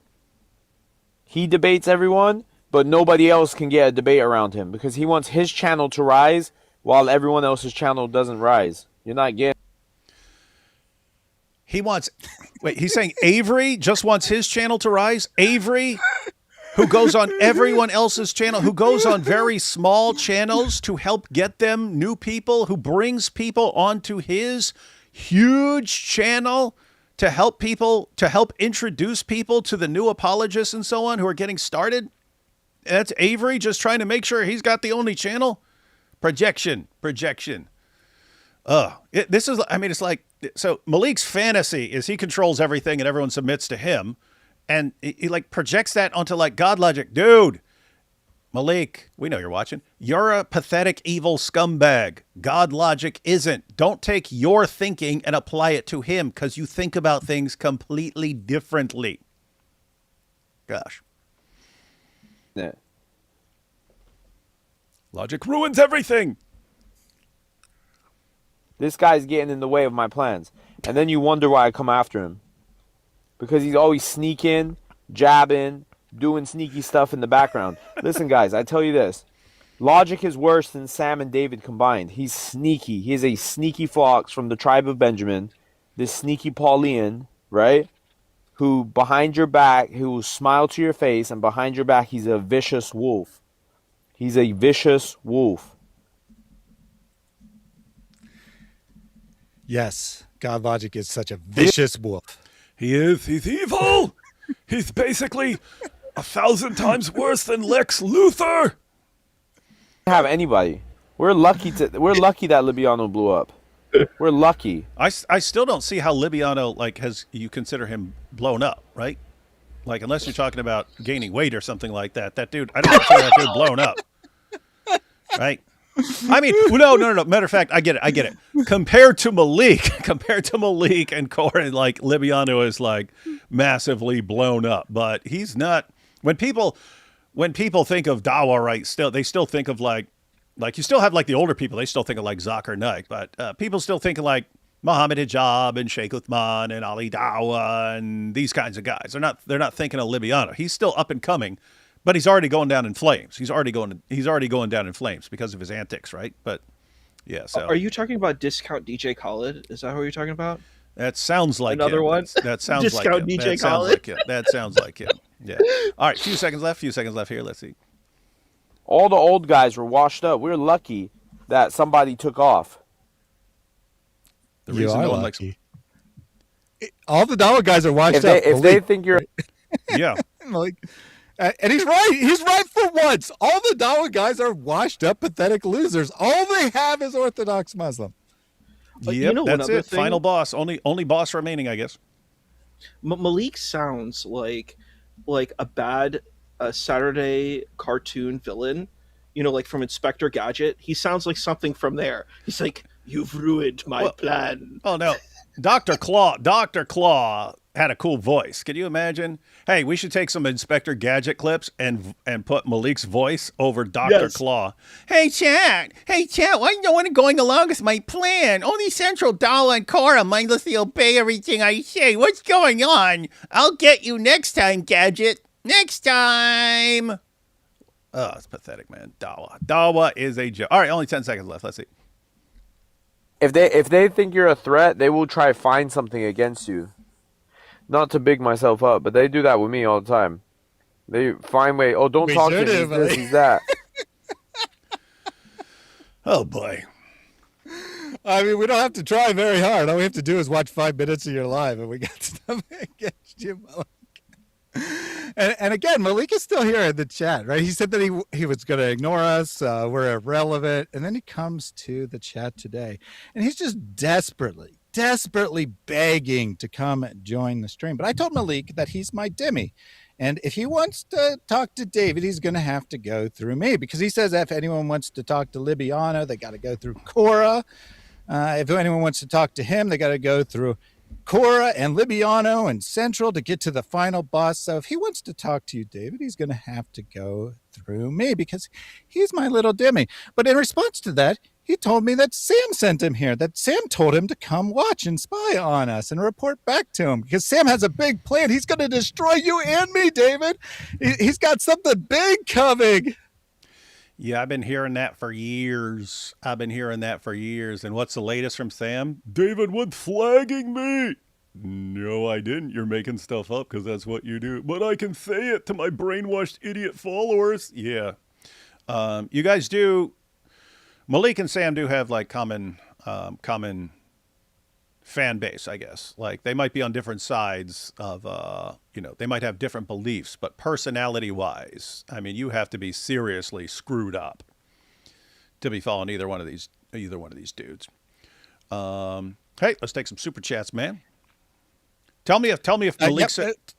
He debates everyone, but nobody else can get a debate around him because he wants his channel to rise while everyone else's channel doesn't rise. You're not getting. He's saying Avery just wants his channel to rise? Avery, who goes on everyone else's channel, who goes on very small channels to help get them new people, who brings people onto his huge channel to help introduce people to the new apologists and so on who are getting started? That's Avery just trying to make sure he's got the only channel? Projection. It's like, so Malik's fantasy is he controls everything and everyone submits to him. And he like projects that onto like God Logic. Dude, Malik, we know you're watching. You're a pathetic, evil scumbag. God Logic isn't. Don't take your thinking and apply it to him because you think about things completely differently. Gosh. Yeah. Logic ruins everything. This guy's getting in the way of my plans. And then you wonder why I come after him. Because he's always sneaking, jabbing, doing sneaky stuff in the background. Listen, guys, I tell you this. Logic is worse than Sam and David combined. He's sneaky. He is a sneaky fox from the tribe of Benjamin. This sneaky Paulian, right? Who behind your back, who will smile to your face, and behind your back, he's a vicious wolf. He's a vicious wolf. Yes, God Logic is such a vicious wolf. He is. He's evil. He's basically 1,000 times worse than Lex Luthor. Have anybody. We're lucky that Libiano blew up. We're lucky. I still don't see how Libiano you consider him blown up, right? Like unless you're talking about gaining weight or something like that. That dude, I don't consider that dude blown up, right? I mean, no. Matter of fact, I get it. Compared to Malik and Corin, like Libiano is like massively blown up, but he's not. When people think of Dawa, right? They still think of like you still have like the older people. They still think of like Zakir Naik, but people still think of like Muhammad Hijab and Sheikh Uthman and Ali Dawa and theyese kinds of guys. They're not thinking of Libiano. He's still up and coming. But he's already going down in flames. He's already going down in flames because of his antics, right? But yeah. So are you talking about Discount DJ Khaled? Is that what you're talking about? That sounds like another him. one. That sounds Discount like him. DJ That Khaled. sounds like him. That sounds like him. Yeah. All right. Few seconds left here. Let's see. All the old guys were washed up. We're lucky that somebody took off. The reason no one likes all the Dawa guys are washed up. If they think you're, yeah, like And he's right. He's right for once. All the Dawa guys are washed up, pathetic losers. All they have is Orthodox Muslim. Yep, you know, that's another it. thing, Final boss. Only boss remaining, I guess. Malik sounds like a bad Saturday cartoon villain. You know, like from Inspector Gadget. He sounds like something from there. He's like, "You've ruined my plan." Oh no, Dr. Claw had a cool voice. Can you imagine? Hey, we should take some Inspector Gadget clips and put Malik's voice over Dr. Claw. Hey chat, why no one going along with my plan? Only Central, Dawa, and Cora mindlessly obey everything I say. What's going on? I'll get you next time, Gadget. Next time. Oh, it's pathetic, man. Dawa is a joke. All right, only 10 seconds left. Let's see. If they think you're a threat, they will try to find something against you. Not to big myself up, but they do that with me all the time. They find way. Oh, don't talk to him. He's this, he's that. Oh boy. I mean, we don't have to try very hard. All we have to do is watch 5 minutes of your live, and we got stuff against you, Malik. And again, Malik is still here in the chat, right? He said that he was going to ignore us. We're irrelevant. And then he comes to the chat today, and he's just desperately begging to come join the stream. But I told Malik that he's my Demi. And if he wants to talk to David, he's going to have to go through me, because he says if anyone wants to talk to Libiano, they got to go through Cora. If anyone wants to talk to him, they got to go through Cora and Libiano and Central to get to the final boss. So if he wants to talk to you, David, he's going to have to go through me, because he's my little Demi. But in response to that, he told me that Sam sent him here, that Sam told him to come watch and spy on us and report back to him, because Sam has a big plan. He's going to destroy you and me, David. He's got something big coming. Yeah, I've been hearing that for years. And what's the latest from Sam? David was flagging me. No, I didn't. You're making stuff up because that's what you do. But I can say it to my brainwashed idiot followers. Yeah. You guys do. Malik and Sam do have like common fan base, I guess. Like they might be on different sides of, they might have different beliefs, but personality wise, I mean, you have to be seriously screwed up to be following either one of these dudes. Hey, let's take some super chats, man. Tell me if Malik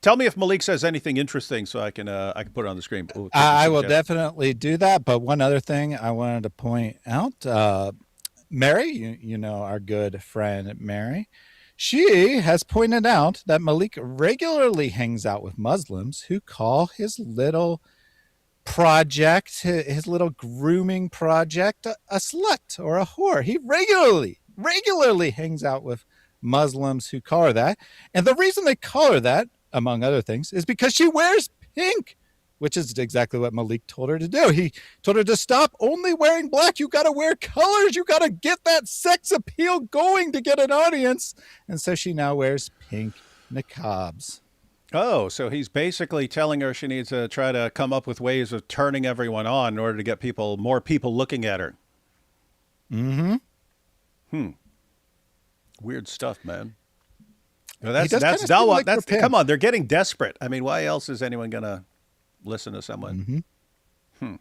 tell me if Malik says anything interesting so I can put it on the screen. I will definitely do that. But one other thing I wanted to point out, Mary, you know, our good friend Mary, she has pointed out that Malik regularly hangs out with Muslims who call his little project, his little grooming project, a slut or a whore. He regularly hangs out with Muslims who call her that. And the reason they call her that, among other things, is because she wears pink, which is exactly what Malik told her to do. He told her to stop only wearing black. You got to wear colors. You got to get that sex appeal going to get an audience. And so she now wears pink niqabs. Oh, so he's basically telling her she needs to try to come up with ways of turning everyone on in order to get more people looking at her. Mm-hmm. Weird stuff, man. No, that's Dawa. That's come on. They're getting desperate. I mean, why else is anyone gonna listen to someone? Mm-hmm.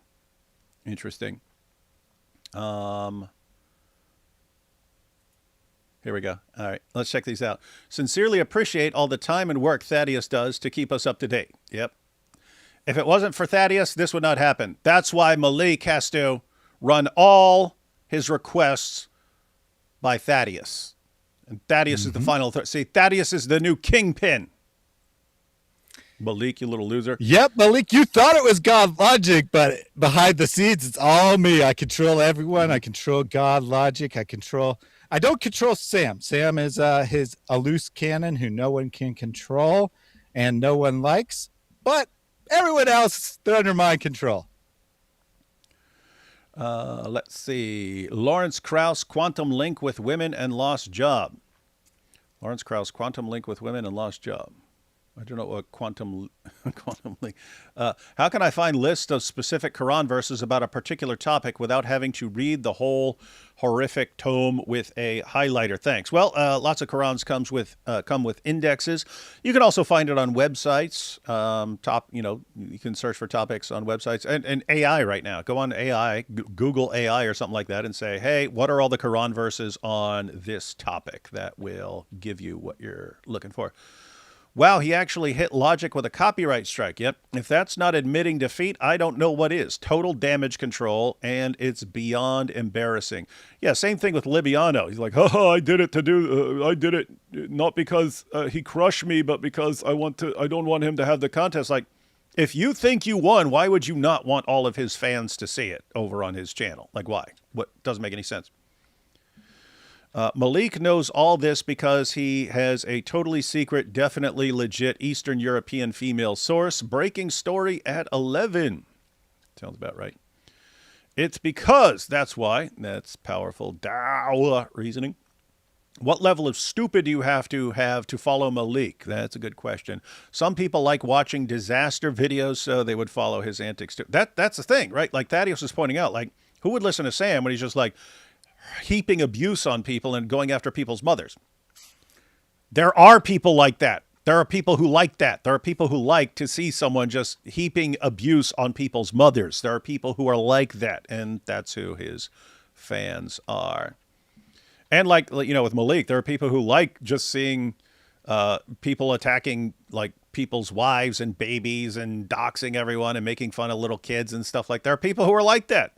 Interesting. Here we go. All right, let's check these out. Sincerely appreciate all the time and work Thaddeus does to keep us up to date. Yep. If it wasn't for Thaddeus, this would not happen. That's why Malik has to run all his requests by Thaddeus. And Thaddeus is the final See, Thaddeus is the new kingpin. Malik, you little loser. Yep, Malik, you thought it was God logic, but behind the scenes, it's all me. I control everyone. I control God logic. I don't control Sam. Sam is a loose cannon who no one can control and no one likes. But everyone else, they're under my control. Let's see. Lawrence Krauss, quantum link with women and lost job. Lawrence Krauss, quantum link with women and lost job. I don't know what quantum leap. How can I find lists of specific Quran verses about a particular topic without having to read the whole horrific tome with a highlighter? Thanks. Well, lots of Qurans come with indexes. You can also find it on websites. You can search for topics on websites and AI right now. Go on AI, Google AI or something like that, and say, hey, what are all the Quran verses on this topic? That will give you what you're looking for. Wow, he actually hit Logic with a copyright strike. Yep. If that's not admitting defeat, I don't know what is. Total damage control, and it's beyond embarrassing. Yeah, same thing with Libiano. He's like, oh, I did it not because he crushed me, but because I don't want him to have the contest. Like, if you think you won, why would you not want all of his fans to see it over on his channel? Like, why? What doesn't make any sense. Malik knows all this because he has a totally secret, definitely legit Eastern European female source. Breaking story at 11. Sounds about right. It's because, that's why. That's powerful Dawa reasoning. What level of stupid do you have to follow Malik? That's a good question. Some people like watching disaster videos, so they would follow his antics too. That's the thing, right? Like Thaddeus was pointing out, like, who would listen to Sam when he's just like, heaping abuse on people and going after people's mothers? There are people like that. There are people who like that. There are people who like to see someone just heaping abuse on people's mothers. There are people who are like that, and that's who his fans are. And like, with Malik, there are people who like just seeing people attacking like people's wives and babies and doxing everyone and making fun of little kids and stuff like that. There are people who are like that.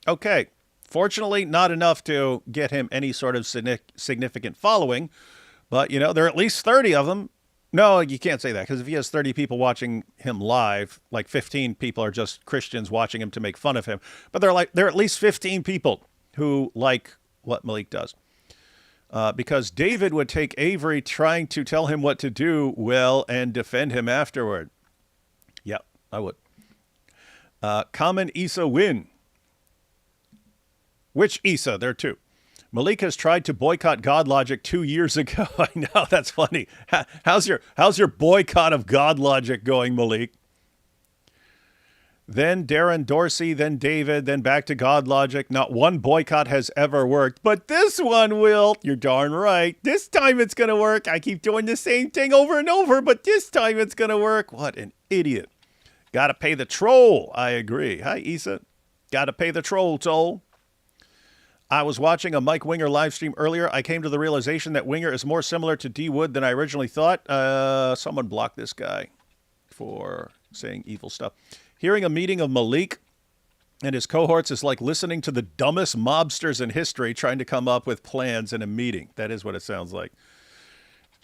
Okay. Fortunately, not enough to get him any sort of significant following, but, there are at least 30 of them. No, you can't say that, because if he has 30 people watching him live, like 15 people are just Christians watching him to make fun of him. But there are at least 15 people who like what Malik does. Because David would take Avery trying to tell him what to do well and defend him afterward. Yep, I would. Common Issa win. Which Issa? There are two. Malik has tried to boycott God Logic 2 years ago. I know, that's funny. How's your boycott of God Logic going, Malik? Then Darren Dorsey, then David, then back to God Logic. Not one boycott has ever worked, but this one will. You're darn right. This time it's going to work. I keep doing the same thing over and over, but this time it's going to work. What an idiot. Got to pay the troll. I agree. Hi, Issa. Got to pay the troll toll. I was watching a Mike Winger live stream earlier. I came to the realization that Winger is more similar to D. Wood than I originally thought. Someone blocked this guy for saying evil stuff. Hearing a meeting of Malik and his cohorts is like listening to the dumbest mobsters in history trying to come up with plans in a meeting. That is what it sounds like.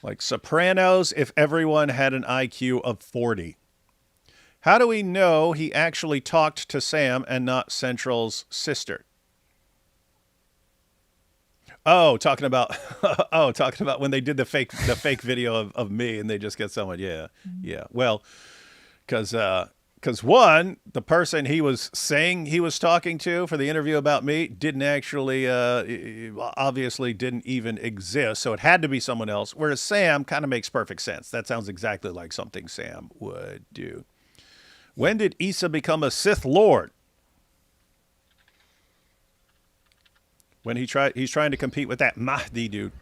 Like Sopranos if everyone had an IQ of 40. How do we know he actually talked to Sam and not Central's sister? Talking about when they did the fake video of me and they just get someone. Yeah. Well, because one, the person he was saying he was talking to for the interview about me didn't actually, obviously didn't even exist. So it had to be someone else. Whereas Sam kind of makes perfect sense. That sounds exactly like something Sam would do. When did Issa become a Sith Lord? When he's trying to compete with that Mahdi dude.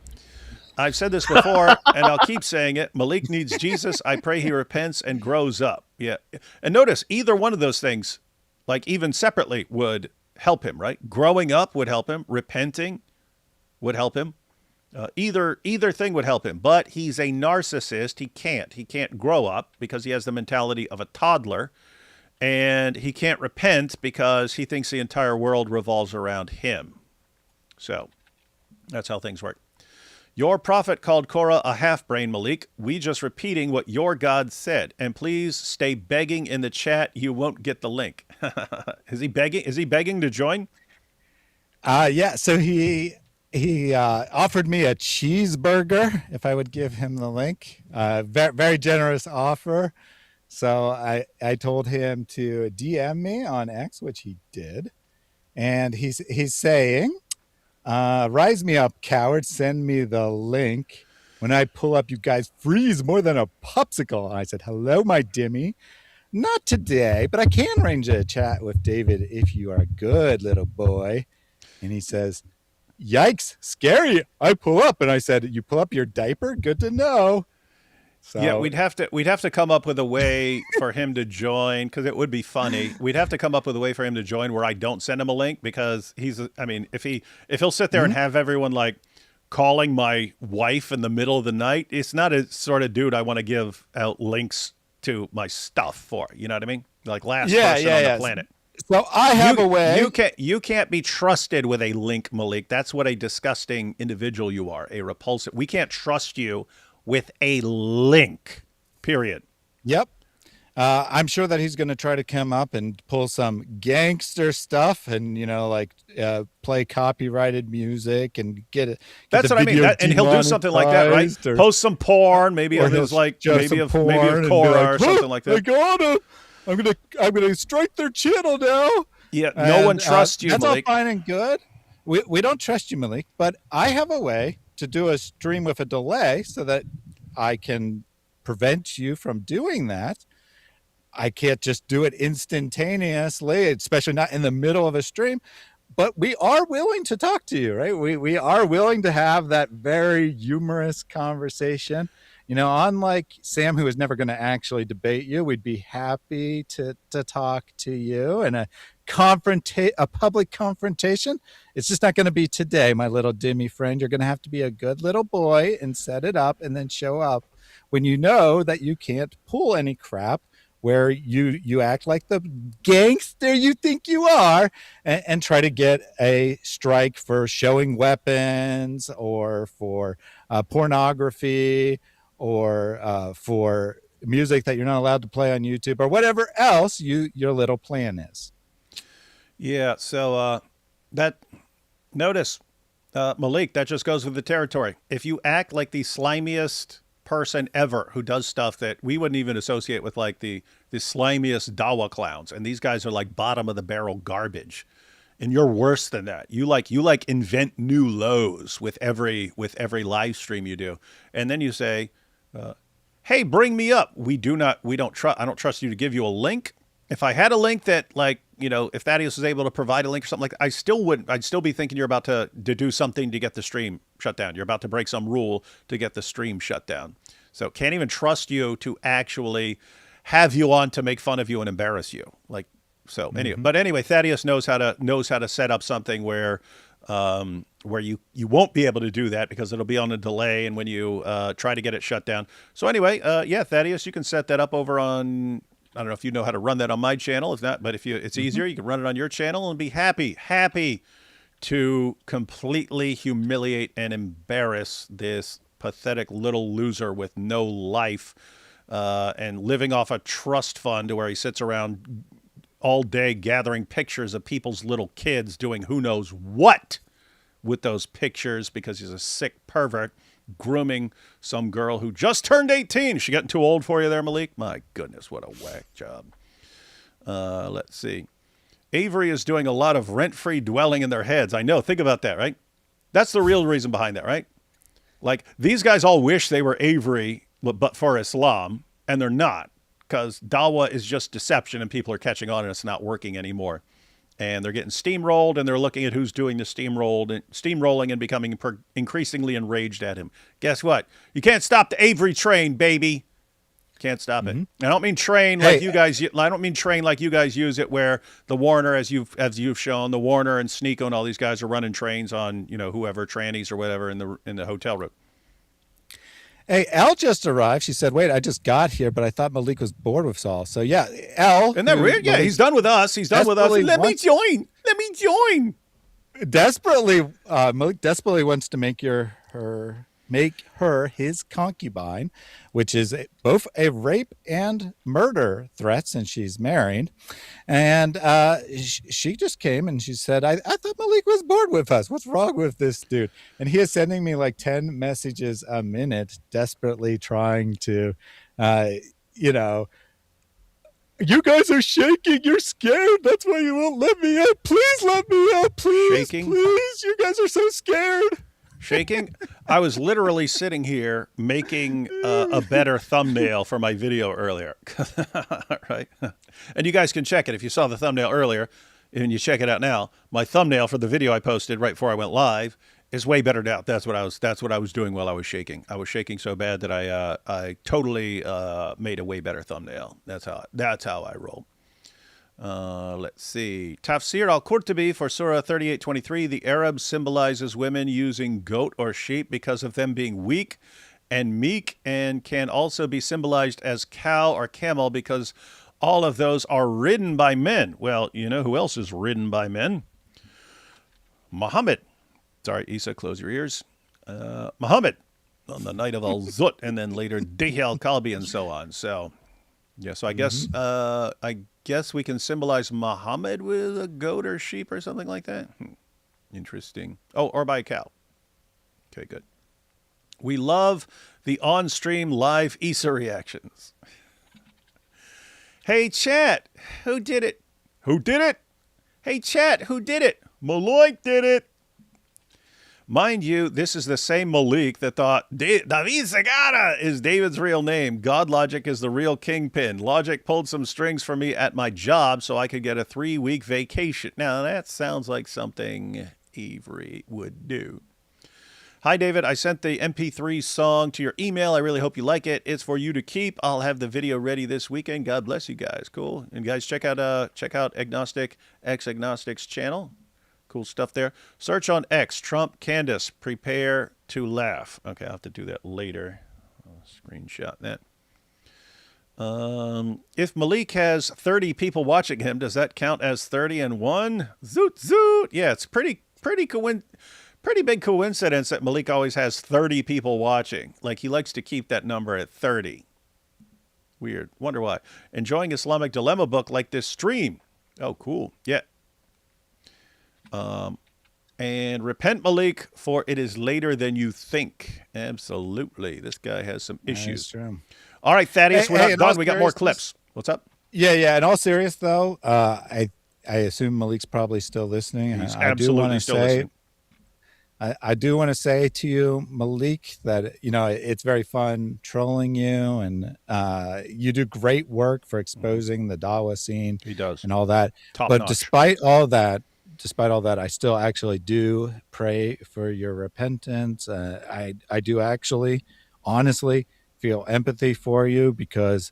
I've said this before, and I'll keep saying it. Malik needs Jesus. I pray he repents and grows up. Yeah. And notice, either one of those things, like even separately, would help him, right? Growing up would help him. Repenting would help him. Either thing would help him. But he's a narcissist. He can't grow up because he has the mentality of a toddler. And he can't repent because he thinks the entire world revolves around him. So that's how things work. Your prophet called Korah a half-brain, Malik. We just repeating what your God said. And please stay begging in the chat. You won't get the link. Is he begging? Is he begging to join? Yeah. So he offered me a cheeseburger if I would give him the link. Very, very generous offer. So I told him to DM me on X, which he did. And he's saying, rise me up, coward. Send me the link. When I pull up, you guys freeze more than a popsicle. And I said, hello, my Dimmy. Not today, but I can arrange a chat with David if you are a good little boy. And he says, yikes, scary. I pull up. And I said, you pull up your diaper? Good to know. So, yeah, we'd have to come up with a way for him to join, because it would be funny. We'd have to come up with a way for him to join where I don't send him a link, because if he'll sit there and have everyone like calling my wife in the middle of the night, it's not a sort of dude I want to give out links to my stuff for. You know what I mean? Like last person on the planet. So I have a way. You can't be trusted with a link, Malik. That's what a disgusting individual you are. A repulsive. We can't trust you with a link, period. Yep. I'm sure that he's going to try to come up and pull some gangster stuff and, play copyrighted music and get it. That's what I mean. And he'll do something like that, right? Post some porn, maybe of his maybe of Korah or something like that. I'm gonna strike their channel now. Yeah, no one trusts you, That's Malik. all fine and good. We don't trust you, Malik, but I have a way to do a stream with a delay so that I can prevent you from doing that. I can't just do it instantaneously, especially not in the middle of a stream, but we are willing to talk to you, right? We are willing to have that very humorous conversation. Unlike Sam, who is never going to actually debate you, we'd be happy to talk to you. And a public confrontation, it's just not going to be today, my little Dimmy friend. You're going to have to be a good little boy and set it up and then show up when you know that you can't pull any crap where you act like the gangster you think you are and try to get a strike for showing weapons or for pornography or for music that you're not allowed to play on YouTube or whatever else your little plan is. Yeah, so notice, Malik, that just goes with the territory. If you act like the slimiest person ever who does stuff that we wouldn't even associate with, like the slimiest Dawa clowns, and these guys are like bottom of the barrel garbage, and you're worse than that. You invent new lows with every live stream you do, and then you say, hey, bring me up. I don't trust you to give you a link. If I had a link that, if Thaddeus was able to provide a link or something like that, I'd still be thinking you're about to do something to get the stream shut down. You're about to break some rule to get the stream shut down. So can't even trust you to actually have you on to make fun of you and embarrass you. Anyway, Thaddeus knows how to set up something where you won't be able to do that because it'll be on a delay and when you try to get it shut down. So anyway, Thaddeus, you can set that up over on, I don't know if you know how to run that on my channel. If not, but it's easier, you can run it on your channel and be happy to completely humiliate and embarrass this pathetic little loser with no life and living off a trust fund where he sits around all day gathering pictures of people's little kids doing who knows what with those pictures because he's a sick pervert grooming some girl who just turned 18. Is she getting too old for you there, Malik? My goodness, what a whack job. Let's see. Avery is doing a lot of rent-free dwelling in their heads. I know. Think about that, right? That's the real reason behind that, right? Like, these guys all wish they were Avery, but for Islam, and they're not, because Dawa is just deception and people are catching on and it's not working anymore. And they're getting steamrolled, and they're looking at who's doing the steamrolling and becoming increasingly enraged at him. Guess what? You can't stop the Avery train, baby. Can't stop it. I don't mean train like you guys. I don't mean train like you guys use it, where the Warner, as you've shown, the Warner and Sneeko and all these guys are running trains on whoever, trannies or whatever in the hotel room. Hey, Elle just arrived. She said, wait, I just got here, but I thought Malik was bored with Saul. So, yeah, Elle. Isn't that weird? Yeah, he's done with us. He's done with us. Let me join. Malik desperately wants to make her his concubine, which is both a rape and murder threat since she's married. And she just came and she said, I thought Malik was bored with us. What's wrong with this dude? And he is sending me like 10 messages a minute, desperately trying to, you guys are shaking. You're scared. That's why you won't let me up. Please let me up. Please, shaking. Please. You guys are so scared. Shaking? I was literally sitting here making a better thumbnail for my video earlier. Right? And you guys can check it if you saw the thumbnail earlier and you check it out now. My thumbnail for the video I posted right before I went live is way better now. That's what I was doing while I was shaking. I was shaking so bad that I totally made a way better thumbnail. That's how I roll. Let's see. Tafsir al-Qurtubi for Surah 38:23. The Arab symbolizes women using goat or sheep because of them being weak and meek, and can also be symbolized as cow or camel because all of those are ridden by men. Well, you know who else is ridden by men? Muhammad. Sorry, Isa, close your ears. Muhammad on the night of Al-Zut, and then later Dihi al-Kalbi and so on. So, yeah, so I guess we can symbolize Muhammad with a goat or sheep or something like that. Interesting. Oh, or by a cow. Okay, good. We love the on-stream live Isa reactions. Hey, chat, who did it? Who did it? Hey, chat, who did it? Maleek did it. Mind you, this is the same Malik that thought David Segara is David's real name. God Logic is the real kingpin. Logic pulled some strings for me at my job so I could get a 3-week vacation. Now, that sounds like something Avery would do. Hi, David. I sent the MP3 song to your email. I really hope you like it. It's for you to keep. I'll have the video ready this weekend. God bless you guys. Cool. And guys, check out Agnostic Agnostic's channel. Cool stuff there. Search on X, Trump, Candace, prepare to laugh. Okay, I'll have to do that later. I'll screenshot that. If Malik has 30 people watching him, does that count as 30 and 1? Zoot, zoot. Yeah, it's pretty big coincidence that Malik always has 30 people watching. Like, he likes to keep that number at 30. Weird. Wonder why. Enjoying Islamic Dilemma book like this stream. Oh, cool. Yeah. And repent, Malik, for it is later than you think. Absolutely. This guy has some issues. True. All right, Thaddeus, we're not done. We got more clips. What's up? Yeah. In all serious, though, I assume Malik's probably still listening. He's absolutely still listening. I do want to say to you, Malik, that, it's very fun trolling you, and you do great work for exposing the Dawa scene. He does. And all that. But despite all that, I still actually do pray for your repentance. I do actually, honestly, feel empathy for you, because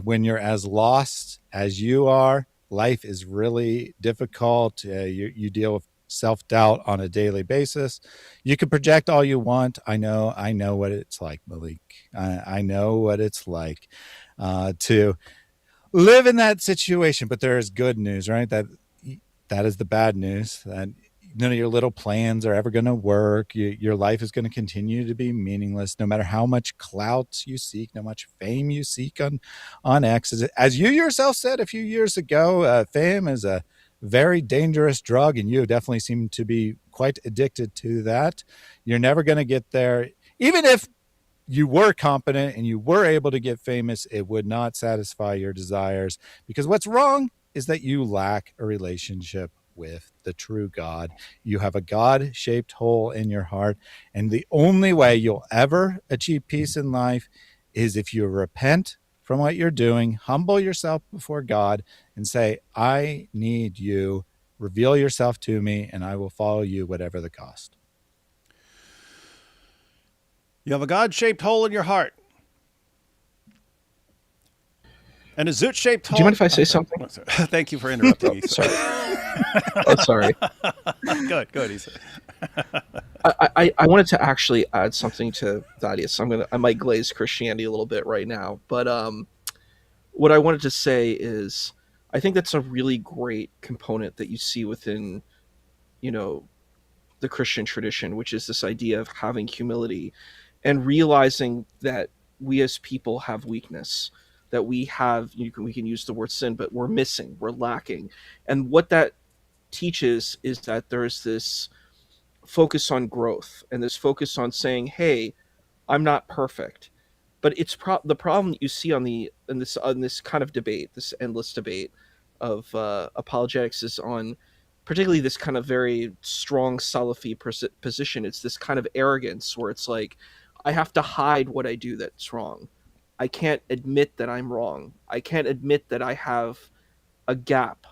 when you're as lost as you are, life is really difficult. You deal with self-doubt on a daily basis. You can project all you want. I know what it's like, Malik. I know what it's like to live in that situation. But there is good news, right? That is the bad news, that none of your little plans are ever going to work. Your life is going to continue to be meaningless, no matter how much clout you seek, no much fame you seek on X. As you yourself said a few years ago, fame is a very dangerous drug, and you definitely seem to be quite addicted to that. You're never going to get there. Even if you were competent and you were able to get famous, it would not satisfy your desires, because what's wrong is that you lack a relationship with the true God. You have a God-shaped hole in your heart, and the only way you'll ever achieve peace in life is if you repent from what you're doing, humble yourself before God, and say, I need you. Reveal yourself to me, and I will follow you, whatever the cost. You have a God-shaped hole in your heart. And a zoot-shaped hole. Do you mind if I say something? Thank you for interrupting, Issa. Sorry. Oh, sorry. Good, Issa. I wanted to actually add something to Thaddeus. I might glaze Christianity a little bit right now, but what I wanted to say is, I think that's a really great component that you see within, the Christian tradition, which is this idea of having humility and realizing that we as people have weakness, that we can use the word sin, but we're missing, we're lacking. And what that teaches is that there's this focus on growth and this focus on saying, hey, I'm not perfect. But it's the problem that you see on this kind of debate, this endless debate of apologetics, is on particularly this kind of very strong Salafi position. It's this kind of arrogance where it's like, I have to hide what I do that's wrong. I can't admit that I'm wrong. I can't admit that I have a gap,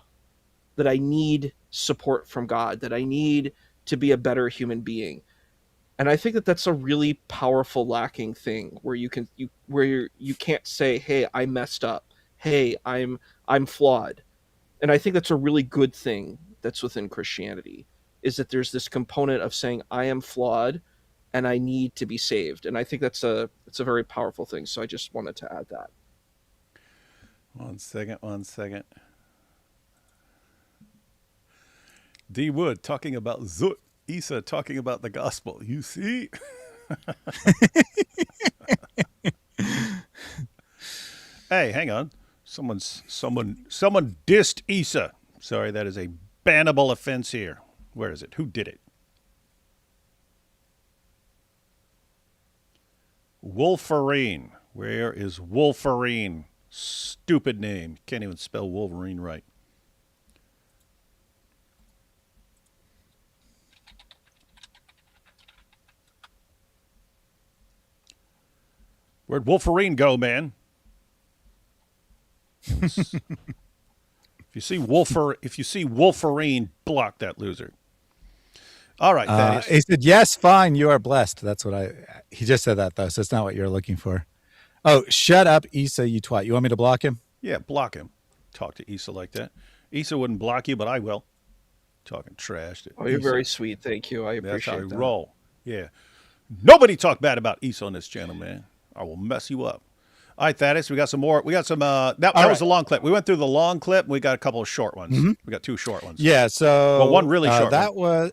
that I need support from God, that I need to be a better human being. And I think that that's a really powerful lacking thing where you can't say, hey, I messed up. Hey, I'm flawed. And I think that's a really good thing that's within Christianity, is that there's this component of saying I am flawed and I need to be saved. And I think it's a very powerful thing. So I just wanted to add that. 1 second. D Wood talking about Zut. Isa talking about the gospel. You see? Hey, hang on. Someone dissed Isa. Sorry, that is a bannable offense here. Where is it? Who did it? Wolverine. Where is Wolverine? Stupid name. Can't even spell Wolverine right. Where'd Wolverine go, man? If you see Wolverine, block that loser. All right, Thaddeus. He said, yes, fine, you are blessed. That's what he just said that, though, so it's not what you're looking for. Oh, shut up, Isa, you twat. You want me to block him? Yeah, block him. Talk to Isa like that. Isa wouldn't block you, but I will. Talking trash to you're Isa. very sweet. Thank you. I appreciate that. That's how I roll. Yeah. Nobody talk bad about Isa on this channel, man. I will mess you up. All right, Thaddeus, we got some more. We got some, that was the long clip. We went through the long clip, and we got a couple of short ones. Mm-hmm. We got 2 short ones. Yeah, so. Well, one really short one.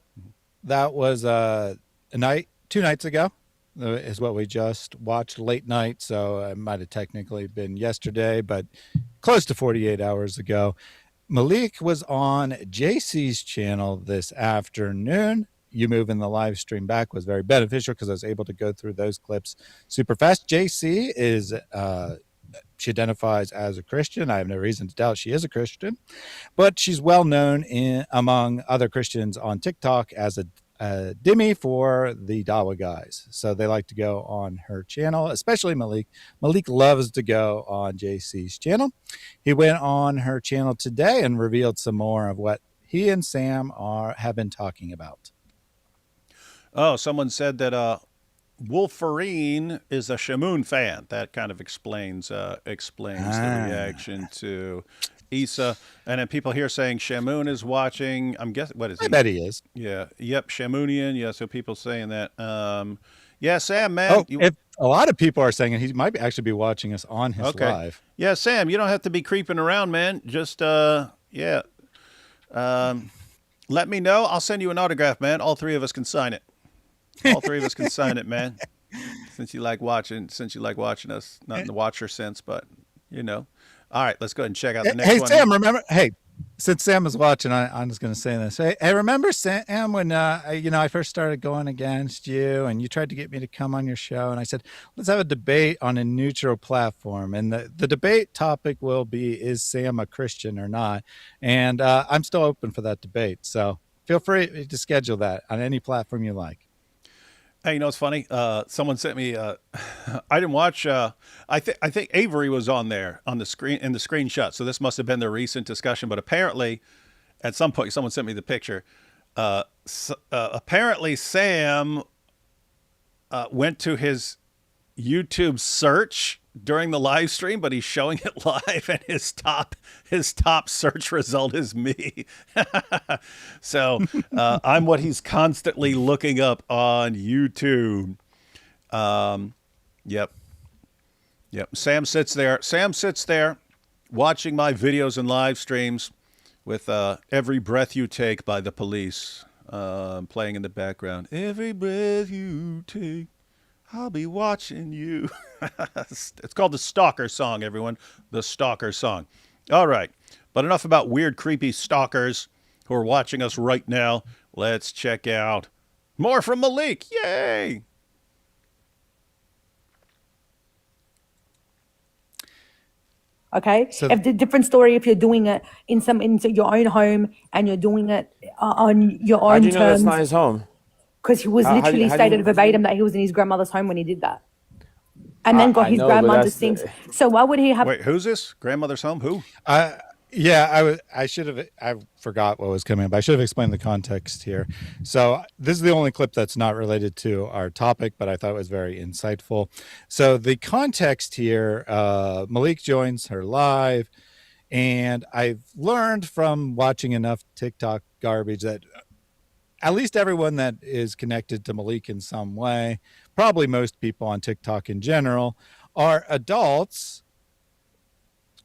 That was 2 nights ago is what we just watched, late night. So it might have technically been yesterday, but close to 48 hours ago. Malik was on JC's channel this afternoon. You moving the live stream back was very beneficial because I was able to go through those clips super fast. JC is, she identifies as a Christian. I have no reason to doubt she is a Christian, but she's well known among other Christians on TikTok as a Dhimmi for the Dawa guys. So they like to go on her channel, especially Malik. Malik loves to go on JC's channel. He went on her channel today and revealed some more of what he and Sam have been talking about. Oh, someone said that Wolverine is a Shamoun fan. That kind of explains the reaction to Isa. And then people here saying Shamoun is watching. I'm guessing, what is he? I bet he is. Yeah. Yep. Shamounian. Yeah. So people saying that. Yeah, Sam, man. Oh, if a lot of people are saying it, he might actually be watching us on his live. Yeah, Sam, you don't have to be creeping around, man. Just, yeah. Let me know. I'll send you an autograph, man. All 3 of us can sign it. All 3 of us can sign it, man. Since you like watching us, not in the watcher sense, but you know. All right, let's go ahead and check out the next one. Hey, Sam, remember? Hey, since Sam is watching, I'm just going to say this. Hey, remember, Sam, when I first started going against you, and you tried to get me to come on your show, and I said, let's have a debate on a neutral platform, and the debate topic will be, is Sam a Christian or not? And I'm still open for that debate, so feel free to schedule that on any platform you like. Hey, you know, it's funny. Someone sent me. I didn't watch. I think Avery was on there on the screen in the screenshot. So this must have been the recent discussion. But apparently, at some point, someone sent me the picture. Apparently, Sam went to his YouTube search during the live stream, but he's showing it live, and his top search result is me. So I'm what he's constantly looking up on YouTube. Yep. Sam sits there watching my videos and live streams with Every Breath You Take by The Police playing in the background. Every breath you take, I'll be watching you. It's called the Stalker Song, everyone. The Stalker Song. All right. But enough about weird, creepy stalkers who are watching us right now. Let's check out more from Malik. Yay! Okay, So if the different story if you're doing it in your own home and you're doing it on your How do own you know that's not terms, his home? because he was How do literally you stated verbatim that he was in his grandmother's home when he did that, and then got I his know, but grandmother's that's things. So why would he have? Wait, who's this? Grandmother's home? Who? I should have. I forgot what was coming up. I should have explained the context here. So this is the only clip that's not related to our topic, but I thought it was very insightful. So the context here, Malik joins her live, and I've learned from watching enough TikTok garbage that at least everyone that is connected to Malik in some way, probably most people on TikTok in general, are adults.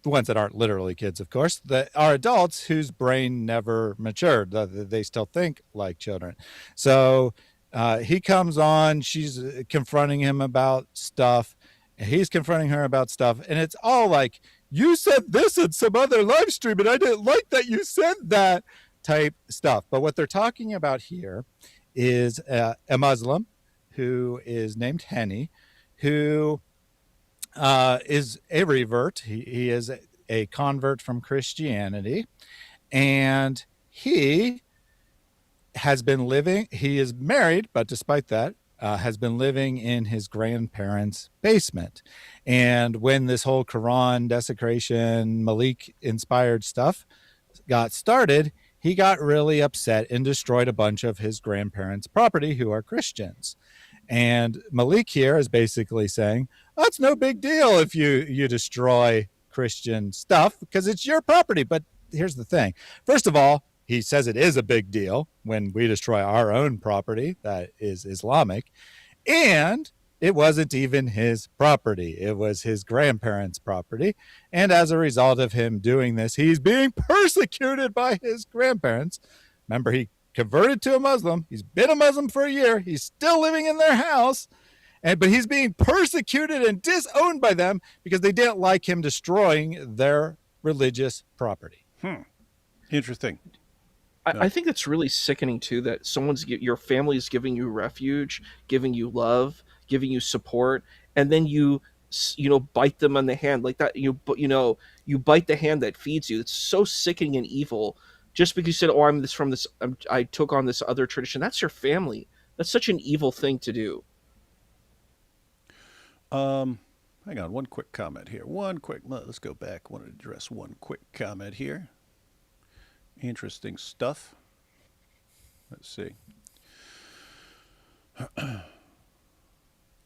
The ones that aren't literally kids, of course, that are adults whose brain never matured. They still think like children. So he comes on, she's confronting him about stuff, and he's confronting her about stuff. And it's all like, you said this in some other live stream, and I didn't like that you said that type stuff. But what they're talking about here is a Muslim who is named Henny, who is a revert. He is a convert from Christianity, and he has been living, he is married, but despite that, has been living in his grandparents' basement. And when this whole Quran desecration, Malik inspired stuff got started, he got really upset and destroyed a bunch of his grandparents' property who are Christians. And Malik here is basically saying, oh, it's no big deal if you destroy Christian stuff because it's your property. But here's the thing. First of all, he says it is a big deal when we destroy our own property that is Islamic. And it wasn't even his property. It was his grandparents' property. And as a result of him doing this, he's being persecuted by his grandparents. Remember, he converted to a Muslim. He's been a Muslim for a year. He's still living in their house. But he's being persecuted and disowned by them because they didn't like him destroying their religious property. Interesting. I think it's really sickening too that your family is giving you refuge, giving you love, giving you support, and then you bite them on the hand like that. You bite the hand that feeds you. It's so sickening and evil. Just because you said, "Oh, I took on this other tradition." That's your family. That's such an evil thing to do. Hang on, one quick comment here. Let's go back. I want to address one quick comment here. Interesting stuff. Let's see.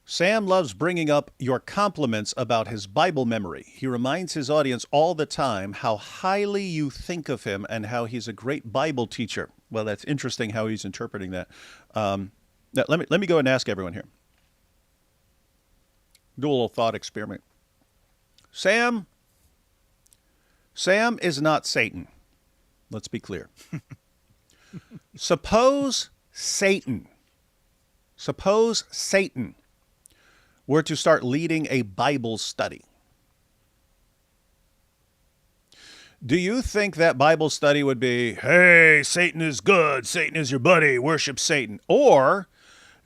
Sam loves bringing up your compliments about his Bible memory. He reminds his audience all the time how highly you think of him and how he's a great Bible teacher. Well, that's interesting how he's interpreting that. Now, let me go and ask everyone here. Do a little thought experiment. Sam is not Satan. Let's be clear. Suppose Satan were to start leading a Bible study. Do you think that Bible study would be, hey, Satan is good, Satan is your buddy, worship Satan? Or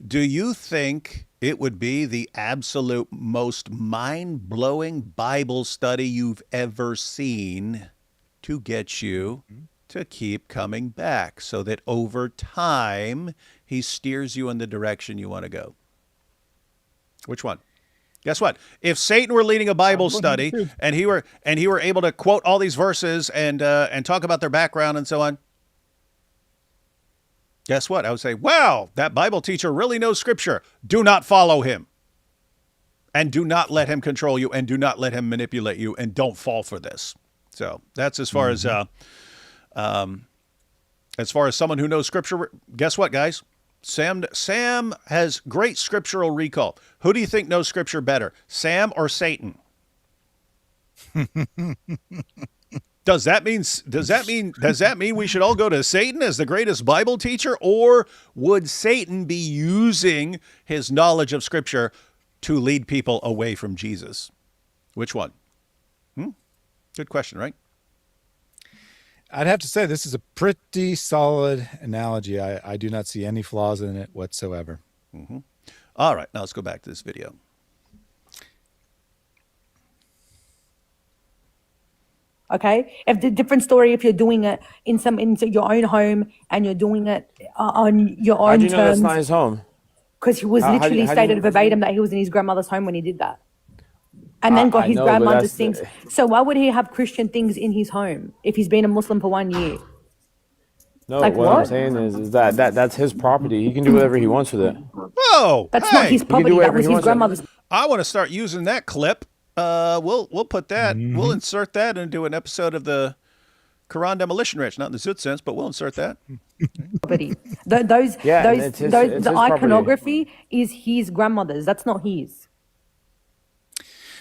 do you think it would be the absolute most mind-blowing Bible study you've ever seen to get you to keep coming back so that over time he steers you in the direction you want to go? Which one? Guess what? If Satan were leading a Bible study and he were able to quote all these verses and talk about their background and so on, guess what? I would say, wow, that Bible teacher really knows Scripture. Do not follow him. And do not let him control you, and do not let him manipulate you, and don't fall for this. So that's as far as someone who knows Scripture. Guess what, guys? Sam has great scriptural recall. Who do you think knows Scripture better, Sam or Satan? Does that mean we should all go to Satan as the greatest Bible teacher, or would Satan be using his knowledge of Scripture to lead people away from Jesus? Which one? Good question, right? I'd have to say this is a pretty solid analogy. I do not see any flaws in it whatsoever. Mm-hmm. All right, now let's go back to this video. Okay, if the different story if you're doing it in your own home and you're doing it on your How own do you know that's not terms, his home? because he was How do literally you stated know? verbatim that he was in his grandmother's home when he did that, and then got I his know, but grandmother's that's things. So why would he have Christian things in his home if he's been a Muslim for 1 year? no. Like What I'm what? saying is that that's his property. He can do whatever he wants with it. Whoa! That's not his He can property. do That whatever was he his wants with it. grandmother's. I want to start using that clip. We'll put that. We'll insert that into an episode of the Quran demolition ranch. Not in the Zoot sense, but we'll insert that. Property. Yeah, and it's his The property. iconography is his grandmother's. That's not his.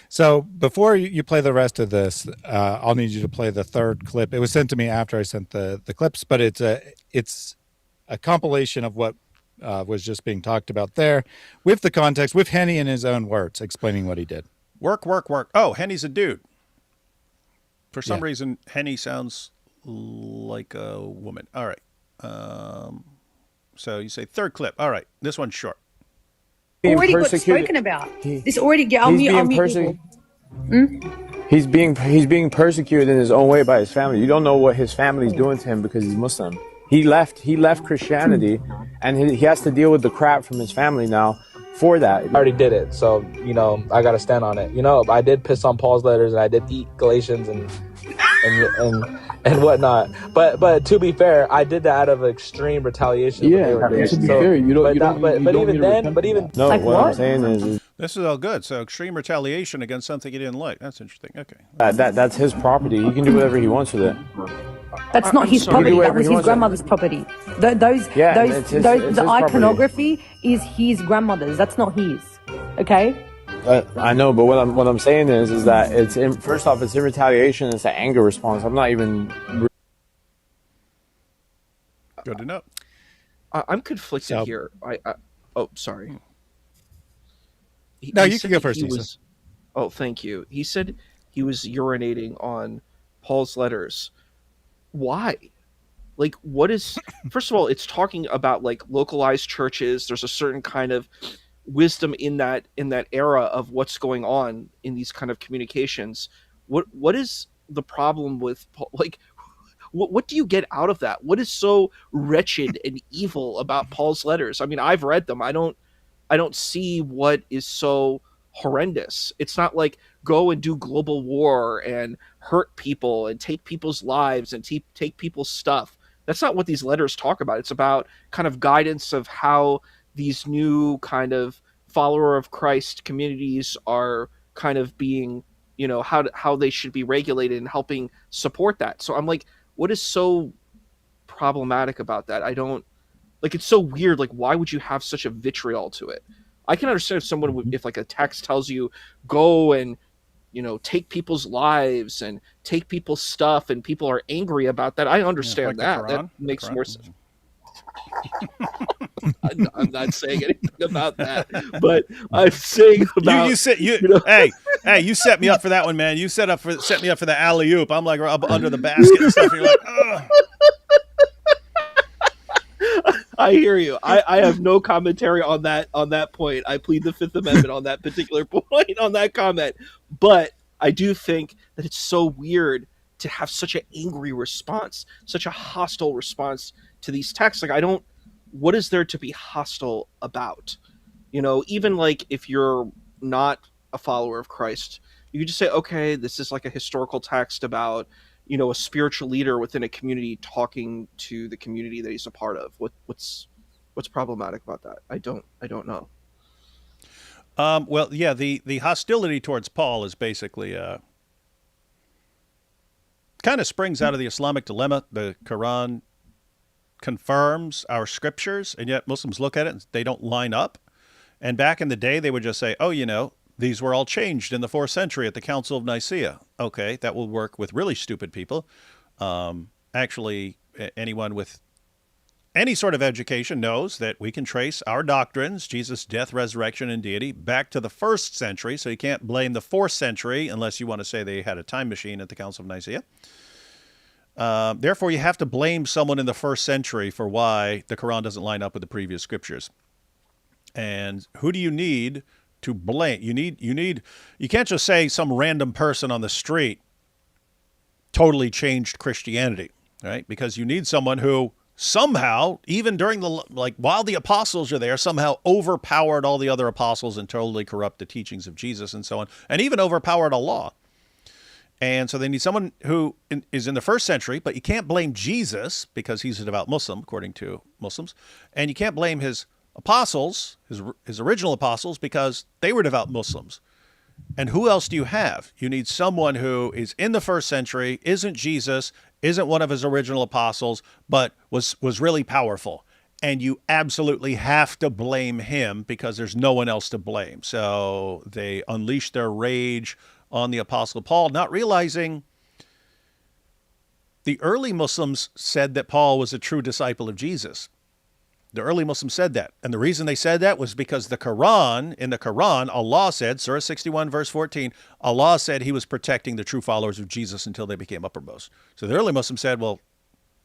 So before you play the rest of this, I'll need you to play the third clip. It was sent to me after I sent the clips, but it's a compilation of what was just being talked about there, with the context, with Henny in his own words, explaining what he did. Work. Oh, Henny's a dude. For some reason, Henny sounds like a woman. All right. So you say third clip. All right. This one's short. Already got spoken about. This already. He's being persecuted in his own way by his family. You don't know what his family's doing to him because he's Muslim. He left Christianity, and he has to deal with the crap from his family now for that. I already did it, so I gotta stand on it. I did piss on Paul's letters, and I did eat Galatians and whatnot. But to be fair, I did that out of extreme retaliation. Yeah, to be fair, you don't. But even no. Like what what? I'm saying is This is all good. So extreme retaliation against something you didn't like. That's interesting. Okay. that's his property. He can do whatever he wants with it. That's not his property. That was his grandmother's property. The iconography is his grandmother's. That's not his. Okay. I know, but what I'm saying is that first off, it's in retaliation. It's an anger response. I'm not even. Good to know. I'm conflicted here. Oh, sorry. You can go first. Oh, thank you. He said he was urinating on Paul's letters. Why? Like, what is? First of all, it's talking about like localized churches. There's a certain kind of wisdom in that era of what's going on in these kind of communications. What is the problem with Paul? Like, what do you get out of that? What is so wretched and evil about Paul's letters? I mean, I've read them. I don't see what is so horrendous. It's not like go and do global war and hurt people and take people's lives and take people's stuff. That's not what these letters talk about. It's about kind of guidance of how these new kind of follower of Christ communities are kind of being, how they should be regulated and helping support that. So I'm like, what is so problematic about that? I don't like, it's so weird. Like, why would you have such a vitriol to it? I can understand if someone would, if like a text tells you go and, take people's lives and take people's stuff and people are angry about that. I understand that. That makes more sense. I'm not saying anything about that, but I'm saying about hey, you set me up for that one, man. You set me up for the alley oop. I'm like up under the basket and stuff. And you're like, ugh. I hear you. I have no commentary on that point. I plead the Fifth Amendment on that particular point, on that comment. But I do think that it's so weird to have such an angry response, such a hostile response to these texts. Like, what is there to be hostile about? Even like if you're not a follower of Christ, you could just say, okay, this is like a historical text about, a spiritual leader within a community talking to the community that he's a part of. What's problematic about that? I don't know. Well, yeah, the hostility towards Paul is basically kind of springs out of the Islamic dilemma. The Quran confirms our scriptures, and yet Muslims look at it and they don't line up. And back in the day, they would just say, oh, these were all changed in the 4th century at the Council of Nicaea. Okay, that will work with really stupid people. Actually, anyone with any sort of education knows that we can trace our doctrines, Jesus' death, resurrection, and deity, back to the 1st century. So you can't blame the 4th century unless you want to say they had a time machine at the Council of Nicaea. Therefore, you have to blame someone in the 1st century for why the Quran doesn't line up with the previous scriptures. And who do you need to blame? You can't just say some random person on the street totally changed Christianity, right? Because you need someone who somehow, even during while the apostles are there, somehow overpowered all the other apostles and totally corrupt the teachings of Jesus and so on, and even overpowered Allah. And so they need someone who is in the first century, but you can't blame Jesus because he's a devout Muslim, according to Muslims. And you can't blame his apostles, his original apostles, because they were devout Muslims. And who else do you have? You need someone who is in the first century, isn't Jesus, isn't one of his original apostles, but was really powerful. And you absolutely have to blame him because there's no one else to blame. So they unleashed their rage on the Apostle Paul, not realizing the early Muslims said that Paul was a true disciple of Jesus. The early Muslims said that. And the reason they said that was because in the Quran, Allah said, Surah 61, verse 14, Allah said he was protecting the true followers of Jesus until they became uppermost. So the early Muslims said, well,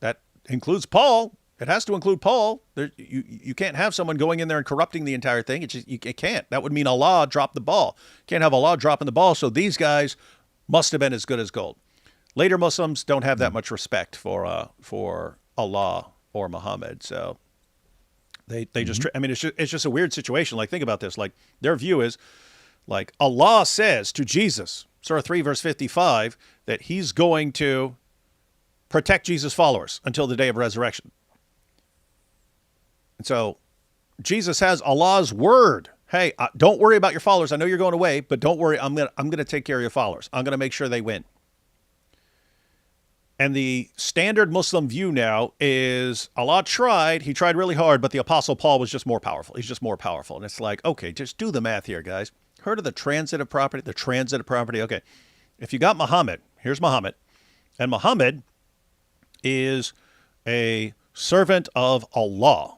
that includes Paul. It has to include Paul. You can't have someone going in there and corrupting the entire thing. It can't. That would mean Allah dropped the ball. Can't have Allah dropping the ball. So these guys must have been as good as gold. Later Muslims don't have that much respect for Allah or Muhammad. So they just, I mean, it's just a weird situation. Like, think about this. Like, their view is, like, Allah says to Jesus, Surah 3, verse 55, that he's going to protect Jesus' followers until the day of resurrection. And so Jesus has Allah's word. Hey, don't worry about your followers. I know you're going away, but don't worry. I'm gonna take care of your followers. I'm gonna make sure they win. And the standard Muslim view now is Allah tried. He tried really hard, but the Apostle Paul was just more powerful. He's just more powerful. And it's like, okay, just do the math here, guys. Heard of the transitive property? The transitive property. Okay, if you got Muhammad, here's Muhammad, and Muhammad is a servant of Allah.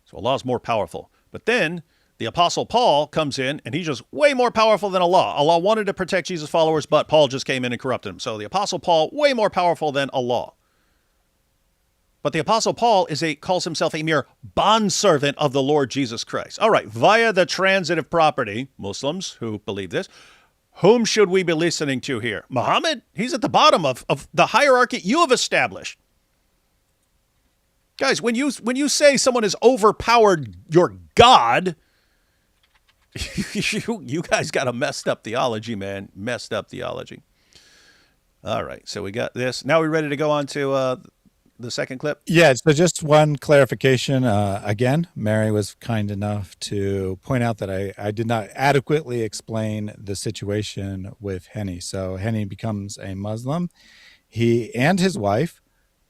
So Allah is more powerful. But then the Apostle Paul comes in, and he's just way more powerful than Allah. Allah wanted to protect Jesus' followers, but Paul just came in and corrupted him. So the Apostle Paul, way more powerful than Allah. But the Apostle Paul calls himself a mere bondservant of the Lord Jesus Christ. All right, via the transitive property, Muslims who believe this, whom should we be listening to here? Muhammad? He's at the bottom of the hierarchy you have established. Guys, when you say someone has overpowered your God, you guys got a messed up theology, man. Messed up theology. All right, so we got this. Now we're ready to go on to the second clip? Yeah, so just one clarification. Again, Mary was kind enough to point out that I did not adequately explain the situation with Henny. So Henny becomes a Muslim. He and his wife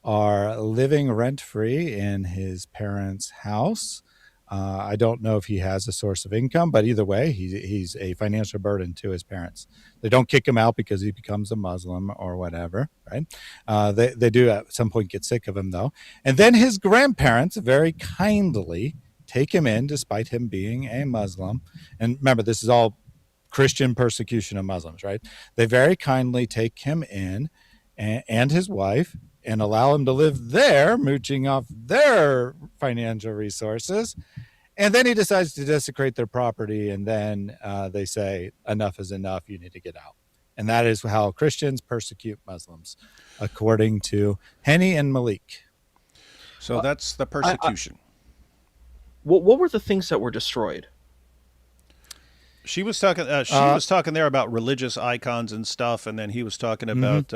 are living rent-free in his parents' house. I don't know if he has a source of income, but either way, he's a financial burden to his parents. They don't kick him out because he becomes a Muslim or whatever, right? They do at some point get sick of him, though. And then his grandparents very kindly take him in despite him being a Muslim. And remember, this is all Christian persecution of Muslims, right? They very kindly take him in and his wife and allow him to live there, mooching off their financial resources. And then he decides to desecrate their property. And then they say, enough is enough. You need to get out. And that is how Christians persecute Muslims, according to Henny and Malik. So that's the persecution. What were the things that were destroyed? She was talking. Was talking there about religious icons and stuff, and then he was talking about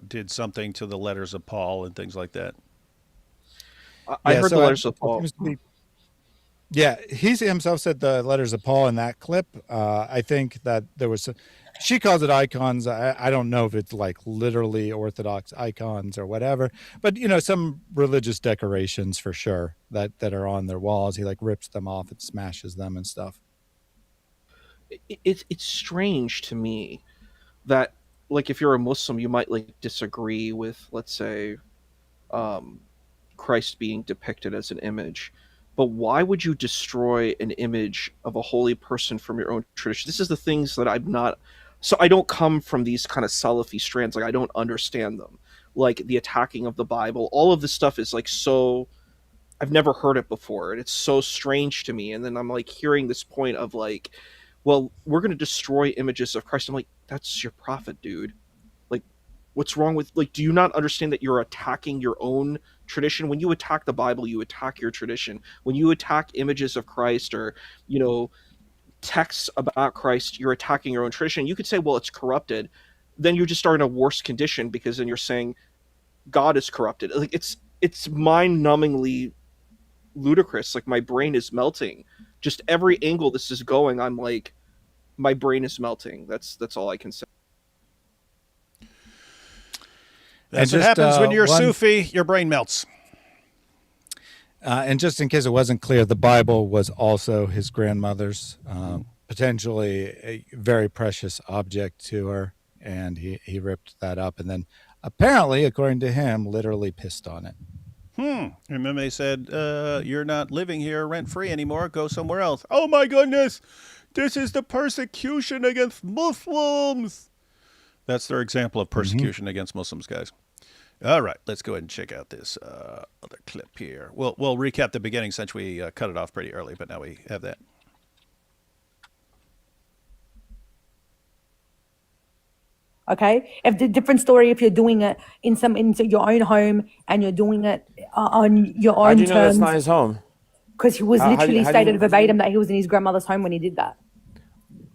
did something to the letters of Paul and things like that. I heard the letters of Paul. Yeah, he himself said the letters of Paul in that clip. I think that there was. She calls it icons. I don't know if it's like literally Orthodox icons or whatever, but some religious decorations for sure that are on their walls. He like rips them off and smashes them and stuff. It's strange to me that, like, if you're a Muslim, you might like disagree with, let's say, Christ being depicted as an image, but why would you destroy an image of a holy person from your own tradition? This is the things that I'm not. So I don't come from these kind of Salafi strands. Like, I don't understand them. Like the attacking of the Bible, all of this stuff is like so. I've never heard it before, and it's so strange to me. And then I'm like hearing this point of like, well, we're going to destroy images of Christ. I'm like, that's your prophet, dude. Like, What's wrong with, like, do you not understand that you're attacking your own tradition? When you attack the Bible, you attack your tradition. When you attack images of Christ or, you know, texts about Christ, you're attacking your own tradition. You could say, well, it's corrupted. Then you just start in a worse condition, because then you're saying God is corrupted. Like, it's mind-numbingly ludicrous. Like, my brain is melting. Just every angle this is going, I'm like, my brain is melting. That's all I can say. That's what happens when you're Sufi. Your brain melts. And just in case it wasn't clear, the Bible was also his grandmother's, potentially a very precious object to her, and he ripped that up, and then apparently, according to him, literally pissed on it. And then they said, you're not living here rent-free anymore. Go somewhere else. Oh, my goodness. This is the persecution against Muslims. That's their example of persecution against Muslims, guys. All right, let's go ahead and check out this other clip here. We'll recap the beginning since we cut it off pretty early, but now we have that. Okay, if the different story if you're doing it in your own home and you're doing it on your own How do you know that's terms. not his home? Because he was literally stated verbatim that he was in his grandmother's home when he did that,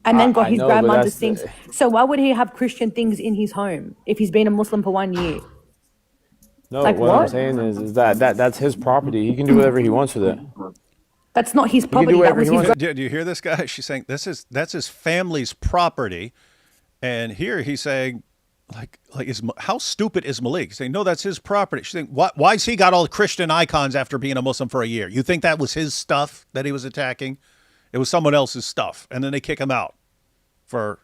and then got his grandmother's things. So why would he have Christian things in his home if he's been a Muslim for 1 year? No, like, what I'm saying is that's his property. He can do whatever he wants with it. That's not his property. That was his. Do you hear this guy? She's saying that's his family's property. And here he's saying, how stupid is Malik? He's saying, no, that's his property. She's saying, why's he got all the Christian icons after being a Muslim for a year? You think that was his stuff that he was attacking? It was someone else's stuff. And then they kick him out for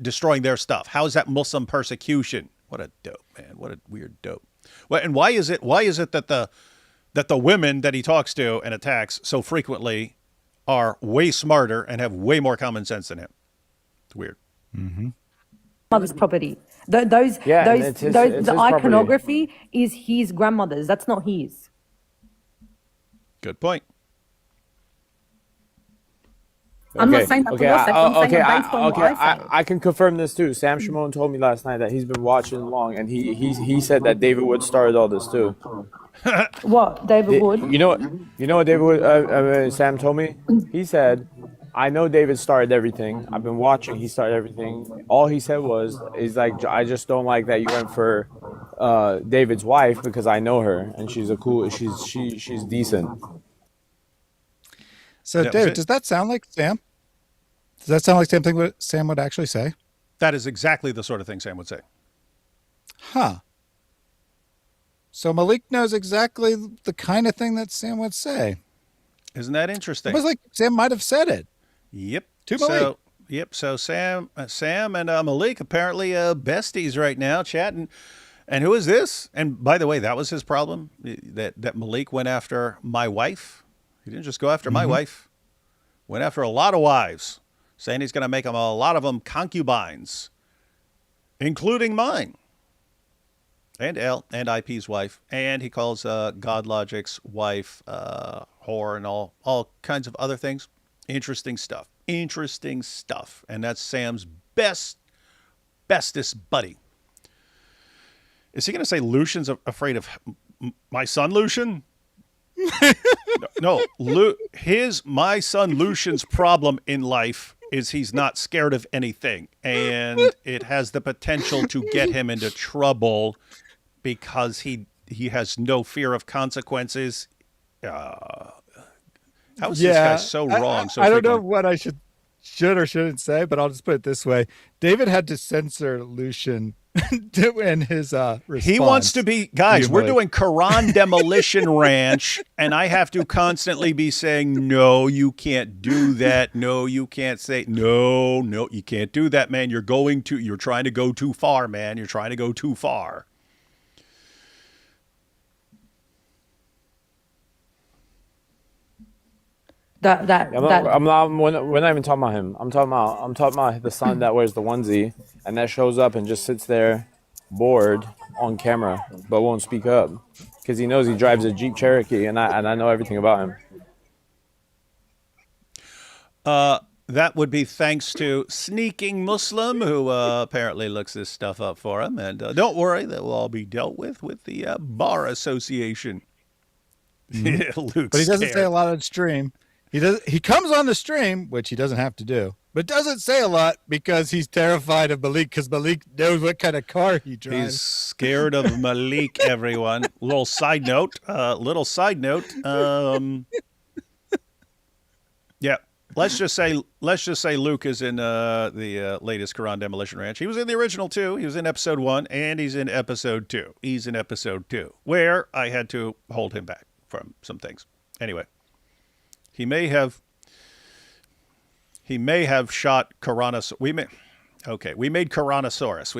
destroying their stuff. How is that Muslim persecution? What a dope, man. What a weird dope. Well, and why is it that the women that he talks to and attacks so frequently are way smarter and have way more common sense than him? It's weird. Mother's property. The iconography is his grandmother's. That's not his. Good point. I'm not saying that for your sake. I'm saying based on what I say. I can confirm this too. Sam Shamoun told me last night that he's been watching along, and he said that David Wood started all this too. What, David Wood? You know what David Wood? Sam told me. He said, I know David started everything. I've been watching. He started everything. All he said is like, I just don't like that you went for David's wife because I know her and she's she's decent. So, David, does that sound like Sam? Does that sound like something what Sam would actually say? That is exactly the sort of thing Sam would say. Huh. So Malik knows exactly the kind of thing that Sam would say. Isn't that interesting? It was like Sam might have said it. Yep. To Malik. So Sam and Malik apparently besties right now chatting. And who is this? And by the way, that was his problem, that Malik went after my wife. He didn't just go after my wife. Went after a lot of wives, saying he's going to make a lot of them concubines, including mine. And L and IP's wife. And he calls God Logic's wife whore and all kinds of other things. Interesting stuff. Interesting stuff. And that's Sam's bestest buddy. Is he going to say Lucian's afraid of my son, Lucian? No. My son Lucian's problem in life is he's not scared of anything. And it has the potential to get him into trouble because he has no fear of consequences. How is this guy so wrong? I don't know what I should or shouldn't say, but I'll just put it this way. David had to censor Lucian in his response. He wants to be, guys, we're doing Quran Demolition Ranch, and I have to constantly be saying, no, you can't do that. No, you can't say, no, you can't do that, man. You're trying to go too far, man. You're trying to go too far. We're not even talking about him. I'm talking about the son that wears the onesie and that shows up and just sits there bored on camera but won't speak up because he knows he drives a Jeep Cherokee and I know everything about him. That would be thanks to Sneaking Muslim, who apparently looks this stuff up for him. And don't worry, that will all be dealt with the Bar Association. Luke's But he doesn't say scared. a lot on the stream. He comes on the stream, which he doesn't have to do, but doesn't say a lot because he's terrified of Malik, because Malik knows what kind of car he drives. He's scared of Malik, everyone. Little side note. Yeah. Let's just say Luke is in the latest Quran Demolition Ranch. He was in the original 2. He was in episode 1, and he's in episode 2. He's in episode 2, where I had to hold him back from some things. Anyway, he may have shot Quranosaurus. We made Quranosaurus.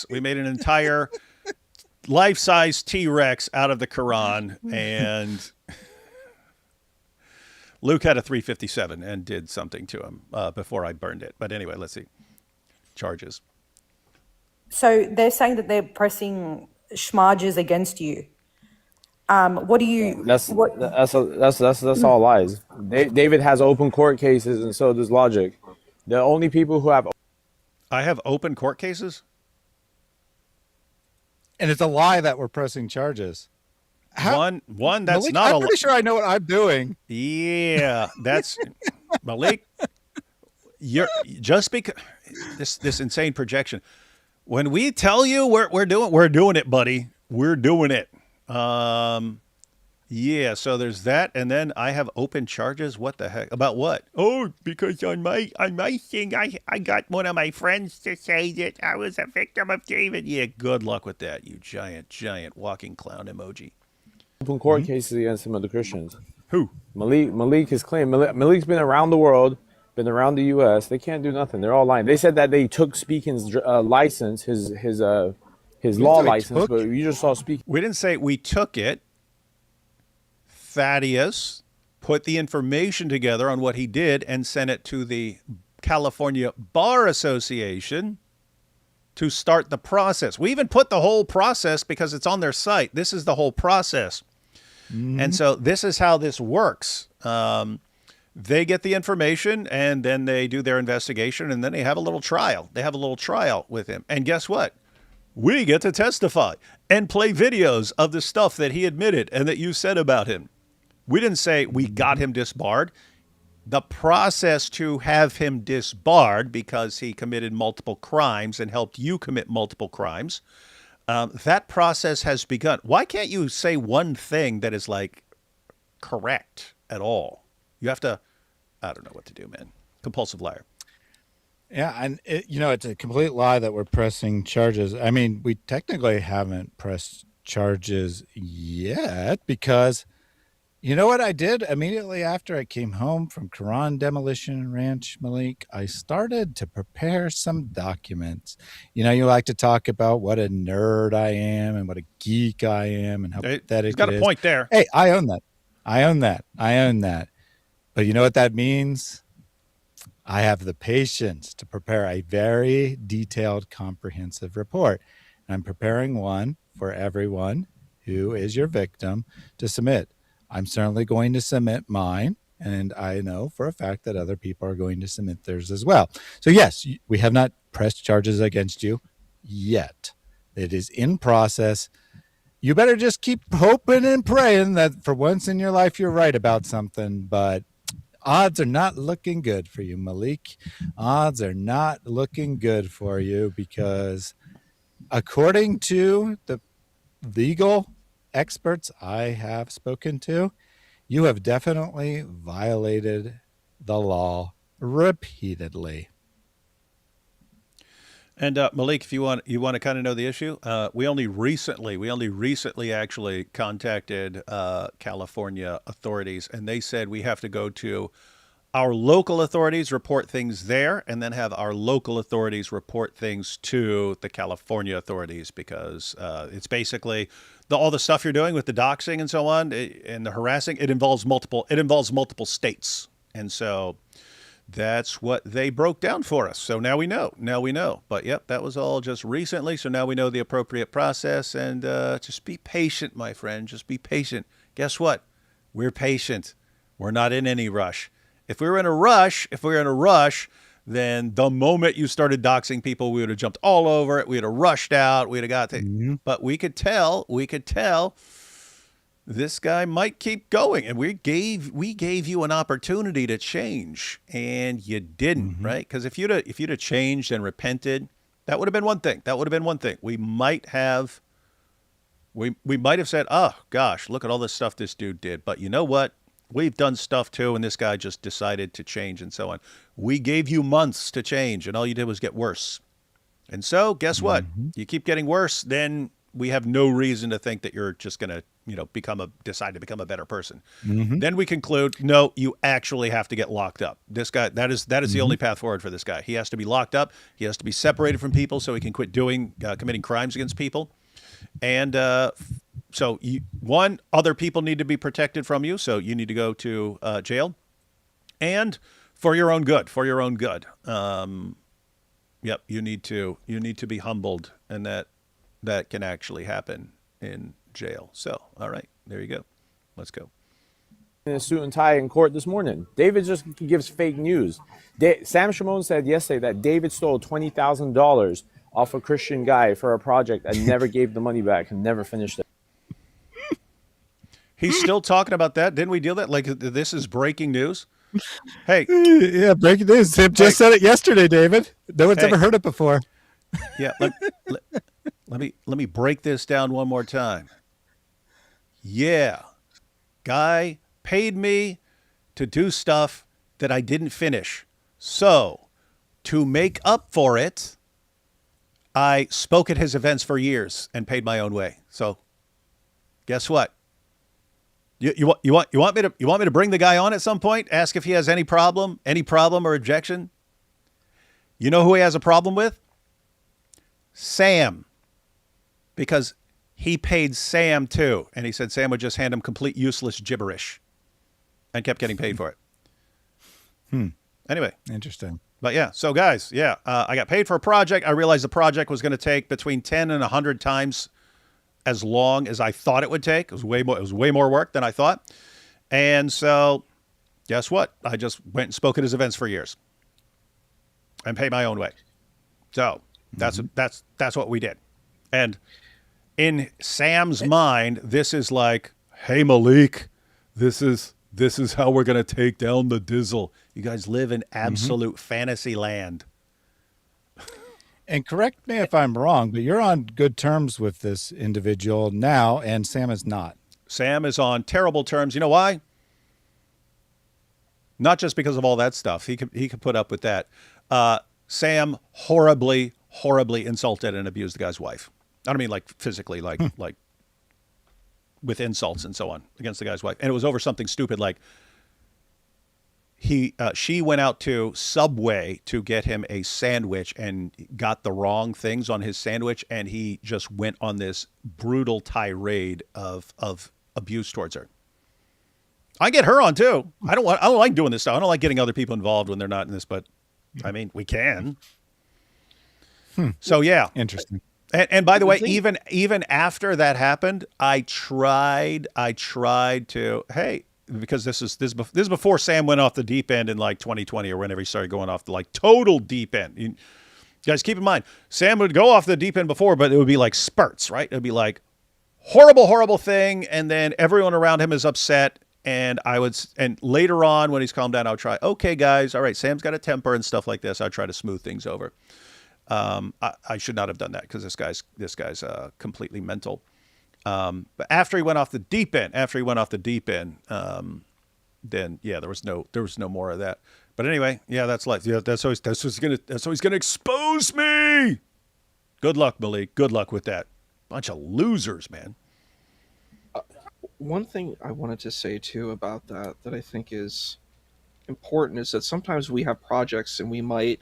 We made an entire life-size T-Rex out of the Quran, and Luke had a 357 and did something to him before I burned it. But anyway, let's see. Charges. So they're saying that they're pressing charges against you. What do you? That's all lies. David has open court cases, and so does Logic. The only people who have. I have open court cases? And it's a lie that we're pressing charges. One that's Malik, not I'm pretty sure I know what I'm doing. Yeah, that's Malik. You're just because this insane projection. When we tell you we're doing it, buddy. We're doing it. Yeah, so there's that, and then I have open charges. What the heck? About what? Oh, because on my thing, I got one of my friends to say that I was a victim of David. Yeah, good luck with that, you giant walking clown emoji. Open court cases against some of the Christians. Who? Malik has claimed. Malik's been around the world, been around the U.S. They can't do nothing. They're all lying. They said that they took Speaking's license, his law license, but you just saw Speaking. We didn't say we took it. Thaddeus put the information together on what he did and sent it to the California Bar Association to start the process. We even put the whole process because it's on their site. This is the whole process. And so this is how this works. They get the information, and then they do their investigation, and then they have a little trial. They have a little trial with him. And guess what? We get to testify and play videos of the stuff that he admitted and that you said about him. We didn't say we got him disbarred. The process to have him disbarred because he committed multiple crimes and helped you commit multiple crimes, that process has begun. Why can't you say one thing that is like correct at all? You have to, I don't know what to do, man. Compulsive liar. Yeah, and it's a complete lie that we're pressing charges. I mean, we technically haven't pressed charges yet because you know what I did immediately after I came home from Quran Demolition Ranch, Malik? I started to prepare some documents. You know, you like to talk about what a nerd I am and what a geek I am and how pathetic it is. He's got a point there. Hey, I own that. But you know what that means? I have the patience to prepare a very detailed, comprehensive report. And I'm preparing one for everyone who is your victim to submit. I'm certainly going to submit mine, and I know for a fact that other people are going to submit theirs as well. So yes, we have not pressed charges against you yet. It is in process. You better just keep hoping and praying that for once in your life you're right about something, but odds are not looking good for you, Malik. Odds are not looking good for you because according to the legal experts I have spoken to, you have definitely violated the law repeatedly. And Malik, if you want to kind of know the issue, we only recently actually contacted California authorities, and they said we have to go to our local authorities, report things there, and then have our local authorities report things to the California authorities because it's basically all the stuff you're doing with the doxing and so on and the harassing. It involves multiple states, and so that's what they broke down for us. So now we know. But yep, that was all just recently. So now we know the appropriate process, and just be patient, my friend. Just be patient. Guess what? We're patient. We're not in any rush. If we were in a rush, then the moment you started doxing people, we would have jumped all over it. We'd have rushed out. We'd have got to, but we could tell this guy might keep going. And we gave you an opportunity to change, and you didn't, right? Because if you'd have changed and repented, that would have been one thing. We might have said, oh gosh, look at all this stuff this dude did. But you know what? We've done stuff too, and this guy just decided to change and so on. We gave you months to change, and all you did was get worse. And so guess what? You keep getting worse, then we have no reason to think that you're just going to, decide to become a better person. Then we conclude, no, you actually have to get locked up. This guy, that is the only path forward for this guy. He has to be locked up. He has to be separated from people so he can quit committing crimes against people. And so other people need to be protected from you. So you need to go to jail, and for your own good, yep. You need to be humbled, and that can actually happen in jail. So, all right, there you go. Let's go. In a suit and tie in court this morning. David just gives fake news. Sam Shamoun said yesterday that David stole $20,000 off a Christian guy for a project and never gave the money back and never finished it. He's still talking about that. Didn't we deal that? Like, this is breaking news. Hey. Yeah, breaking news. Tim just said it yesterday, David. No one's ever heard it before. Yeah. Let me break this down one more time. Yeah. Guy paid me to do stuff that I didn't finish. So, to make up for it, I spoke at his events for years and paid my own way. So, guess what? You want me to bring the guy on at some point? Ask if he has any problem or objection? You know who he has a problem with? Sam. Because he paid Sam too, and he said Sam would just hand him complete useless gibberish, and kept getting paid for it. Anyway, interesting. But yeah, so guys, I got paid for a project. I realized the project was going to take between 10 and 100 times as long as I thought it would take. It was way more work than I thought. And so guess what? I just went and spoke at his events for years and paid my own way. So that's what we did. And in Sam's mind, this is like, hey, Malik, this is how we're going to take down the Dizzle. You guys live in absolute fantasy land. And correct me if I'm wrong, but you're on good terms with this individual now, and Sam is not. Sam is on terrible terms. You know why? Not just because of all that stuff. He could put up with that. Sam horribly insulted and abused the guy's wife. I don't mean like physically, like with insults and so on against the guy's wife. And it was over something stupid like she went out to Subway to get him a sandwich and got the wrong things on his sandwich, and he just went on this brutal tirade of abuse towards her. I get her on too. I don't like doing this stuff. I don't like getting other people involved when they're not in this, but I mean, we can. So yeah. Interesting. And by the way, even after that happened, I tried to, hey, because this is before Sam went off the deep end in like 2020 or whenever he started going off the like total deep end. You guys keep in mind, Sam would go off the deep end before, but it would be like spurts, right? It would be like horrible thing, and then everyone around him is upset. And later on when he's calmed down, I would try, okay, guys, all right, Sam's got a temper and stuff like this. I'd try to smooth things over. I should not have done that because this guy's completely mental. But after he went off the deep end, then yeah, there was no more of that. But anyway, yeah, that's life. Yeah, that's always gonna expose me. Good luck, Malik. Good luck with that. Bunch of losers, man. One thing I wanted to say too about that I think is important is that sometimes we have projects and we might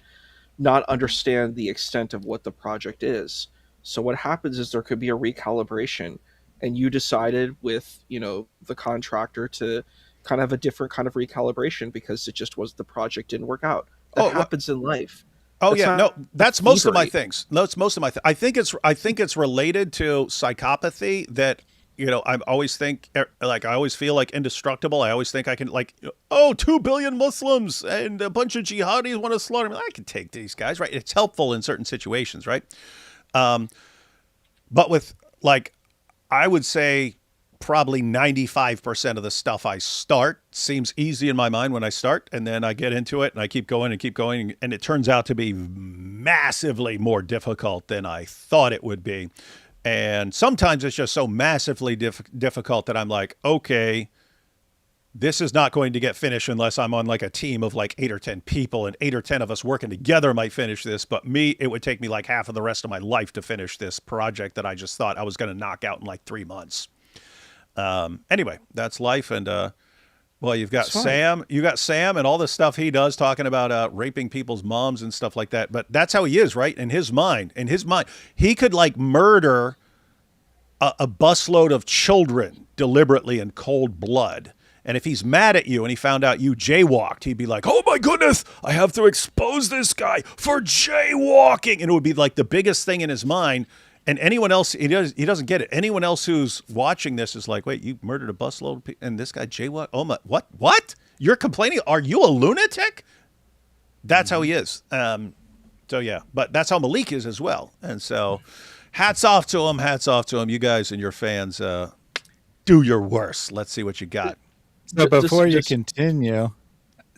not understand the extent of what the project is. So what happens is there could be a recalibration, and you decided with, the contractor to kind of have a different kind of recalibration because it just was the project didn't work out. That happens in life. Oh yeah, no, that's most of my things. No, it's most of my I think it's related to psychopathy that I always think, like, I always feel like indestructible. I always think I can, like, 2 billion Muslims and a bunch of jihadis want to slaughter me. I can take these guys, right? It's helpful in certain situations, right? But with, like, I would say probably 95% of the stuff I start seems easy in my mind when I start, and then I get into it and I keep going, and it turns out to be massively more difficult than I thought it would be. And sometimes it's just so massively difficult that I'm like, okay, this is not going to get finished unless I'm on like a team of like 8 or 10 people, and 8 or 10 of us working together might finish this. But me, it would take me like half of the rest of my life to finish this project that I just thought I was going to knock out in like 3 months. Anyway, that's life. And, well, you've got Sam and all the stuff he does talking about, raping people's moms and stuff like that. But that's how he is, right? In his mind, he could like murder a busload of children deliberately in cold blood. And if he's mad at you and he found out you jaywalked, he'd be like, oh my goodness, I have to expose this guy for jaywalking. And it would be like the biggest thing in his mind. And anyone else, he doesn't get it. Anyone else who's watching this is like, wait, you murdered a busload of people and this guy jaywalked? Oh my, what? You're complaining? Are you a lunatic? That's how he is. So yeah, but that's how Malik is as well. And so hats off to him. You guys and your fans, do your worst. Let's see what you got. So before you continue,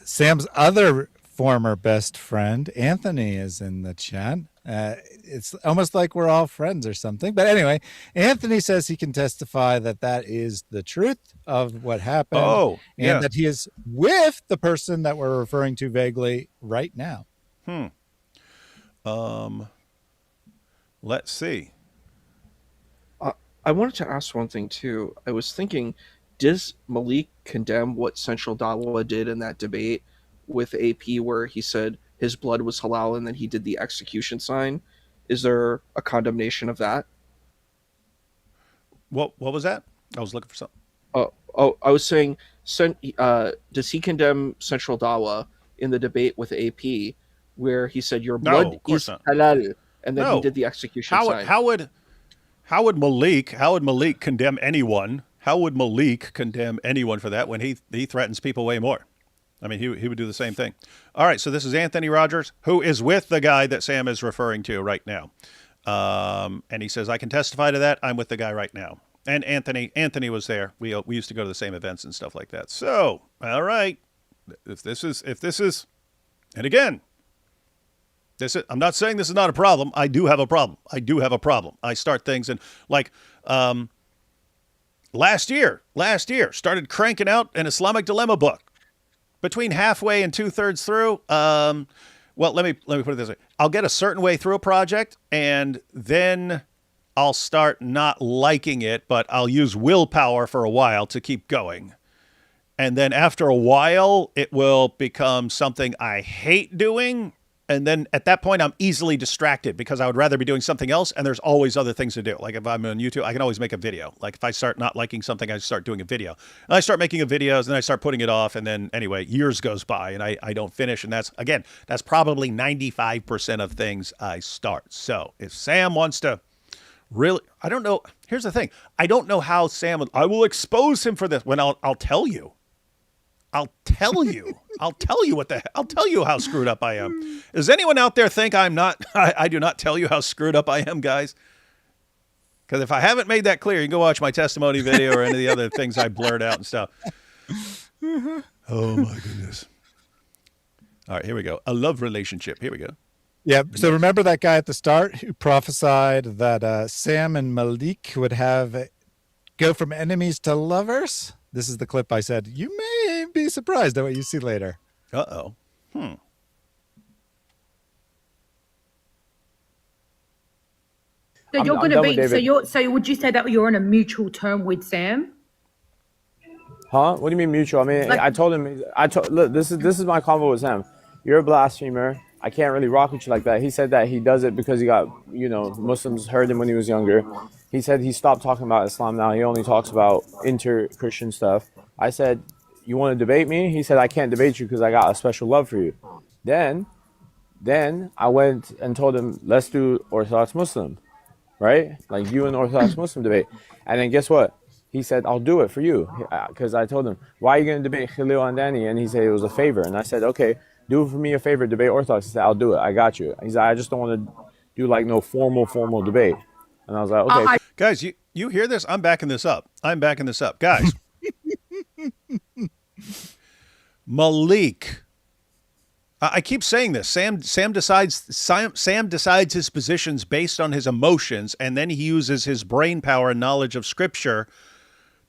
Sam's other former best friend, Anthony, is in the chat. It's almost like we're all friends or something. But anyway, Anthony says he can testify that that is the truth of what happened. Oh, yeah. And that he is with the person that we're referring to vaguely right now. Let's see. I wanted to ask one thing too. I was thinking, does Malik condemn what Central Dawa did in that debate with AP where he said his blood was halal and then he did the execution sign? Is there a condemnation of that? What was that? I was looking for something. I was saying, does he condemn Central Dawa in the debate with AP where he said your blood is halal and then he did the execution sign? How would Malik condemn anyone? How would Malik condemn anyone for that when he threatens people way more? I mean, he would do the same thing. All right, so this is Anthony Rogers, who is with the guy that Sam is referring to right now. And he says, I can testify to that. I'm with the guy right now. And Anthony was there. We used to go to the same events and stuff like that. So, all right, if this is, and again, I'm not saying this is not a problem. I do have a problem. I start things and like, last year, started cranking out an Islamic dilemma book. Between halfway and 2/3 through, well, let me put it this way. I'll get a certain way through a project, and then I'll start not liking it, but I'll use willpower for a while to keep going. And then after a while, it will become something I hate doing. And then at that point, I'm easily distracted because I would rather be doing something else. And there's always other things to do. Like if I'm on YouTube, I can always make a video. Like if I start not liking something, I start doing a video. And I start making videos and then I start putting it off. And then anyway, years goes by and I don't finish. And that's probably 95% of things I start. So if Sam wants to really, I don't know. Here's the thing. I don't know how I will expose him for this when I'll tell you. I'll tell you how screwed up I am. Does anyone out there think I do not tell you how screwed up I am, guys? Because if I haven't made that clear, you can go watch my testimony video or any of the other things I blurred out and stuff. Oh my goodness. All right, here we go. A love relationship. Here we go. Yeah. So remember that guy at the start who prophesied that Sam and Malik would go from enemies to lovers? This is the clip I said, you may be surprised at what you see later. So you're going to be, so would you say that you're on a mutual term with Sam? Huh? What do you mean mutual? I mean, like, I told him, look, this is my convo with Sam. You're a blasphemer. I can't really rock with you like that. He said that he does it because he got, Muslims heard him when he was younger. He said he stopped talking about Islam now. He only talks about inter-Christian stuff. I said, you want to debate me? He said, I can't debate you because I got a special love for you. Then I went and told him, let's do Orthodox Muslim, right? Like you and Orthodox Muslim debate. And then guess what? he said, I'll do it for you. Because I told him, why are you going to debate Khalil and Danny? And he said it was a favor. And I said, okay, do for me a favor, debate Orthodox. He said, I'll do it. I got you. He said, I just don't want to do like no formal debate. And I was like, okay. Guys, you hear this? I'm backing this up. Guys. Malik. I keep saying this. Sam decides his positions based on his emotions, and then he uses his brain power and knowledge of Scripture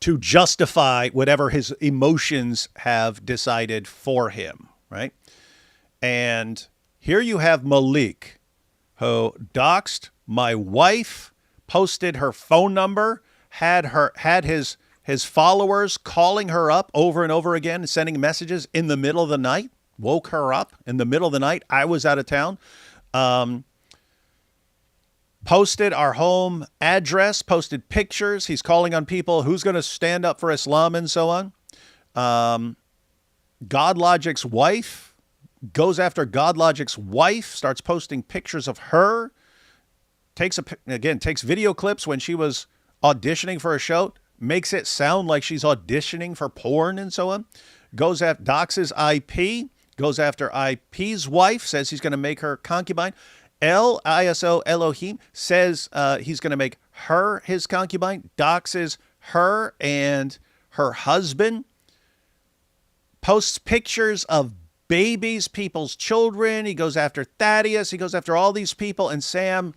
to justify whatever his emotions have decided for him, right? And here you have Malik, who doxed my wife, posted her phone number, had his followers calling her up over and over again, sending messages in the middle of the night, woke her up in the middle of the night. I was out of town. Posted our home address, posted pictures. He's calling on people who's going to stand up for Islam and so on. GodLogic's wife goes after GodLogic's wife, starts posting pictures of her, takes video clips when she was auditioning for a show, makes it sound like she's auditioning for porn and so on, goes after doxes IP, goes after IP's wife, says he's going to make her concubine. ISO Elohim says he's going to make her his concubine, doxes her and her husband, posts pictures of babies, people's children. He goes after Thaddeus. He goes after all these people. And Sam,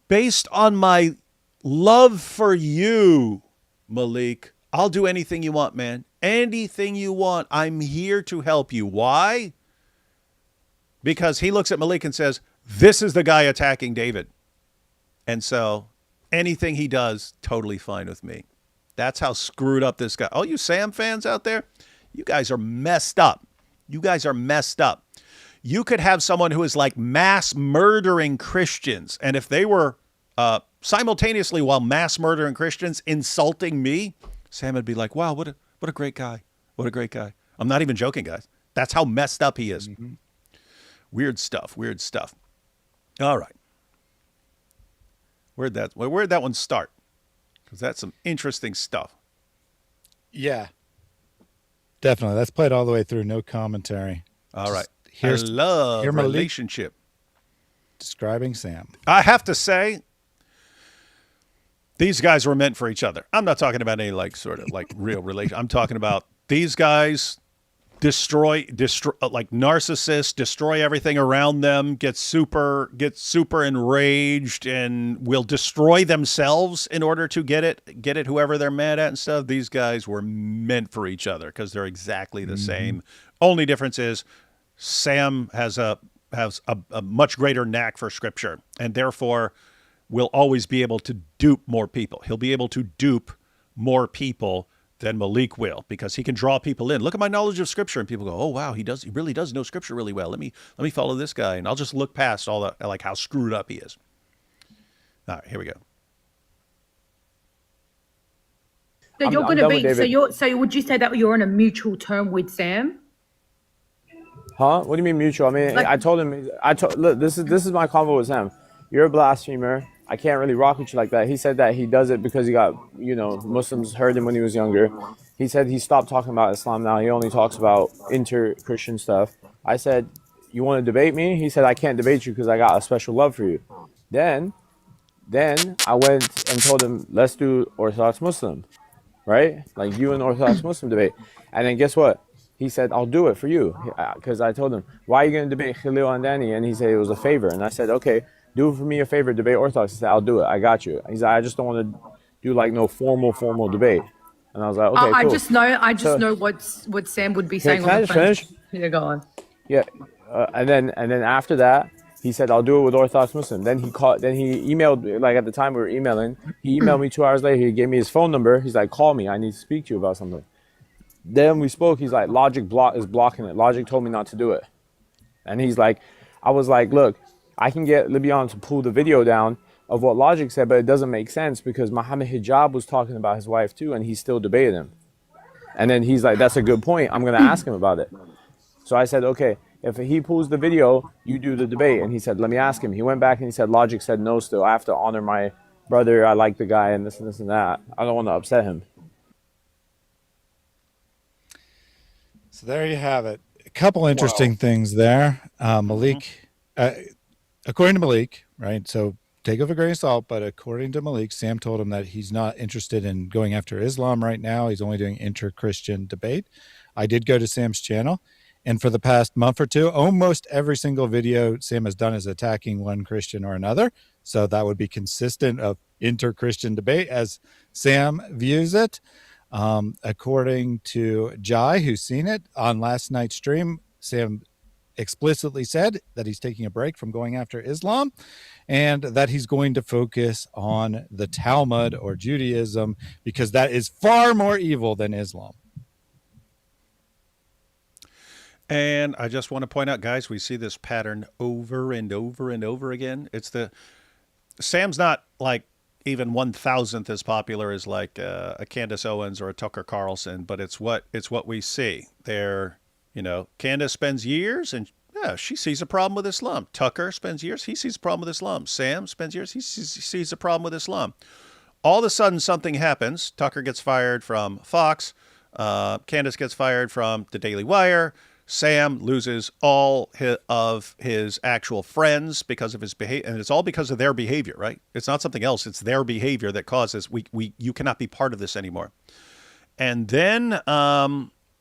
based on my love for you, Malik, I'll do anything you want, man. Anything you want. I'm here to help you. Why? Because he looks at Malik and says, this is the guy attacking David. And so anything he does, totally fine with me. That's how screwed up this guy. All you Sam fans out there, you guys are messed up. You guys are messed up. You could have someone who is like mass murdering Christians. And if they were simultaneously while mass murdering Christians insulting me, Sam would be like, wow, what a great guy. What a great guy. I'm not even joking, guys. That's how messed up he is. Mm-hmm. Weird stuff. All right. Where'd that one start? Because that's some interesting stuff. Yeah. Definitely. Let's play it all the way through. No commentary. All right. I love relationship. Describing Sam. I have to say, these guys were meant for each other. I'm not talking about any real relation. I'm talking about these guys destroy like narcissists, destroy everything around them, get super enraged and will destroy themselves in order to get it whoever they're mad at and stuff. These guys were meant for each other because they're exactly the same. Only difference is Sam has a much greater knack for Scripture and therefore will always be able to dupe more people. He'll be able to dupe more people than Malik will, because he can draw people in. Look at my knowledge of Scripture, and people go, "Oh wow, he really does know Scripture really well. Let me follow this guy," and I'll just look past all the like how screwed up he is. All right, here we go. So you're going to be so would you say that you're on a mutual term with Sam? Huh? What do you mean mutual? I mean, I told him. Look, this is my convo with Sam. You're a blasphemer. I can't really rock with you like that. He said that he does it because he got, Muslims heard him when he was younger. He said he stopped talking about Islam now. He only talks about inter-Christian stuff. I said, you want to debate me? He said, I can't debate you because I got a special love for you. Then I went and told him, let's do Orthodox Muslim, right? Like you and Orthodox Muslim debate. And then guess what? He said, I'll do it for you. Because I told him, why are you going to debate Khalil and Danny? And he said it was a favor. And I said, okay, do for me a favor, debate Orthodox. He said, I'll do it. I got you. He said, I just don't want to do like no formal debate. And I was like, okay, cool. I just know what Sam would be saying. Can I just finish? Yeah, go on. Yeah, and then after that, he said, I'll do it with Orthodox Muslim. Then he emailed, like at the time we were emailing, he emailed me 2 hours later. He gave me his phone number. He's like, call me. I need to speak to you about something. Then we spoke. He's like, Logic is blocking it. Logic told me not to do it. And he's like, I was like, look, I can get Libyan to pull the video down of what Logic said, but it doesn't make sense because Muhammad Hijab was talking about his wife too, and he still debated him. And then he's like, that's a good point. I'm going to ask him about it. So I said, okay, if he pulls the video, you do the debate. And he said, let me ask him. He went back and he said, Logic said no still. I have to honor my brother. I like the guy and this and that. I don't want to upset him. So there you have it. A couple interesting things there. Malik, according to Malik, right? So take it with a grain of salt, but according to Malik, Sam told him that he's not interested in going after Islam right now. He's only doing inter-Christian debate. I did go to Sam's channel, and for the past month or two, almost every single video Sam has done is attacking one Christian or another. So that would be consistent of inter-Christian debate as Sam views it. According to Jai, who's seen it on last night's stream, Sam explicitly said that he's taking a break from going after Islam and that he's going to focus on the Talmud or Judaism because that is far more evil than Islam. And I just want to point out, guys, we see this pattern over and over and over again. Sam's not like even 1,000th as popular as like a Candace Owens or a Tucker Carlson, but it's what we see. Candace spends years and she sees a problem with Islam. Tucker spends years, he sees a problem with Islam. Sam spends years, he sees a problem with Islam. All of a sudden something happens. Tucker gets fired from Fox. Candace gets fired from the Daily Wire. Sam loses all of his actual friends because of his behavior, and it's all because of their behavior, right? It's not something else. It's their behavior that causes you cannot be part of this anymore. And then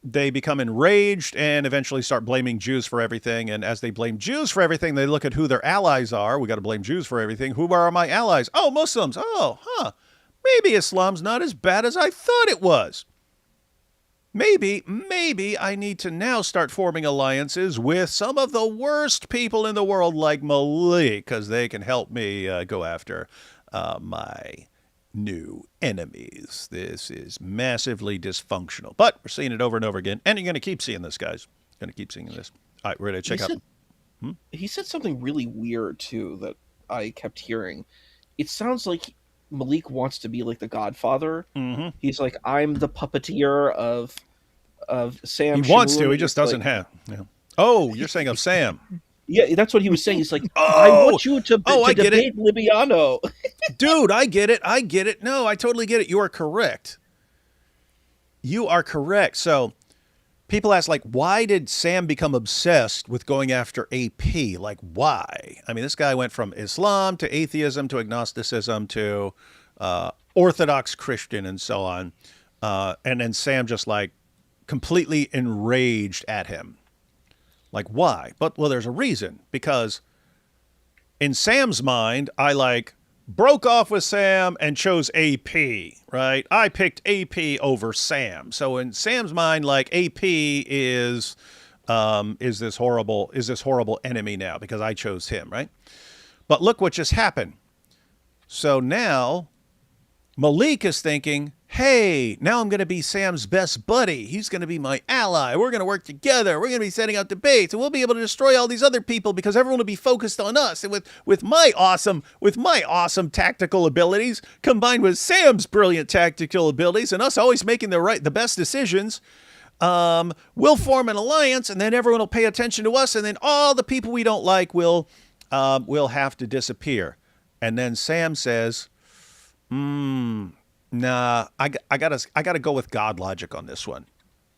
they become enraged and eventually start blaming Jews for everything. And as they blame Jews for everything, they look at who their allies are. We got to blame Jews for everything. Who are my allies? Oh, Muslims. Oh, maybe Islam's not as bad as I thought it was. Maybe I need to now start forming alliances with some of the worst people in the world like Malik because they can help me go after my new enemies. This is massively dysfunctional. But we're seeing it over and over again. And you're going to keep seeing this, guys. Going to keep seeing this. All right, we're going to check out. He said something really weird, too, that I kept hearing. It sounds like Malik wants to be like the Godfather. Mm-hmm. He's like, I'm the puppeteer of Sam. He wants to. Shamoun. He just doesn't have. Yeah. Oh, you're saying of Sam. Yeah, that's what he was saying. He's like, I want you to debate Libiano. Dude, I get it. No, I totally get it. You are correct. So people ask, like, why did Sam become obsessed with going after AP? Like, why? I mean, this guy went from Islam to atheism to agnosticism to Orthodox Christian and so on. And then Sam just like completely enraged at him. Like, why? Well, there's a reason. Because in Sam's mind, I broke off with Sam and chose AP, right? I picked AP over Sam. So in Sam's mind, AP is this horrible enemy now because I chose him, right? But look what just happened. So now Malik is thinking, hey, now I'm going to be Sam's best buddy. He's going to be my ally. We're going to work together. We're going to be setting out debates, and we'll be able to destroy all these other people because everyone will be focused on us. And with my awesome tactical abilities combined with Sam's brilliant tactical abilities and us always making the best decisions, we'll form an alliance, and then everyone will pay attention to us, and then all the people we don't like will have to disappear. And then Sam says, nah, I gotta go with God logic on this one.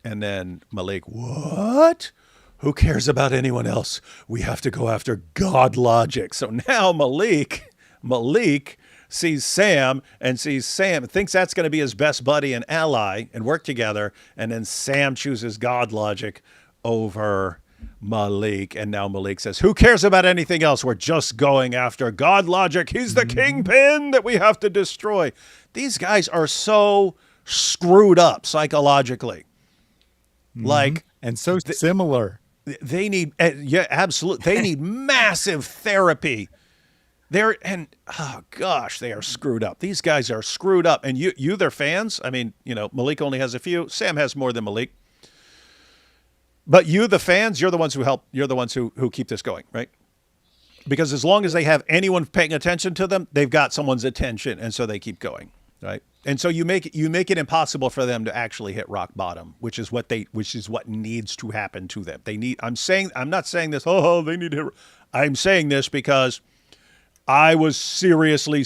And then Malik, what? Who cares about anyone else? We have to go after God logic. So now Malik sees Sam and thinks that's going to be his best buddy and ally and work together. And then Sam chooses God logic over Malik. And now Malik says, who cares about anything else? We're just going after God logic. He's the kingpin that we have to destroy. These guys are so screwed up psychologically. And so similar. They need, absolutely. They need massive therapy. They are screwed up. These guys are screwed up. And you their fans. I mean, Malik only has a few. Sam has more than Malik. But you, the fans, you're the ones who help. You're the ones who keep this going, right? Because as long as they have anyone paying attention to them, they've got someone's attention, and so they keep going, right? And so you make it impossible for them to actually hit rock bottom, which is what needs to happen to them. I'm not saying this. Oh, they need to hit. I'm saying this because I was seriously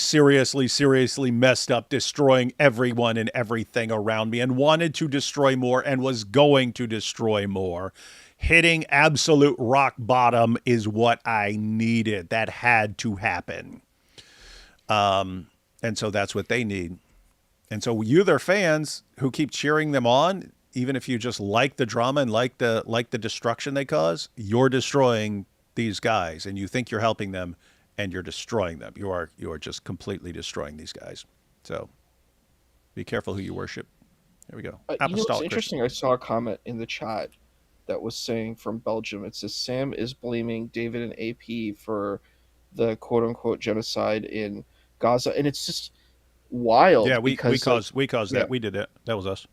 messed up, destroying everyone and everything around me, and wanted to destroy more and was going to destroy more. Hitting absolute rock bottom is what I needed. That had to happen. And so that's what they need. And so you, their fans who keep cheering them on, even if you just like the drama and like the destruction they cause, you're destroying these guys, and you think you're helping them, and you're destroying them. You are just completely destroying these guys. So be careful who you worship. There we go. You know what's interesting? I saw a comment in the chat that was saying from Belgium. It says Sam is blaming David and AP for the quote unquote genocide in Gaza, and it's just wild. Yeah, we caused yeah. that. We did it. That was us.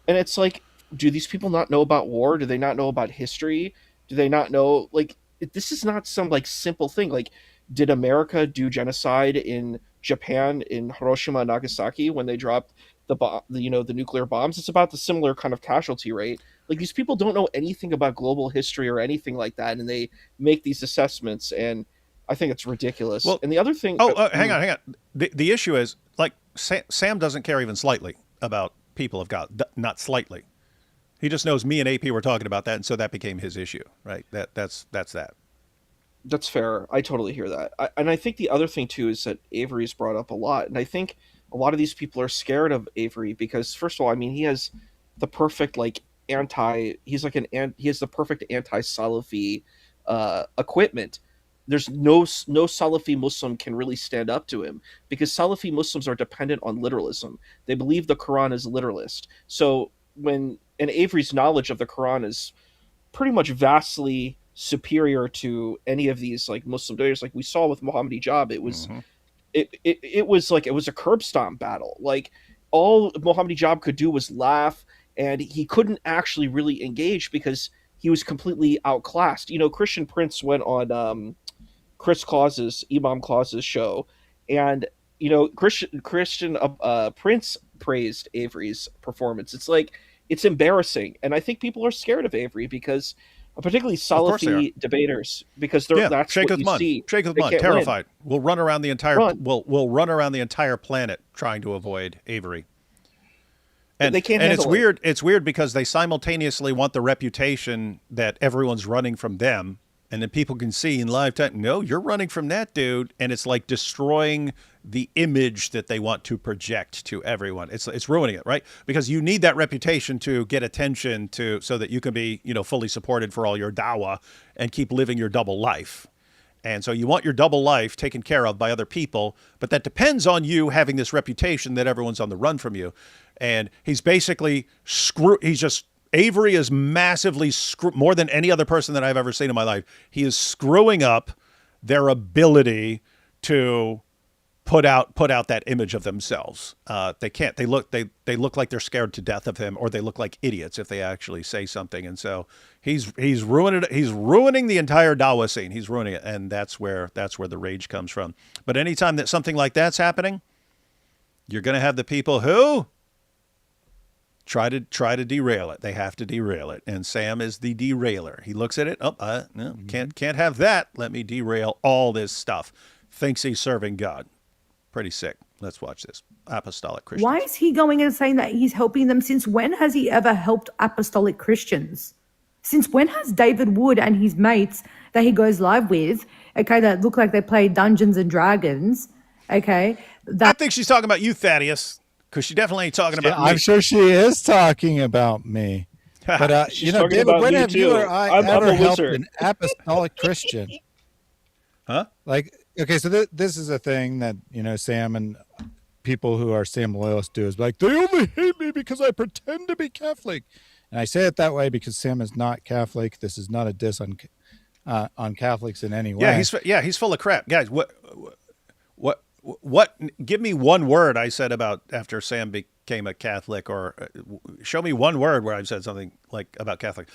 And it's like, do these people not know about war? Do they not know about history? Do they not know, like, this is not some like simple thing. Like, did America do genocide in Japan in Hiroshima and Nagasaki when they dropped the nuclear bombs? It's about the similar kind of casualty rate. Like, these people don't know anything about global history or anything like that, and they make these assessments, and I think it's ridiculous. Well, and the other thing, hang on. The issue is, like, Sam doesn't care even slightly about people of God, not slightly. He just knows me and AP were talking about that, and so that became his issue, right? That's that. That's fair. I totally hear that. And I think the other thing too is that Avery's brought up a lot, and I think a lot of these people are scared of Avery because, first of all, I mean, he has the perfect he has the perfect anti-Salafi equipment. There's no Salafi Muslim can really stand up to him because Salafi Muslims are dependent on literalism. They believe the Quran is literalist. So and Avery's knowledge of the Quran is pretty much vastly superior to any of these like Muslim debaters. Like we saw with Muhammad Hijab, it was it was a curb stomp battle. Like all Muhammad Hijab could do was laugh, and he couldn't actually really engage because he was completely outclassed. You know, Christian Prince went on Imam Claus's show, and you know, Christian Prince praised Avery's performance. It's like, it's embarrassing, and I think people are scared of Avery because, particularly Salafi debaters, because that's shake what with you mud. see. Shake with mud, terrified. We'll run around the entire we'll run around the entire planet trying to avoid Avery. And they can't. And it's weird. It's weird because they simultaneously want the reputation that everyone's running from them. And then people can see in live time, no, you're running from that dude. And it's like destroying the image that they want to project to everyone. It's ruining it, right? Because you need that reputation to get attention so that you can be, fully supported for all your Dawa and keep living your double life. And so you want your double life taken care of by other people, but that depends on you having this reputation that everyone's on the run from you. And he's basically Avery is massively more than any other person that I've ever seen in my life. He is screwing up their ability to put out that image of themselves. They can't. They look like they're scared to death of him, or they look like idiots if they actually say something. And so he's ruining it. He's ruining the entire Dawa scene. He's ruining it, and that's where the rage comes from. But anytime that something like that's happening, you're going to have the people who try to derail it. They have to derail it, and Sam is the derailer. He looks at it. No, can't have that. Let me derail all this stuff. Thinks he's serving God. Pretty sick. Let's watch this. Apostolic Christians. Why is he going and saying that he's helping them? Since when has he ever helped apostolic Christians? Since when has David Wood and his mates that he goes live with, that look like they play Dungeons and Dragons, I think she's talking about you, Thaddeus, because she definitely ain't talking about me. I'm sure she is talking about me. But, David, when have you or I ever helped an apostolic Christian? Huh? Okay, so this is a thing that, Sam and people who are Sam loyalists do is like, they only hate me because I pretend to be Catholic. And I say it that way because Sam is not Catholic. This is not a diss on Catholics in any way. He's full of crap. Guys, what give me one word I said about after Sam became a Catholic, or show me one word where I've said something like about Catholic.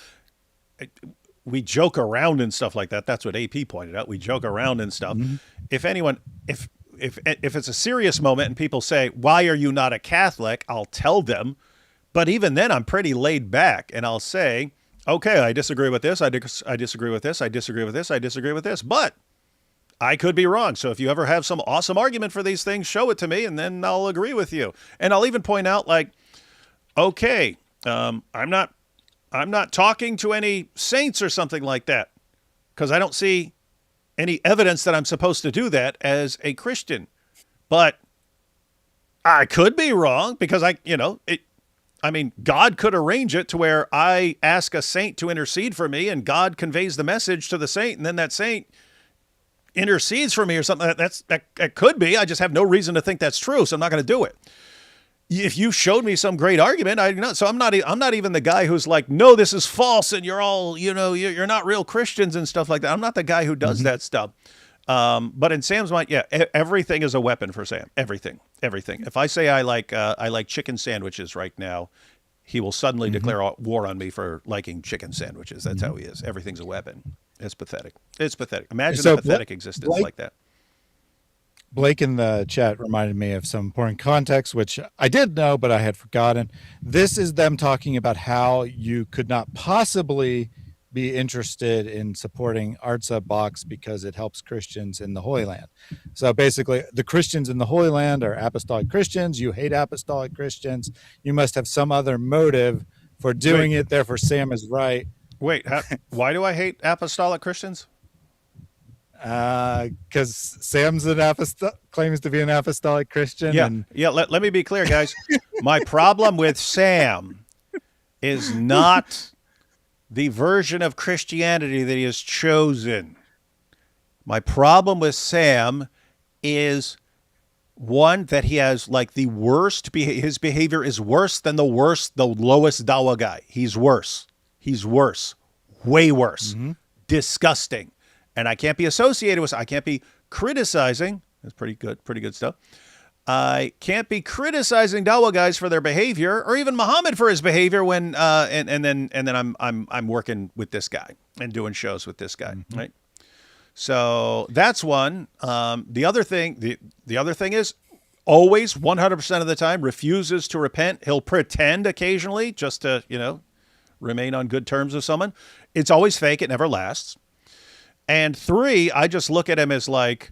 We joke around and stuff like that. That's what AP pointed out. We joke around and stuff. Mm-hmm. If anyone, if it's a serious moment and people say, "Why are you not a Catholic?" I'll tell them. But even then, I'm pretty laid back, and I'll say, "Okay, I disagree with this. I disagree with this. I disagree with this. I disagree with this. But I could be wrong. So if you ever have some awesome argument for these things, show it to me, and then I'll agree with you. And I'll even point out, like, okay, I'm not talking to any saints or something like that, because I don't see any evidence that I'm supposed to do that as a Christian. But I could be wrong, because God could arrange it to where I ask a saint to intercede for me, and God conveys the message to the saint, and then that saint intercedes for me or something. That could be. I just have no reason to think that's true, so I'm not going to do it. If you showed me some great argument, so I'm not even the guy who's like, no, this is false, and you're all, you're not real Christians and stuff like that. I'm not the guy who does that stuff. But in Sam's mind, yeah, everything is a weapon for Sam. Everything. If I say I like chicken sandwiches right now, he will suddenly declare war on me for liking chicken sandwiches. That's how he is. Everything's a weapon. It's pathetic. Imagine a pathetic existence like that. Blake in the chat reminded me of some important context, which I did know, but I had forgotten. This is them talking about how you could not possibly be interested in supporting Artsa Box because it helps Christians in the Holy Land. So basically, the Christians in the Holy Land are apostolic Christians. You hate apostolic Christians. You must have some other motive for doing it. Therefore, Sam is right. Wait, why do I hate apostolic Christians? Because Sam's claims to be an apostolic Christian. Yeah. Let me be clear, guys. My problem with Sam is not the version of Christianity that he has chosen. My problem with Sam is, one, that he has like the worst. His behavior is worse than the lowest Dawa guy. He's worse. Way worse. Disgusting. And I can't be associated with, I can't be criticizing. That's pretty good stuff. I can't be criticizing Dawa guys for their behavior, or even Muhammad for his behavior when and then I'm working with this guy and doing shows with this guy, right? So that's one. The other thing is, always 100% of the time refuses to repent. He'll pretend occasionally just to remain on good terms with someone. It's always fake. It never lasts. And 3, I just look at him as like,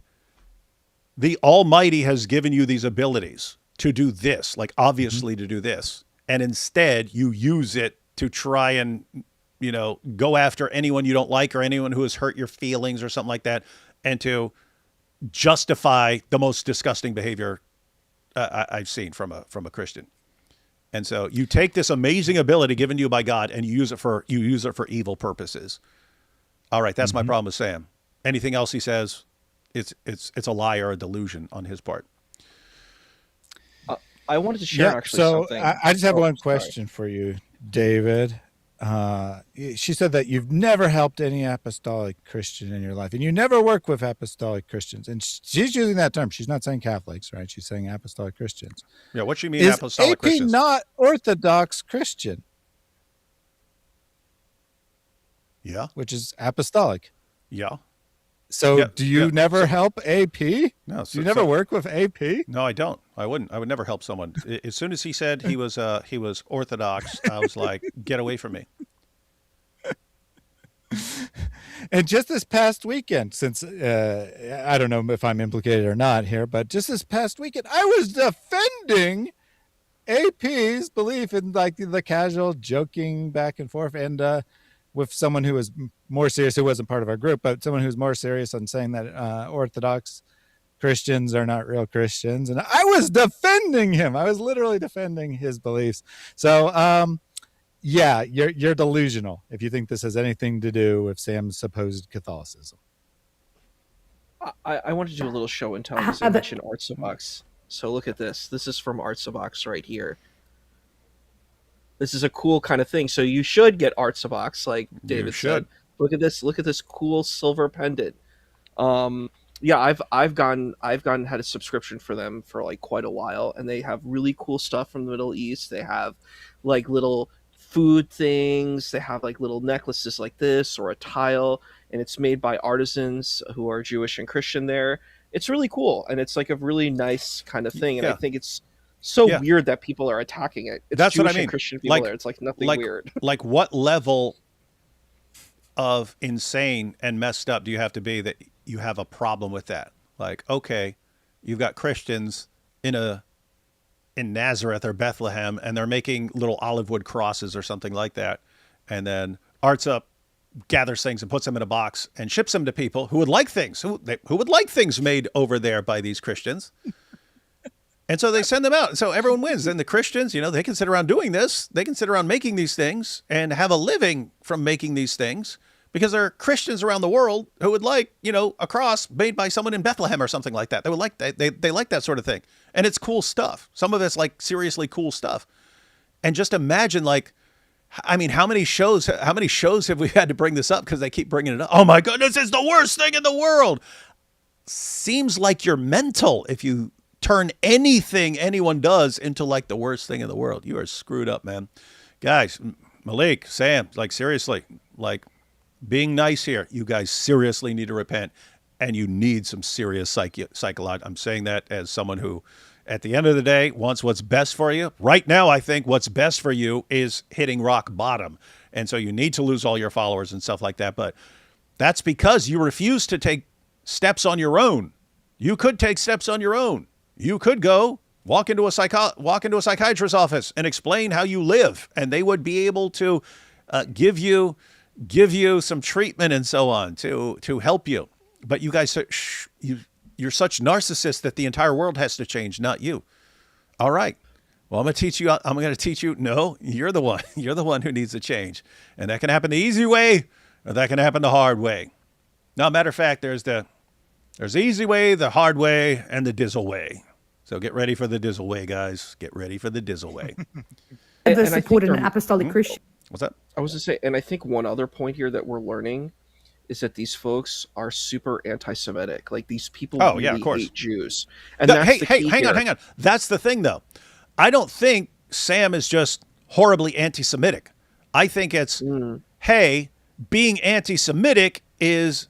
the Almighty has given you these abilities to do this, like obviously to do this. And instead you use it to try and, go after anyone you don't like or anyone who has hurt your feelings or something like that, and to justify the most disgusting behavior I've seen from a Christian. And so you take this amazing ability given to you by God and you use it for evil purposes. All right, that's my problem with Sam. Anything else he says, it's a lie or a delusion on his part. I wanted to share something. I just have one question for you, David. She said that you've never helped any apostolic Christian in your life, and you never work with apostolic Christians. And she's using that term. She's not saying Catholics, right? She's saying apostolic Christians. Yeah, what she mean apostolic Christians? Is AP not Orthodox Christian? Yeah. Which is apostolic. Yeah. So do you never help AP? No. Do you never work with AP? No, I don't. I wouldn't. I would never help someone. As soon as he said he was Orthodox, I was like, get away from me. And just this past weekend, since I don't know if I'm implicated or not here, but just this past weekend, I was defending AP's belief in like the casual joking back and forth, and with someone who was more serious, who wasn't part of our group, but someone who's more serious on saying that Orthodox Christians are not real Christians. And I was defending him. I was literally defending his beliefs. So, yeah, you're delusional if you think this has anything to do with Sam's supposed Catholicism. I wanted to do a little show and tell because I mentioned Artsa. So look at this. This is from Artsa right here. This is a cool kind of thing. So you should get Artsa, like David said. Look at this. Look at this cool silver pendant. Yeah, I've gone had a subscription for them for like quite a while, and they have really cool stuff from the Middle East. They have like little food things. They have like little necklaces like this or a tile, and it's made by artisans who are Jewish and Christian there. It's really cool, and it's like a really nice kind of thing. And I think it's so weird that people are attacking it. It's That's Jewish what I mean. And Christian people there. It's like nothing weird. Like what level of insane and messed up do you have to be that you have a problem with that. Like, okay, you've got Christians in Nazareth or Bethlehem, and they're making little olive wood crosses or something like that, and then Arts Up gathers things and puts them in a box and ships them to people who would like things, who would like things made over there by these Christians. And so they send them out. So everyone wins. Then the Christians, they can sit around doing this. They can sit around making these things and have a living from making these things because there are Christians around the world who would like, a cross made by someone in Bethlehem or something like that. They would like that. They like that sort of thing. And it's cool stuff. Some of it's like seriously cool stuff. And just imagine how many shows have we had to bring this up because they keep bringing it up? Oh my goodness, it's the worst thing in the world. Seems like you're mental if you turn anything anyone does into like the worst thing in the world. You are screwed up, man. Guys, Malik, Sam, seriously, being nice here. You guys seriously need to repent, and you need some serious psychological. I'm saying that as someone who, at the end of the day, wants what's best for you. Right now, I think what's best for you is hitting rock bottom. And so you need to lose all your followers and stuff like that. But that's because you refuse to take steps on your own. You could take steps on your own. You could go walk into a psychiatrist's office and explain how you live, and they would be able to give you some treatment and so on to help you. But you guys, you're such narcissists that the entire world has to change, not you. All right. Well, I'm going to teach you. No, you're the one. You're the one who needs to change, and that can happen the easy way, or that can happen the hard way. Now, matter of fact, there's the easy way, the hard way, and the dizzle way. So get ready for the dizzle way, guys. Get ready for the dizzle way. Ever supported an apostolic Christian? What's that? I was going to say, and I think one other point here that we're learning is that these folks are super anti-Semitic. Like, these people really of course. hate Jews. And that's hang on. That's the thing, though. I don't think Sam is just horribly anti-Semitic. I think it's, hey, being anti-Semitic is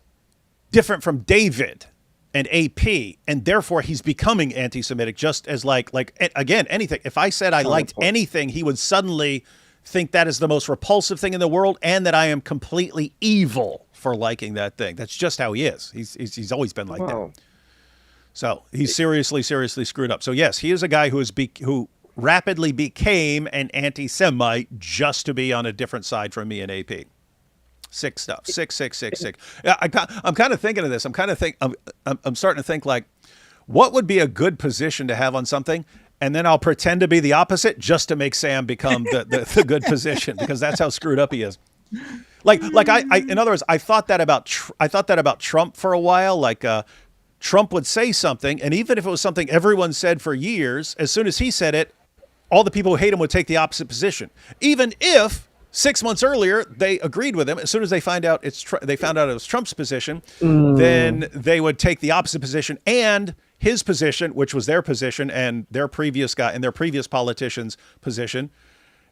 different from David and AP, and therefore he's becoming anti-Semitic, just as again, anything. If I said I liked anything, he would suddenly think that is the most repulsive thing in the world and that I am completely evil for liking that thing. That's just how he is. He's always been like that. So he's seriously screwed up. So yes, he is a guy who rapidly became an anti-Semite just to be on a different side from me and AP. Sick stuff. Sick. Yeah, I'm kind of thinking of this. I'm starting to think what would be a good position to have on something, and then I'll pretend to be the opposite just to make Sam become the good position, because that's how screwed up he is. In other words, I thought that about Trump for a while. Trump would say something, and even if it was something everyone said for years, as soon as he said it, all the people who hate him would take the opposite position, even if 6 months earlier they agreed with him. As soon as they found out it was Trump's position, then they would take the opposite position and his position, which was their position, and their previous guy and their previous politician's position.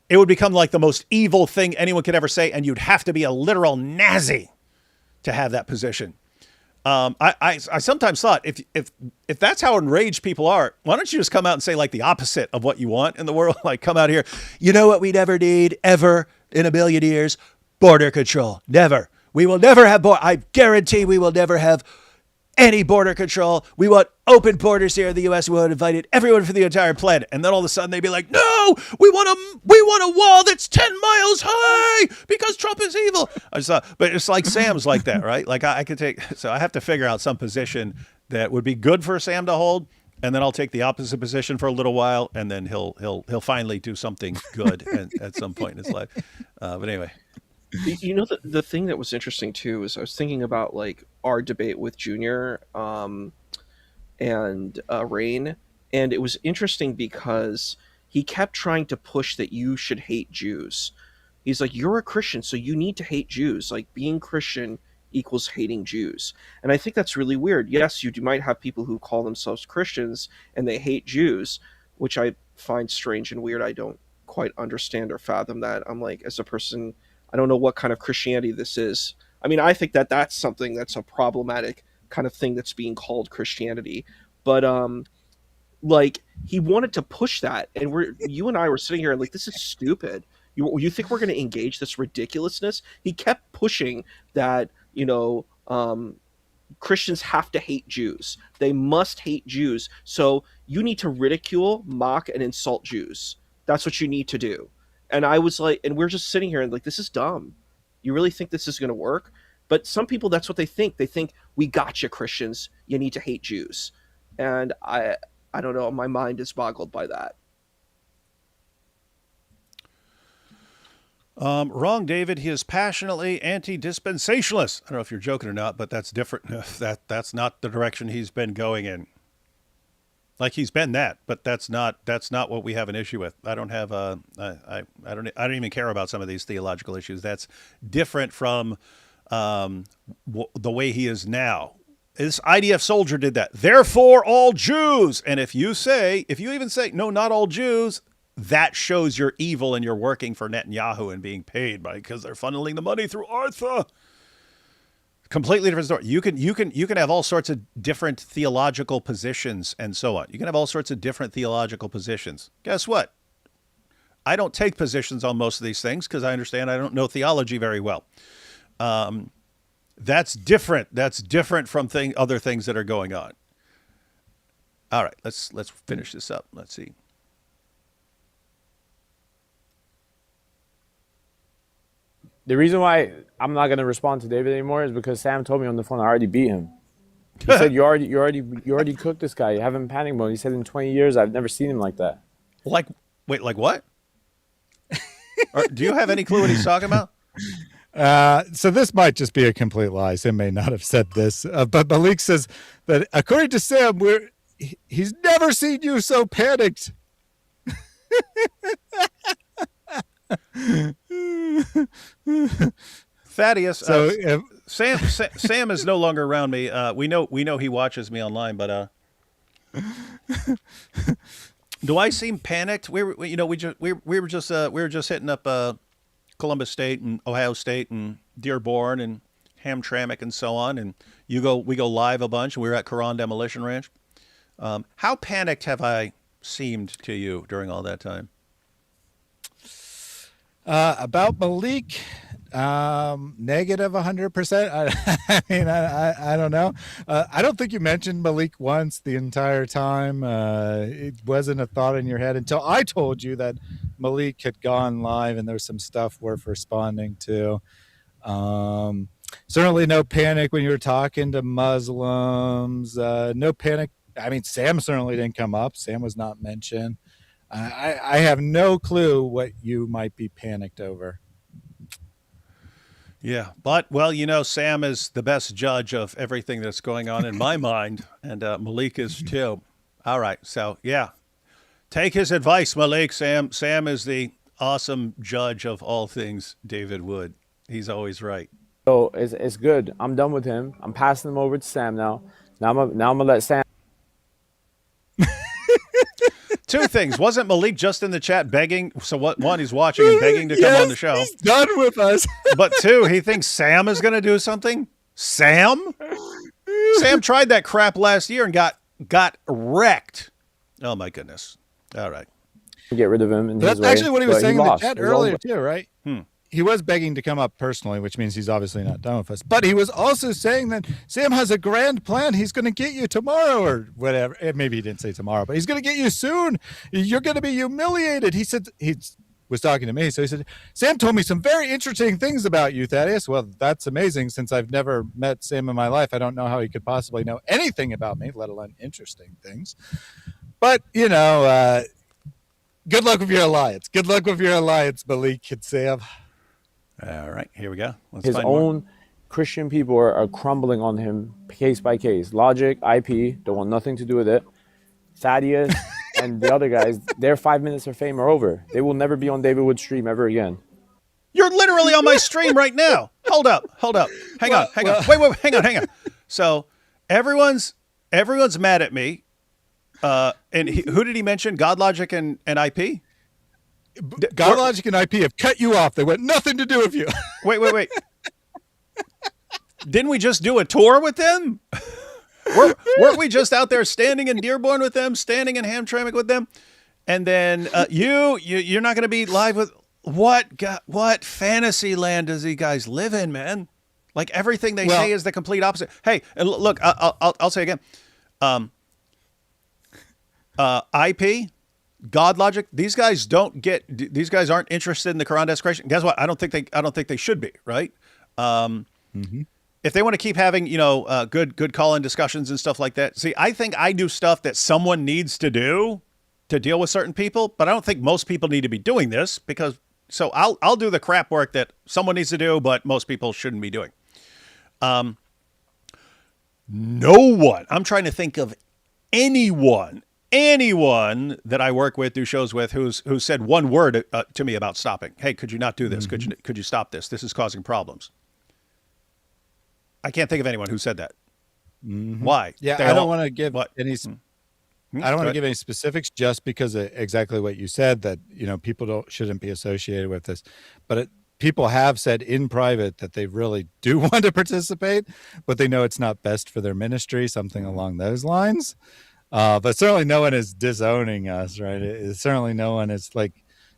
It would become like the most evil thing anyone could ever say, and you'd have to be a literal Nazi to have that position. I sometimes thought, if that's how enraged people are, why don't you just come out and say the opposite of what you want in the world? Come out here. You know what we never need ever in a billion years? Border control. Never. We will never have I guarantee we will never have any border control. We want open borders here in the U.S. We want invited everyone from the entire planet. And then all of a sudden they'd be like, no, we want a wall that's 10 miles high because Trump is evil. But it's like Sam's like that, right? So I have to figure out some position that would be good for Sam to hold. And then I'll take the opposite position for a little while. And then he'll finally do something good at some point in his life. But anyway. The thing that was interesting too is I was thinking about our debate with Junior and Rain, and it was interesting because he kept trying to push that you should hate Jews. He's like, you're a Christian, so you need to hate Jews. Being Christian equals hating Jews. And I think that's really weird. Yes, you might have people who call themselves Christians and they hate Jews, which I find strange and weird. I don't quite understand or fathom that. I'm as a person, I don't know what kind of Christianity this is. I mean, I think that that's something that's a problematic kind of thing that's being called Christianity. But he wanted to push that, and you and I were sitting here this is stupid. You think we're going to engage this ridiculousness? He kept pushing that, Christians have to hate Jews. They must hate Jews. So you need to ridicule, mock, and insult Jews. That's what you need to do. And I was like, and we're just sitting here and like, this is dumb. You really think this is going to work? But some people, that's what they think. They think, we got you, Christians. You need to hate Jews. And I don't know. My mind is boggled by that. Wrong, David. He is passionately anti-dispensationalist. I don't know if you're joking or not, but that's different. That's not the direction he's been going in. Like he's been that, but that's not what we have an issue with. I don't have I don't even care about some of these theological issues. That's different from the way he is now. This IDF soldier did that. Therefore, all Jews. And if you even say no, not all Jews, that shows you're evil and you're working for Netanyahu and being paid because they're funneling the money through Artha. Completely different story. You can have all sorts of different theological positions and so on. You can have all sorts of different theological positions. Guess what? I don't take positions on most of these things because I understand I don't know theology very well. That's different. That's different from other things that are going on. All right, let's finish this up. Let's see. The reason why I'm not going to respond to David anymore is because Sam told me on the phone I already beat him. He said you already cooked this guy. You have him in panic mode. He said in 20 years I've never seen him like that. Like what? Do you have any clue what he's talking about? So this might just be a complete lie. Sam may not have said this, but Malik says that according to Sam, he's never seen you so panicked. Thaddeus, Sam is no longer around me. We know he watches me online, but do I seem panicked? We were just hitting up Columbus State and Ohio State and Dearborn and Hamtramck and so on, and we go live a bunch. We were at Quran Demolition Ranch. How panicked have I seemed to you during all that time? About Malik, negative 100%. I mean, I don't know. I don't think you mentioned Malik once the entire time. It wasn't a thought in your head until I told you that Malik had gone live and there was some stuff worth responding to. Certainly no panic when you were talking to Muslims. No panic. I mean, Sam certainly didn't come up. Sam was not mentioned. I have no clue what you might be panicked over. Yeah, but, Sam is the best judge of everything that's going on in my mind, and Malik is too. All right, so, yeah. Take his advice, Malik. Sam is the awesome judge of all things David Wood. He's always right. So it's good. I'm done with him. I'm passing him over to Sam now. Now I'm going to let Sam. Two things. Wasn't Malik just in the chat begging? So what? One, he's watching and begging to come on the show. He's done with us. But two, he thinks Sam is going to do something. Sam tried that crap last year and got wrecked. Oh my goodness. All right. Get rid of him. That's actually what he was saying in the chat earlier too, right? Hmm. He was begging to come up personally, which means he's obviously not done with us. But he was also saying that Sam has a grand plan. He's going to get you tomorrow or whatever. Maybe he didn't say tomorrow, but he's going to get you soon. You're going to be humiliated. He said he was talking to me. So he said, Sam told me some very interesting things about you, Thaddeus. Well, that's amazing. Since I've never met Sam in my life, I don't know how he could possibly know anything about me, let alone interesting things. But, good luck with your alliance. Good luck with your alliance, Malik and Sam. All right, here we go. His own Christian people are crumbling on him case by case. Logic, IP, don't want nothing to do with it. Thaddeus and the other guys, their 5 minutes of fame are over. They will never be on David Wood's stream ever again. You're literally on my stream right now. Hold up. Hang on. Wait, hang on. So everyone's mad at me. And who did he mention? God Logic and IP? God Logic and IP have cut you off. They want nothing to do with you. Wait. Didn't we just do a tour with them? Weren't we just out there standing in Dearborn with them, standing in Hamtramck with them? And then you're not going to be live with what fantasy land does you guys live in, man? Like everything they say is the complete opposite. Hey, and look, I'll say again, IP, God logic. These guys aren't interested in the Quran desecration. Guess what? I don't think they should be. Right. If they want to keep having, good call-in discussions and stuff like that. See, I think I do stuff that someone needs to do to deal with certain people, but I don't think most people need to be doing this so I'll do the crap work that someone needs to do, but most people shouldn't be doing. No one, I'm trying to think of anyone that I work with, do shows with, who said one word to me about stopping. Hey, could you not do this? Could you stop this? This is causing problems. I can't think of anyone who said that. Why? Yeah, I don't want to give any. I don't want to give any specifics, just because of exactly what you said, that people shouldn't be associated with this. But people have said in private that they really do want to participate, but they know it's not best for their ministry, something along those lines. But certainly no one is disowning us, right? Certainly no one is like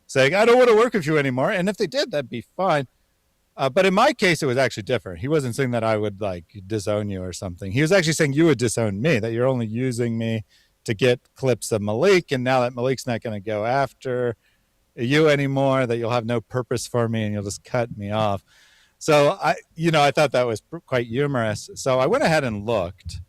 saying, I don't want to work with you anymore. And if they did, that'd be fine. But in my case, it was actually different. He wasn't saying that I would disown you or something. He was actually saying you would disown me, that you're only using me to get clips of Malik. And now that Malik's not going to go after you anymore, that you'll have no purpose for me and you'll just cut me off. So I thought that was quite humorous. So I went ahead and looked.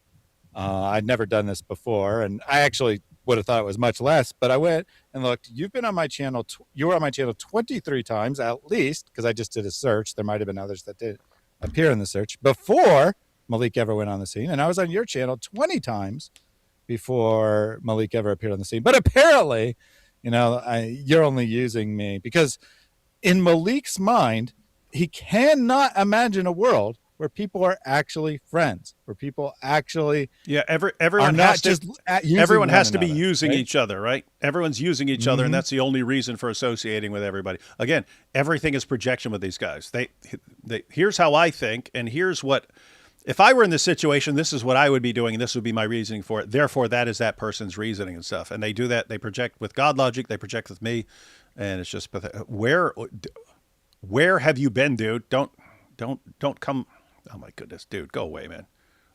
I'd never done this before, and I actually would have thought it was much less, but I went and looked. You've been on my channel. You were on my channel 23 times at least, because I just did a search. There might have been others that did appear in the search before Malik ever went on the scene. And I was on your channel 20 times before Malik ever appeared on the scene. But apparently, you're only using me because in Malik's mind, he cannot imagine a world where people are actually friends, where people actually everyone has to be using right? each other, right? Everyone's using each other, and that's the only reason for associating with everybody. Again, everything is projection with these guys. They here's how I think, and here's what. If I were in this situation, this is what I would be doing, and this would be my reasoning for it. Therefore, that is that person's reasoning and stuff. And they do that. They project with God logic. They project with me, and it's just where have you been, dude? Don't come. Oh my goodness, dude, go away, man.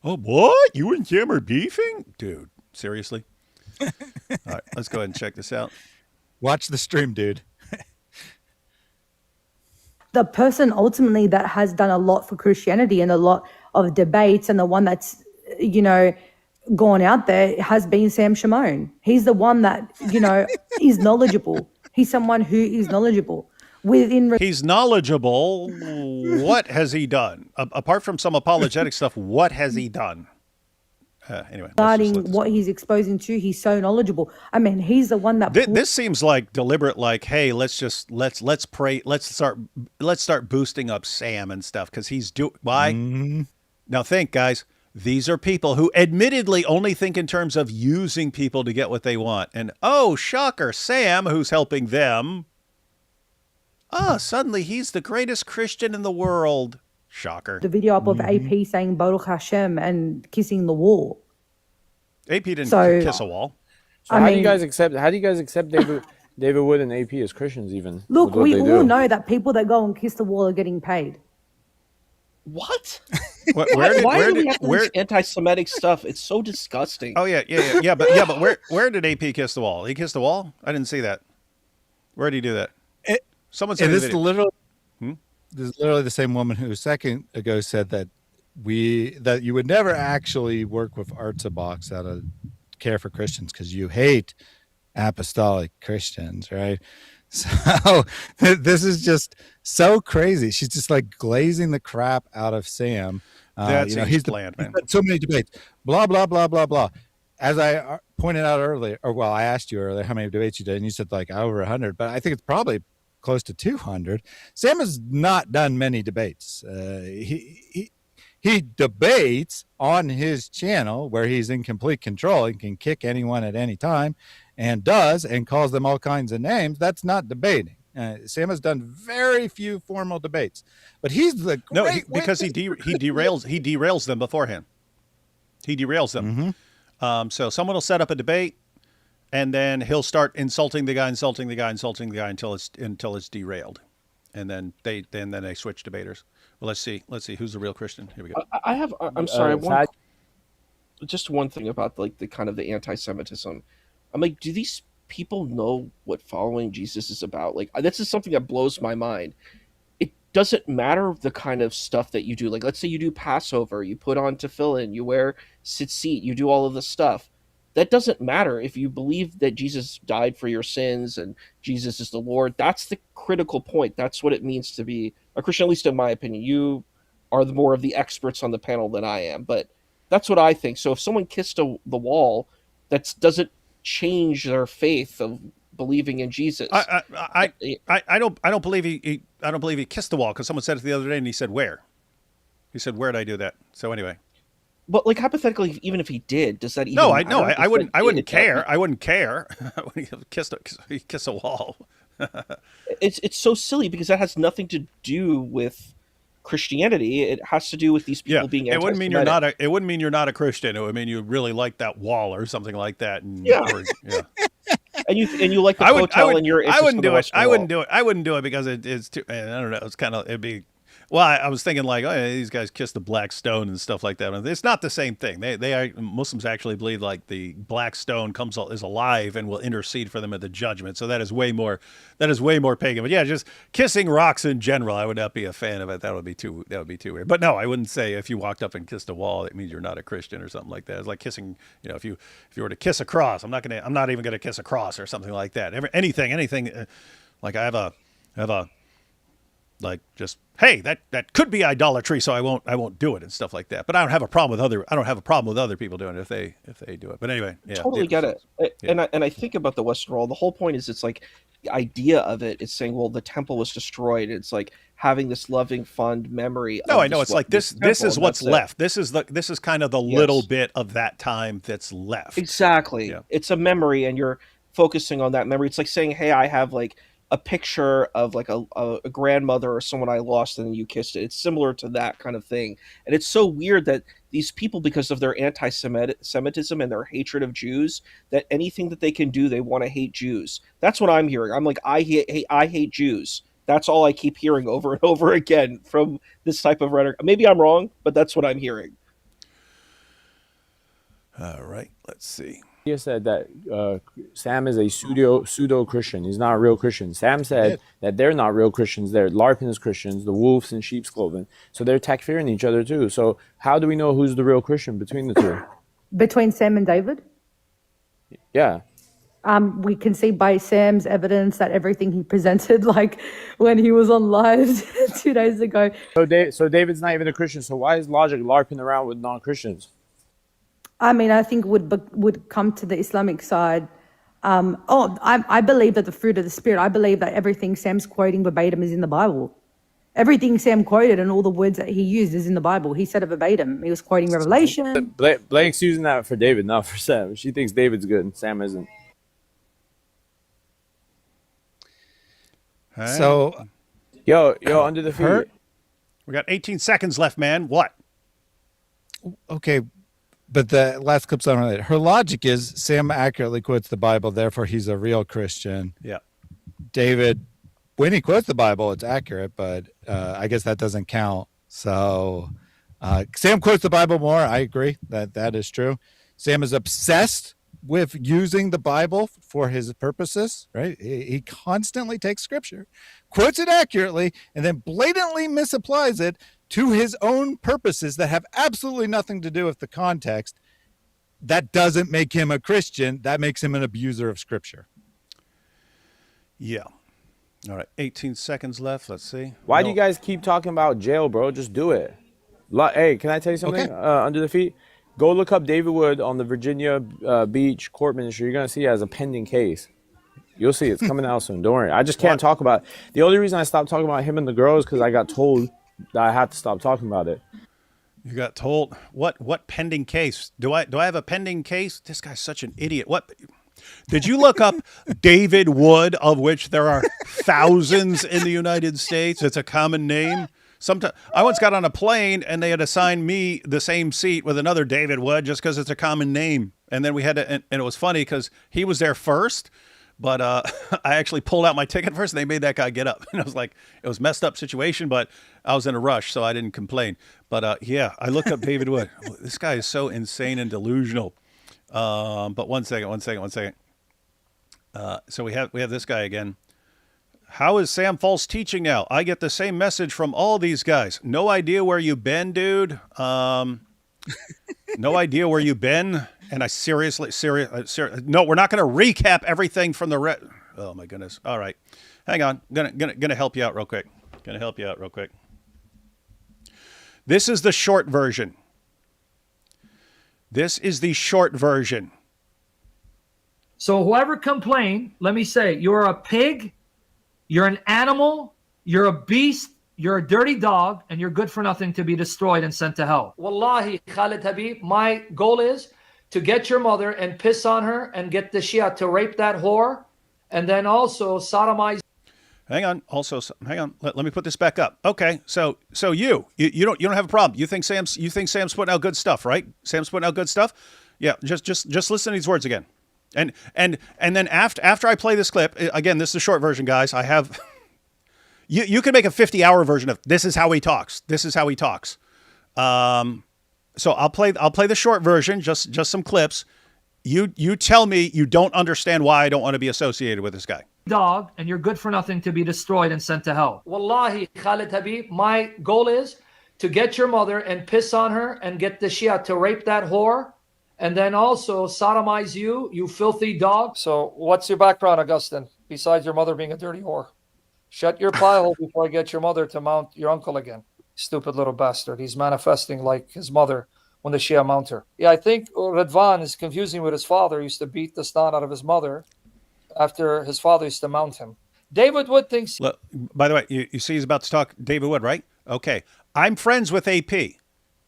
Oh, what? You and Sam are beefing? Dude, seriously? All right, let's go ahead and check this out. Watch the stream, dude. The person ultimately that has done a lot for Christianity and a lot of debates, and the one that's, gone out there, has been Sam Shamoun. He's the one that, is knowledgeable. He's someone who is knowledgeable. He's knowledgeable. What has he done? Apart from some apologetic stuff, what has he done? Anyway, regarding what he's exposing to, he's so knowledgeable. I mean, he's the one that this seems like deliberate. Like, hey, let's pray. Let's start boosting up Sam and stuff because he's why? Now think, guys. These are people who admittedly only think in terms of using people to get what they want. And oh, shocker, Sam, who's helping them. Suddenly he's the greatest Christian in the world. Shocker. The video up of AP saying Baruch Hashem and kissing the wall. AP didn't kiss a wall. So how do you guys accept David Wood and AP as Christians even? Look, we all know that people that go and kiss the wall are getting paid. What? Why do we have this anti-Semitic stuff? It's so disgusting. Oh yeah. But where did AP kiss the wall? He kissed the wall? I didn't see that. Where did he do that? Someone said this is literally the same woman who a second ago said that you would never actually work with Artsabox out of care for Christians because you hate apostolic Christians, right? So this is just so crazy. She's just like glazing the crap out of Sam. He's bland, man. So many debates, blah blah blah blah blah. As I pointed out earlier, I asked you earlier how many debates you did, and you said like over 100, but I think it's probably close to 200. Sam has not done many debates. He debates on his channel where he's in complete control and can kick anyone at any time, and calls them all kinds of names. That's not debating. Sam has done very few formal debates, but he's the great because he derails them beforehand. He derails them. So someone will set up a debate, and then he'll start insulting the guy until it's derailed, and then they switch debaters. Well, let's see who's the real Christian. Here we go. I have. I'm sorry. Just one thing about like the kind of the anti-Semitism. I'm like, do these people know what following Jesus is about? Like, this is something that blows my mind. It doesn't matter the kind of stuff that you do. Like, let's say you do Passover, you put on tefillin, you wear tzitzit, you do all of this stuff. That doesn't matter if you believe that Jesus died for your sins and Jesus is the Lord. That's the critical point. That's what it means to be a Christian, at least in my opinion. You are more of the experts on the panel than I am, but that's what I think. So if someone kissed the wall, that doesn't change their faith of believing in Jesus. I don't believe he kissed the wall, because someone said it the other day and he said, where? He said, where'd I do that? So anyway. But like hypothetically, even if he did, does that even matter? I wouldn't care. I wouldn't care when he kissed a wall. It's so silly because that has nothing to do with Christianity. It has to do with these people being anti-Semitic. It wouldn't mean you're not a Christian. It would mean you really like that wall or something like that. And, and you like the hotel and you're I wouldn't do it. I wouldn't do it because it's too. I don't know. It's kind of it'd be. Well, I was thinking like, oh, yeah, these guys kiss the black stone and stuff like that. It's not the same thing. Muslims actually believe like the black stone is alive and will intercede for them at the judgment. So that is way more pagan. But yeah, just kissing rocks in general, I would not be a fan of it. That would be too weird. But no, I wouldn't say if you walked up and kissed a wall, it means you're not a Christian or something like that. It's like kissing, if you were to kiss a cross, I'm not even gonna kiss a cross or something like that. Anything. Like I have a. Like just, hey, that could be idolatry, so I won't do it and stuff like that. But I don't have a problem with other people doing it if they do it. But anyway, yeah, totally get it. Yeah. And I think about the Western Wall. The whole point is it's like the idea of it is saying, well, the temple was destroyed. It's like having this loving, fond memory. No, I know it's like this is what's left. This is kind of the little bit of that time that's left. Exactly. Yeah. It's a memory, and you're focusing on that memory. It's like saying, hey, I have like a picture of like a grandmother or someone I lost and then you kissed it. It's similar to that kind of thing. And it's so weird that these people, because of their anti-Semitism and their hatred of Jews, that anything that they can do, they want to hate Jews. That's what I'm hearing. I'm like, I hate Jews. That's all I keep hearing over and over again from this type of rhetoric. Maybe I'm wrong, but that's what I'm hearing. All right, let's see. He said that Sam is a pseudo Christian. He's not a real Christian. Sam said that they're not real Christians. They're LARPing as Christians, the wolves in sheep's clothing. So they're takfiring each other too. So how do we know who's the real Christian between the two? Between Sam and David? Yeah. We can see by Sam's evidence that everything he presented, like when he was on live 2 days ago. So David's not even a Christian. So why is Logic LARPing around with non-Christians? I mean, I think would come to the Islamic side. I believe that the fruit of the Spirit, I believe that everything Sam's quoting verbatim is in the Bible. Everything Sam quoted and all the words that he used is in the Bible. He said it verbatim. He was quoting Revelation. Blake's using that for David, not for Sam. She thinks David's good and Sam isn't. Right. So, yo, under the feet. We got 18 seconds left, man. What? Okay. But the last clip's unrelated. Her logic is Sam accurately quotes the Bible, therefore he's a real Christian. Yeah. David, when he quotes the Bible, it's accurate, but I guess that doesn't count. So Sam quotes the Bible more. I agree that is true. Sam is obsessed with using the Bible for his purposes, right? He constantly takes scripture, quotes it accurately, and then blatantly misapplies it to his own purposes that have absolutely nothing to do with the context. That doesn't make him a Christian. That makes him an abuser of scripture. Yeah. All right. 18 seconds left. Let's see. Why do you guys keep talking about jail, bro? Just do it. Hey, can I tell you something? Okay. Under the feet? Go look up David Wood on the Virginia Beach Court Ministry. You're going to see it as a pending case. You'll see it's coming out soon. Don't worry. I just can't talk about it. The only reason I stopped talking about him and the girl is because I got told that I had to stop talking about it. You got told what pending case? Do I have a pending case? This guy's such an idiot. What? Did you look up David Wood, of which there are thousands in the United States? It's a common name. Sometimes I once got on a plane and they had assigned me the same seat with another David Wood just because it's a common name. And then we had to, and it was funny because he was there first. But I actually pulled out my ticket first, and they made that guy get up. And I was like, it was a messed up situation. But was in a rush, so I didn't complain. But yeah, I looked up David Wood. This guy is so insane and delusional. But one second. So we have this guy again. How is Sam false teaching now? I get the same message from all these guys. No idea where you've been, dude. No idea where you've been. And I seriously. No, we're not going to recap everything from the oh my goodness. All right, hang on. Gonna help you out real quick. This is the short version. So whoever complained, let me say, you're a pig, you're an animal, you're a beast, you're a dirty dog, and you're good for nothing to be destroyed and sent to hell. Wallahi, Khalid Habib, my goal is to get your mother and piss on her and get the Shia to rape that whore and then also sodomize. Hang on. Let me put this back up. Okay. So you don't have a problem. You think Sam's putting out good stuff, right? Sam's putting out good stuff. Yeah. Just listen to these words again. And then after I play this clip again, this is the short version, guys. I have, you can make a 50-hour version of this is how he talks. So I'll play the short version, just some clips. You tell me you don't understand why I don't want to be associated with this guy. Dog, and you're good for nothing to be destroyed and sent to hell. Wallahi, Khalid Habib, my goal is to get your mother and piss on her and get the Shia to rape that whore and then also sodomize you, you filthy dog. So what's your background, Augustine, besides your mother being a dirty whore? Shut your pie hole before I get your mother to mount your uncle again. Stupid little bastard. He's manifesting like his mother when the Shia mount her. Yeah, I think Radvan is confusing with his father. He used to beat the snot out of his mother after his father used to mount him. David Wood thinks... Look, by the way, you see he's about to talk David Wood, right? Okay. I'm friends with AP.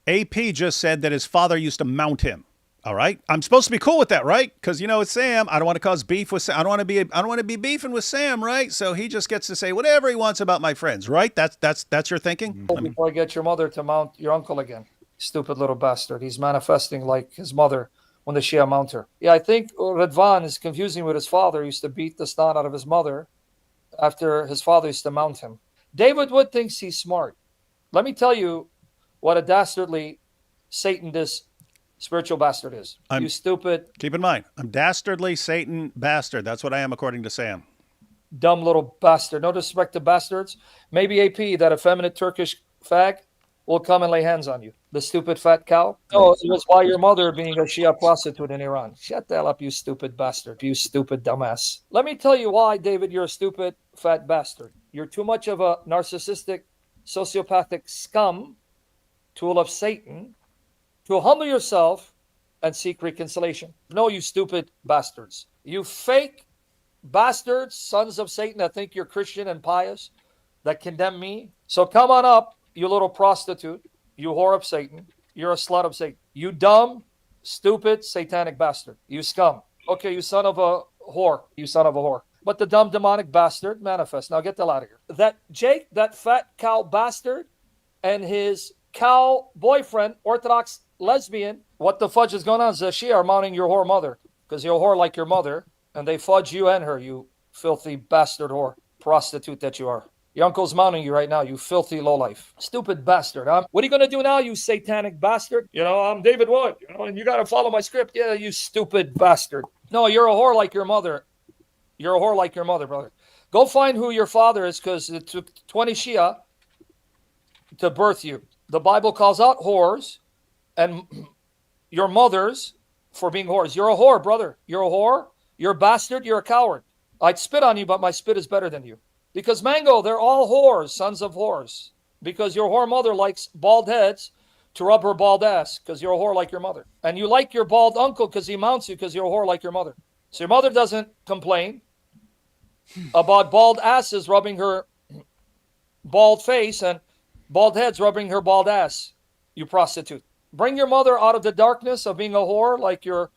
AP just said that his father used to mount him. All right. I'm supposed to be cool with that, right? Because, it's Sam. I don't want to cause beef with Sam. I don't want to be beefing with Sam, right? So he just gets to say whatever he wants about my friends, right? That's your thinking? Before I get your mother to mount your uncle again. Stupid little bastard. He's manifesting like his mother when the Shia mount her. Yeah, I think Radvan is confusing with his father. He used to beat the snot out of his mother after his father used to mount him. David Wood thinks he's smart. Let me tell you what a dastardly Satan this spiritual bastard is. You stupid. Keep in mind, I'm dastardly Satan bastard. That's what I am according to Sam. Dumb little bastard. No disrespect to bastards. Maybe AP, that effeminate Turkish fag, will come and lay hands on you. The stupid fat cow. No, it was by your mother being a Shia prostitute in Iran. Shut the hell up, you stupid bastard. You stupid dumbass. Let me tell you why, David, you're a stupid fat bastard. You're too much of a narcissistic, sociopathic scum, tool of Satan, to humble yourself and seek reconciliation. No, you stupid bastards. You fake bastards, sons of Satan that think you're Christian and pious, that condemn me. So come on up, you little prostitute, you whore of Satan, you're a slut of Satan. You dumb, stupid, satanic bastard. You scum. Okay, you son of a whore. But the dumb, demonic bastard manifest. Now get the hell out of here. That Jake, that fat cow bastard, and his cow boyfriend, Orthodox lesbian, what the fudge is going on? Shia are mounting your whore mother, because you're a whore like your mother, and they fudge you and her, you filthy bastard whore, prostitute that you are. Your uncle's mounting you right now, you filthy lowlife. Stupid bastard. What are you going to do now, you satanic bastard? I'm David Wood, and you got to follow my script. Yeah, you stupid bastard. No, you're a whore like your mother. You're a whore like your mother, brother. Go find who your father is, because it took 20 Shia to birth you. The Bible calls out whores and your mothers for being whores. You're a whore, brother. You're a whore. You're a bastard. You're a coward. I'd spit on you, but my spit is better than you. Because Mango, they're all whores, sons of whores. Because your whore mother likes bald heads to rub her bald ass, because you're a whore like your mother. And you like your bald uncle because he mounts you, because you're a whore like your mother. So your mother doesn't complain about bald asses rubbing her bald face and bald heads rubbing her bald ass, you prostitute. Bring your mother out of the darkness of being a whore like your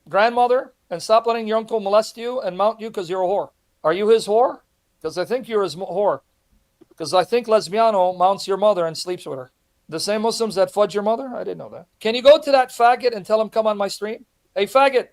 grandmother, and stop letting your uncle molest you and mount you because you're a whore. Are you his whore? Because I think you're his whore. Because I think Lesbiano mounts your mother and sleeps with her. The same Muslims that fudge your mother? I didn't know that. Can you go to that faggot and tell him come on my stream? Hey, faggot,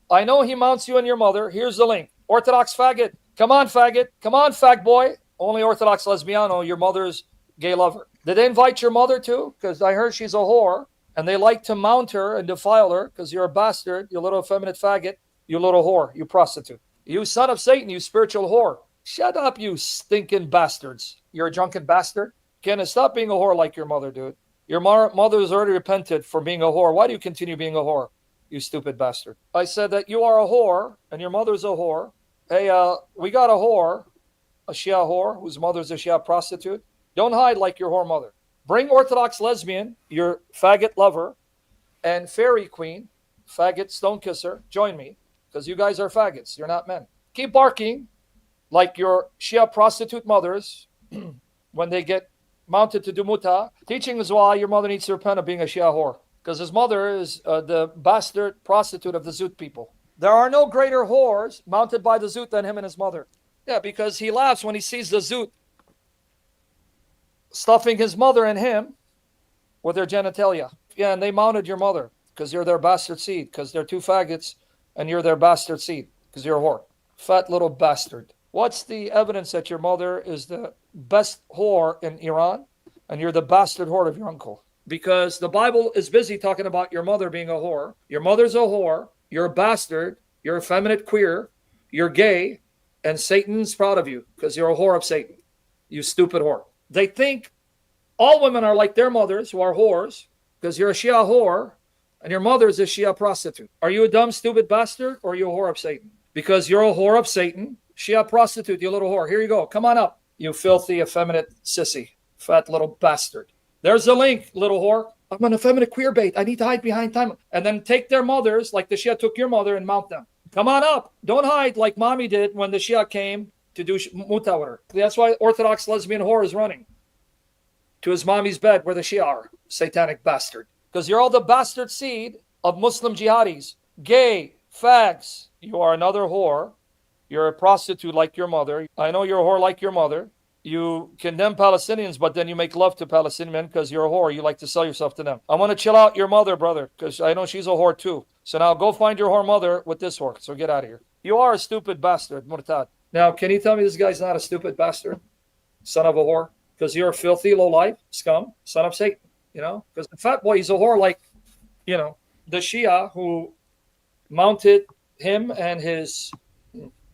I know he mounts you and your mother. Here's the link. Orthodox faggot. Come on, faggot. Come on, fag boy. Only Orthodox Lesbiano, your mother's gay lover. Did they invite your mother too? Because I heard she's a whore, and they like to mount her and defile her because you're a bastard, you little effeminate faggot, you little whore, you prostitute. You son of Satan, you spiritual whore. Shut up, you stinking bastards. You're a drunken bastard. Can stop being a whore like your mother, dude. Your mother has already repented for being a whore. Why do you continue being a whore, you stupid bastard? I said that you are a whore, and your mother's a whore. Hey, we got a whore, a Shia whore, whose mother's a Shia prostitute. Don't hide like your whore mother. Bring Orthodox lesbian, your faggot lover, and fairy queen, faggot stone kisser, join me, because you guys are faggots. You're not men. Keep barking like your Shia prostitute mothers when they get mounted to do muta. Teaching is why your mother needs to repent of being a Shia whore, because his mother is the bastard prostitute of the Zoot people. There are no greater whores mounted by the Zoot than him and his mother. Yeah, because he laughs when he sees the Zoot stuffing his mother and him with their genitalia. Yeah, and they mounted your mother because you're their bastard seed, because they're two faggots and you're their bastard seed because you're a whore. Fat little bastard. What's the evidence that your mother is the best whore in Iran and you're the bastard whore of your uncle? Because the Bible is busy talking about your mother being a whore. Your mother's a whore. You're a bastard. You're effeminate queer. You're gay. And Satan's proud of you because you're a whore of Satan. You stupid whore. They think all women are like their mothers who are whores because you're a Shia whore and your mother's a Shia prostitute. Are you a dumb, stupid bastard or are you a whore of Satan? Because you're a whore of Satan, Shia prostitute, you little whore. Here you go. Come on up, you filthy, effeminate sissy, fat little bastard. There's the link, little whore. I'm an effeminate queer bait. I need to hide behind time. And then take their mothers like the Shia took your mother and mount them. Come on up. Don't hide like mommy did when the Shia came to do muta with her. That's why Orthodox lesbian whore is running to his mommy's bed where the Shia are. Satanic bastard. Because you're all the bastard seed of Muslim jihadis. Gay, fags. You are another whore. You're a prostitute like your mother. I know you're a whore like your mother. You condemn Palestinians, but then you make love to Palestinian men because you're a whore. You like to sell yourself to them. I want to chill out your mother, brother, because I know she's a whore too. So now go find your whore mother with this whore. So get out of here. You are a stupid bastard, Murtad. Now, can you tell me this guy's not a stupid bastard? Son of a whore? Because you're a filthy, low-life scum, son of Satan, you know? Because the fat boy, he's a whore like, you know, the Shia who mounted him and his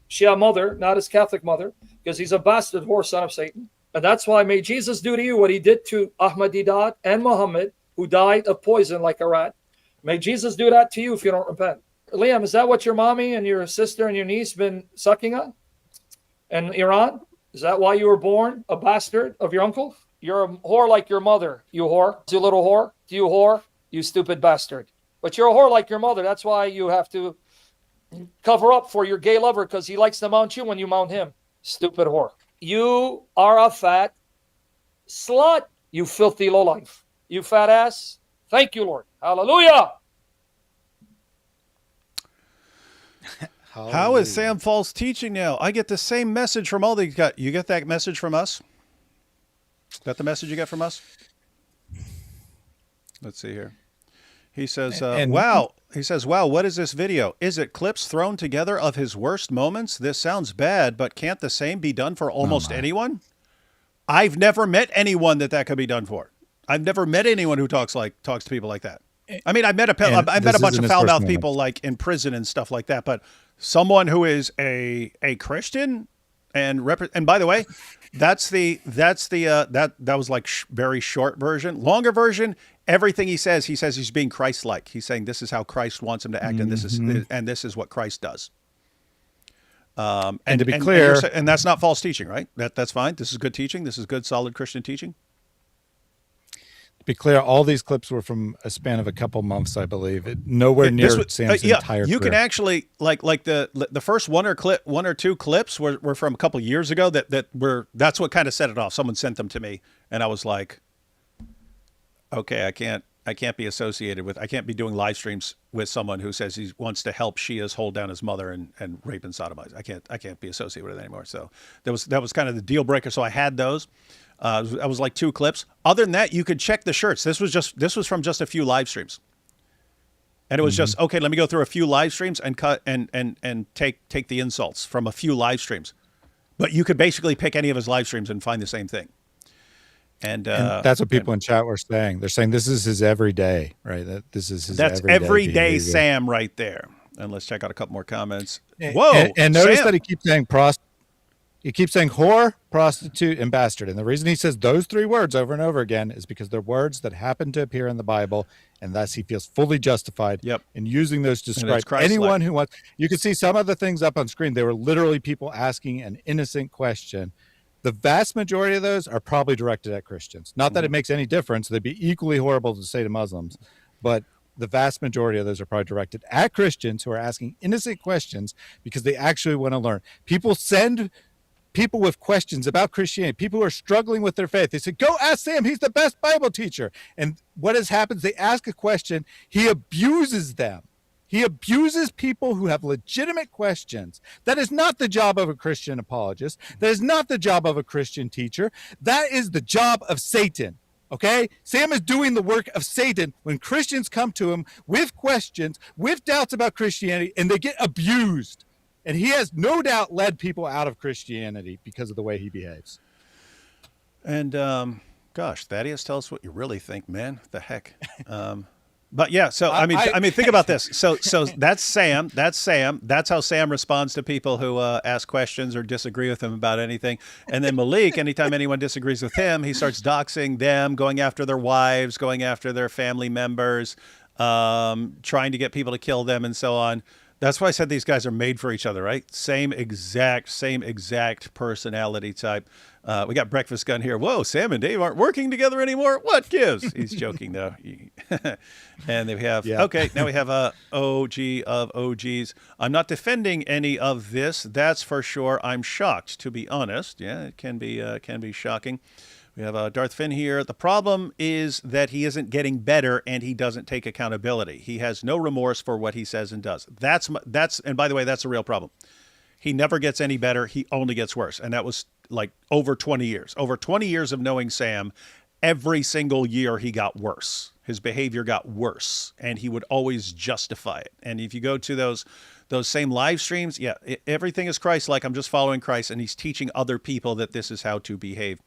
Shia mother, not his Catholic mother, because he's a bastard whore, son of Satan. And that's why may Jesus do to you what he did to Ahmadinejad and Muhammad, who died of poison like a rat. May Jesus do that to you if you don't repent. Liam, is that what your mommy and your sister and your niece been sucking on? And Iran? Is that why you were born a bastard of your uncle? You're a whore like your mother, you whore. You little whore. You whore. You stupid bastard. But you're a whore like your mother. That's why you have to cover up for your gay lover because he likes to mount you when you mount him. Stupid whore. You are a fat slut, you filthy lowlife. You fat ass. Thank you, Lord. Hallelujah. How is Sam false teaching now? I get the same message from all these guys. You get that message from us? Is that the message you get from us? Let's see here. He says, wow. He says, wow, what is this video? Is it clips thrown together of his worst moments? This sounds bad, but can't the same be done for almost anyone? I've never met anyone that could be done for. I've never met anyone who talks to people like that. I mean, I met a bunch of foul-mouthed people like in prison and stuff like that, but someone who is a Christian and by the way, that was like very short version. Longer version, everything he says he's being Christ-like. He's saying this is how Christ wants him to act, and this is what Christ does. And to be clear, and that's not false teaching, right? That's fine. This is good teaching. This is good, solid Christian teaching. Be clear, all these clips were from a span of a couple months, I believe. Nowhere near Sam's entire career. You can actually like the first one or two clips were from a couple years ago that's what kind of set it off. Someone sent them to me, and I was like, okay, I can't be associated with. I can't be doing live streams with someone who says he wants to help Shias hold down his mother and rape and sodomize. I can't be associated with it anymore. So that was kind of the deal breaker. So I had those. That was like 2 clips. Other than that, you could check the shirts. This was from just a few live streams, and it was just okay. Let me go through a few live streams and cut and take the insults from a few live streams. But you could basically pick any of his live streams and find the same thing. And that's what people in chat were saying. They're saying this is his everyday, right? That this is his that's everyday behavior. Sam right there. And let's check out a couple more comments. And, Whoa! And notice Sam. that he keeps saying he keeps saying whore, prostitute, and bastard. And the reason he says those three words over and over again is because they're words that happen to appear in the Bible, and thus he feels fully justified in using those to describe anyone who wants. You can see some of the things up on screen. They were literally people asking an innocent question. The vast majority of those are probably directed at Christians. Not that it makes any difference. They'd be equally horrible to say to Muslims, but the vast majority of those are probably directed at Christians who are asking innocent questions because they actually want to learn. People send people with questions about Christianity, people who are struggling with their faith. They say, go ask Sam. He's the best Bible teacher. And what has happened is they ask a question. He abuses them. He abuses people who have legitimate questions. That is not the job of a Christian apologist. That is not the job of a Christian teacher. That is the job of Satan. Okay? Sam is doing the work of Satan when Christians come to him with questions, with doubts about Christianity, and they get abused. And he has no doubt led people out of Christianity because of the way he behaves. And gosh, Thaddeus, tell us what you really think, man. The heck. But yeah, so I mean, think about this. So that's Sam. That's Sam. That's how Sam responds to people who ask questions or disagree with him about anything. And then Malik, anytime anyone disagrees with him, he starts doxing them, going after their wives, going after their family members, trying to get people to kill them, and so on. That's why I said these guys are made for each other, right? Same exact personality type. We got Breakfast Gun here. Whoa, Sam and Dave aren't working together anymore. What gives? He's joking, though. And then we have, okay, now we have a OG of OGs. I'm not defending any of this. That's for sure. I'm shocked, to be honest. Yeah, it can be shocking. We have Darth Finn here. The problem is that he isn't getting better and he doesn't take accountability. He has no remorse for what he says and does. And by the way, that's a real problem. He never gets any better. He only gets worse. And that was like over 20 years. Over 20 years of knowing Sam, every single year he got worse. His behavior got worse and he would always justify it. And if you go to those same live streams, everything is Christ-like. I'm just following Christ, and he's teaching other people that this is how to behave.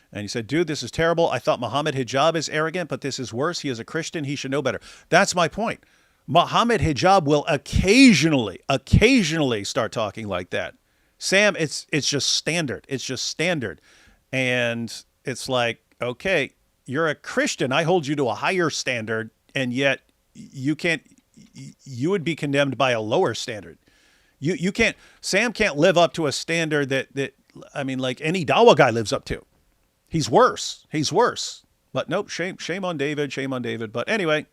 And he said, dude, this is terrible. I thought Muhammad Hijab is arrogant, but this is worse. He is a Christian. He should know better. That's my point. Muhammad Hijab will occasionally start talking like that. Sam, it's just standard. It's just standard. And it's like, okay, you're a Christian. I hold you to a higher standard, and yet you would be condemned by a lower standard. Sam can't live up to a standard that I mean, like any Dawa guy lives up to. He's worse. But nope, shame on David, But anyway,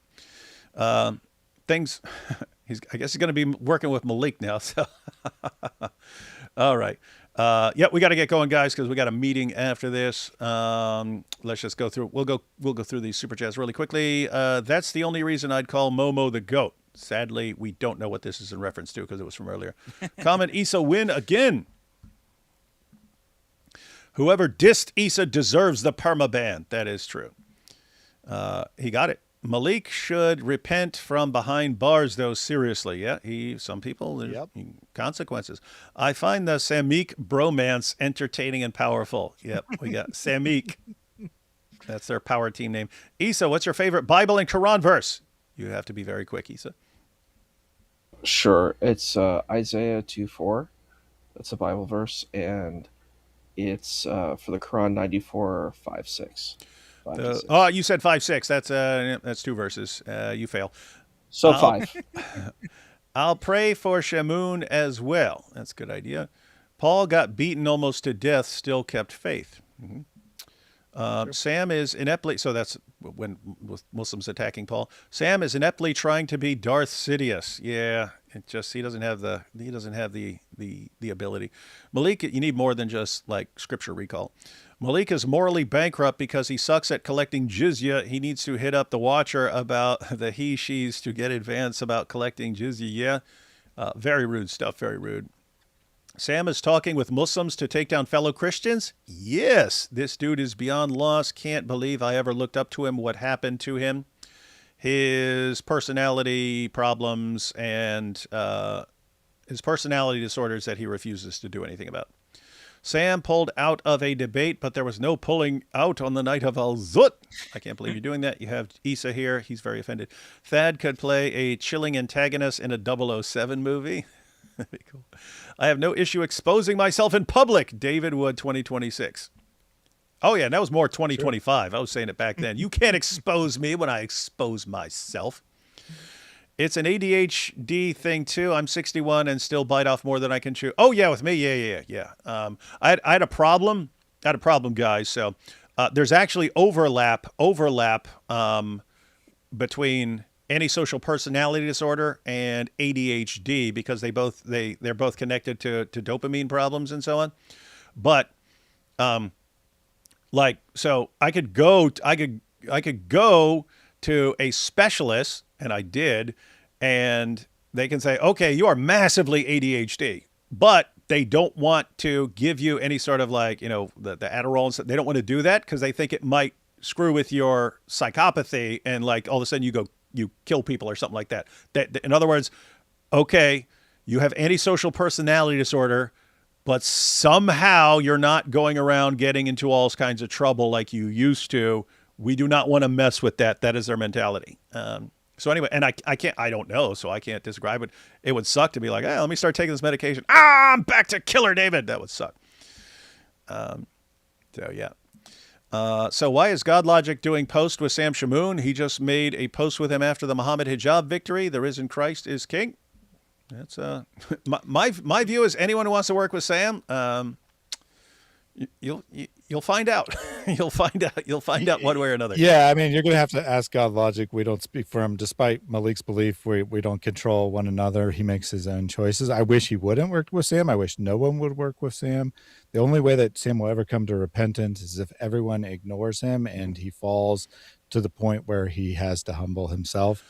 things, I guess he's going to be working with Malik now. So, all right. We got to get going, guys, because we got a meeting after this. Let's just go through. We'll go through these super chats really quickly. That's the only reason I'd call Momo the GOAT. Sadly, we don't know what this is in reference to because it was from earlier. Comment, Issa win again. Whoever dissed Issa deserves the permaban. That is true. He got it. Malik should repent from behind bars, though, seriously. Yeah, some people, consequences. I find the Samik bromance entertaining and powerful. Yep, we got Samik. That's their power team name. Issa, what's your favorite Bible and Quran verse? You have to be very quick, Issa. Sure. It's Isaiah 2:4. That's a Bible verse, and it's for the Quran 94:5-6. You said 5:6. That's two verses. You fail. So 5. I'll pray for Shamoun as well. That's a good idea. Paul got beaten almost to death, still kept faith. Mm-hmm. Sam is ineptly, so that's when with Muslims attacking Paul. Sam is ineptly trying to be Darth Sidious. Yeah, he doesn't have the ability. Malik, you need more than just like scripture recall. Malik is morally bankrupt because he sucks at collecting jizya. He needs to hit up the Watcher about the he/she's to get advice about collecting jizya. Yeah, very rude stuff. Very rude. Sam is talking with Muslims to take down fellow Christians? Yes, this dude is beyond lost. Can't believe I ever looked up to him. What happened to him? His personality problems and his personality disorders that he refuses to do anything about. Sam pulled out of a debate, but there was no pulling out on the night of Al-Zut. I can't believe you're doing that. You have Issa here. He's very offended. Thad could play a chilling antagonist in a 007 movie. That'd be cool. I have no issue exposing myself in public. David Wood, 2026. Oh, yeah, that was more 2025. Sure. I was saying it back then. You can't expose me when I expose myself. It's an ADHD thing, too. I'm 61 and still bite off more than I can chew. Oh, yeah, with me. Yeah. I had a problem. Guys. So there's actually overlap between antisocial personality disorder and ADHD because they're both connected to dopamine problems and so on. But so I could go to a specialist, and I did, and they can say, okay, you are massively ADHD, but they don't want to give you any sort of the Adderall and stuff. They don't want to do that because they think it might screw with your psychopathy and all of a sudden you kill people or something like that. In other words, okay, you have antisocial personality disorder, but somehow you're not going around getting into all kinds of trouble like you used to. We do not want to mess with that. That is their mentality. So anyway, and I don't know, so I can't describe it. It would suck to be like, let me start taking this medication. I'm back to Killer David. That would suck. So yeah. So why is God Logic doing post with Sam Shamoun? He just made a post with him after the Muhammad hijab victory. The risen Christ is king. That's my view is anyone who wants to work with Sam, you'll find out. You'll find out one way or another. Yeah, I mean, you're going to have to ask God Logic. We don't speak for him. Despite Malik's belief, we don't control one another. He makes his own choices. I wish he wouldn't work with Sam. I wish no one would work with Sam. The only way that Sam will ever come to repentance is if everyone ignores him and he falls to the point where he has to humble himself.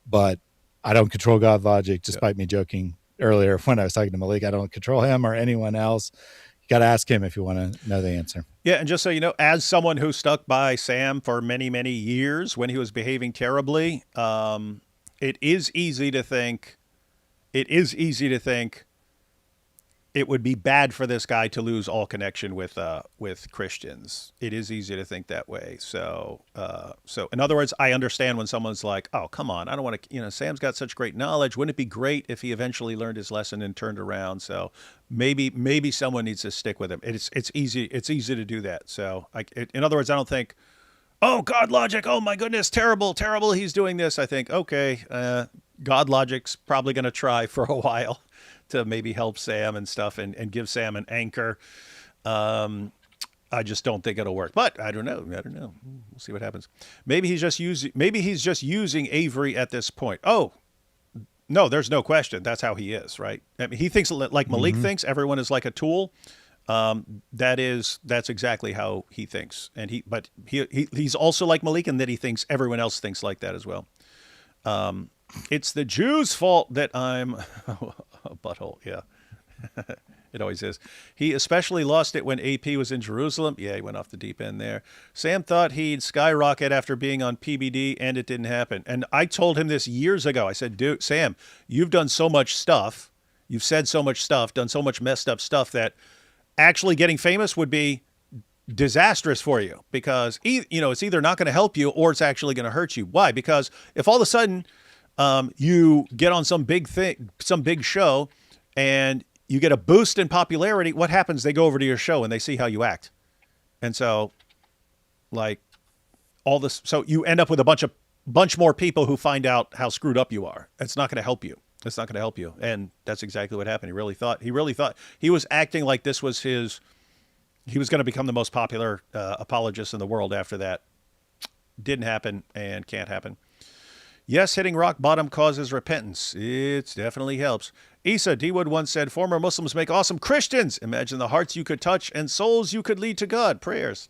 But I don't control God Logic, despite me joking earlier when I was talking to Malik. I don't control him or anyone else. You got to ask him if you want to know the answer. Yeah, and just so you know, as someone who stuck by Sam for many, many years when he was behaving terribly, it is easy to think it would be bad for this guy to lose all connection with Christians. It is easy to think that way. So in other words, I understand when someone's like, "Oh, come on, I don't want to." Sam's got such great knowledge. Wouldn't it be great if he eventually learned his lesson and turned around? So maybe someone needs to stick with him. It's easy to do that. So in other words, I don't think, "Oh, God Logic, oh my goodness, terrible, he's doing this." I think, okay, God Logic's probably going to try for a while to maybe help Sam and stuff and give Sam an anchor. I just don't think it'll work, but I don't know. We'll see what happens. Maybe he's just using Avery at this point. Oh, no, there's no question. That's how he is, right? I mean, he thinks like Malik thinks everyone is like a tool. That's exactly how he thinks. And he's also like Malik in that he thinks everyone else thinks like that as well. It's the Jews' fault that I'm a butthole. Yeah, it always is. He especially lost it when AP was in Jerusalem. Yeah, he went off the deep end there. Sam thought he'd skyrocket after being on PBD, and it didn't happen. And I told him this years ago. I said, dude, Sam, you've done so much stuff. You've said so much stuff, done so much messed up stuff that actually getting famous would be disastrous for you because, it's either not going to help you or it's actually going to hurt you. Why? Because if all of a sudden you get on some big thing, some big show, and you get a boost in popularity, what happens? They go over to your show and they see how you act. And so so you end up with a bunch more people who find out how screwed up you are. It's not going to help you. It's not going to help you. And that's exactly what happened. He really thought he was acting like this was he was going to become the most popular apologist in the world after that. Didn't happen and can't happen. Yes, hitting rock bottom causes repentance. It definitely helps. Issa D. Wood once said, former Muslims make awesome Christians. Imagine the hearts you could touch and souls you could lead to God. Prayers.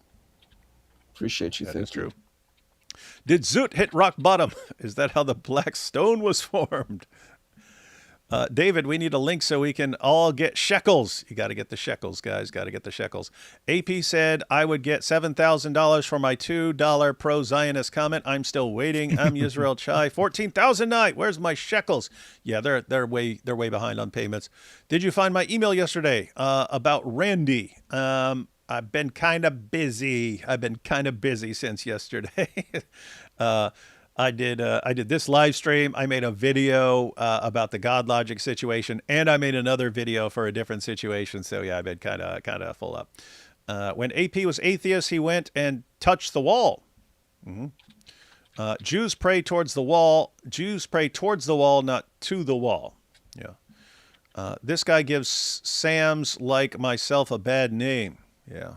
Appreciate you. That's true. Did Zoot hit rock bottom? Is that how the black stone was formed? David, we need a link so we can all get shekels. You got to get the shekels, guys. Got to get the shekels. AP said I would get $7,000 for my $2 pro-Zionist comment. I'm still waiting. I'm Yisrael Chai. 14,000 night. Where's my shekels? Yeah, they're way behind on payments. Did you find my email yesterday about Randy? I've been kind of busy. Since yesterday. I did this live stream. I made a video about the God logic situation, and I made another video for a different situation. So yeah, I've been kind of full up. When AP was atheist, he went and touched the wall. Jews pray towards the wall. Jews pray towards the wall, not to the wall. Yeah. This guy gives Sam's like myself a bad name. Yeah,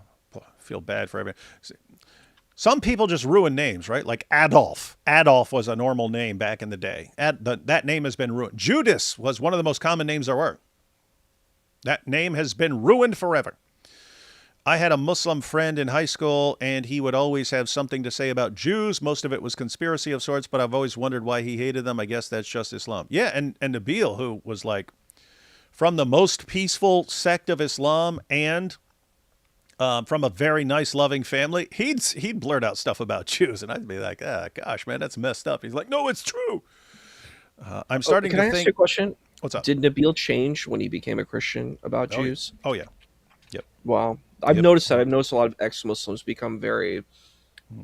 feel bad for everyone. Some people just ruin names, right? Like Adolf. Adolf was a normal name back in the day. That name has been ruined. Judas was one of the most common names there were. That name has been ruined forever. I had a Muslim friend in high school, and he would always have something to say about Jews. Most of it was conspiracy of sorts, but I've always wondered why he hated them. I guess that's just Islam. Yeah, and Nabil, who was like from the most peaceful sect of Islam and from a very nice, loving family, he'd blurt out stuff about Jews, and I'd be like, gosh, man, that's messed up. He's like, no, it's true. I'm starting to think. Can I ask you a question? What's up? Did Nabil change when he became a Christian about Jews? Oh, yeah. Yep. Wow. I've noticed that. I've noticed a lot of ex-Muslims become very,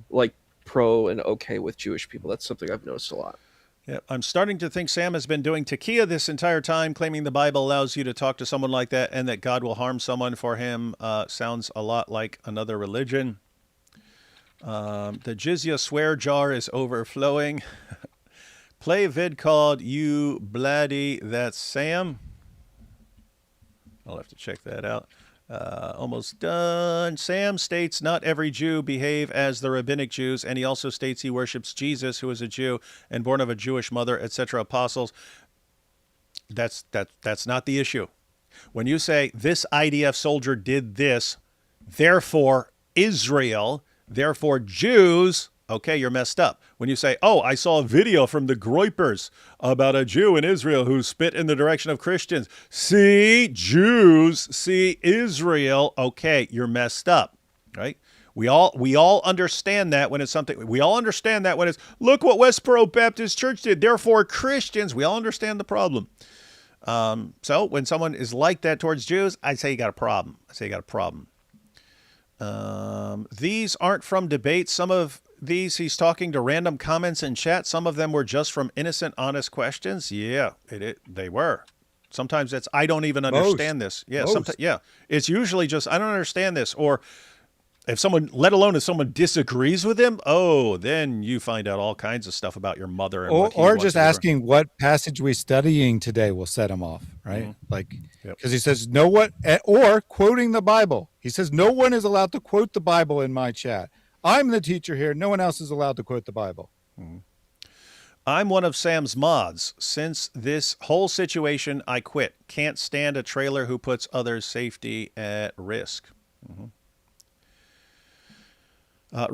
like, pro and okay with Jewish people. That's something I've noticed a lot. Yeah, I'm starting to think Sam has been doing takia this entire time, claiming the Bible allows you to talk to someone like that and that God will harm someone for him. Sounds a lot like another religion. The jizya swear jar is overflowing. Play a vid called You Bloody That's Sam. I'll have to check that out. Almost done. Sam states not every Jew behave as the rabbinic Jews, and he also states he worships Jesus, who is a Jew and born of a Jewish mother, etc. Apostles. That's not the issue. When you say this IDF soldier did this, therefore Israel, therefore Jews, okay, you're messed up. When you say, oh, I saw a video from the Groypers about a Jew in Israel who spit in the direction of Christians. See, Jews, see, Israel. Okay, you're messed up, right? We all understand that when it's something. We all understand that when it's, look what Westboro Baptist Church did. Therefore, Christians, we all understand the problem. So when someone is like that towards Jews, I say you got a problem. These aren't from debates. Some of these, he's talking to random comments in chat. Some of them were just from innocent, honest questions. Yeah, they were. Sometimes it's, I don't even understand this. Yeah, sometimes, yeah. It's usually just, I don't understand this. Or if someone, let alone if someone disagrees with him, oh, then you find out all kinds of stuff about your mother. And or just asking what passage we studying today will set him off, right? Mm-hmm. Like, because he says, no one, or quoting the Bible. He says, no one is allowed to quote the Bible in my chat. I'm the teacher here. No one else is allowed to quote the Bible. Mm-hmm. I'm one of Sam's mods. Since this whole situation, I quit. Can't stand a trailer who puts others' safety at risk. Mm-hmm.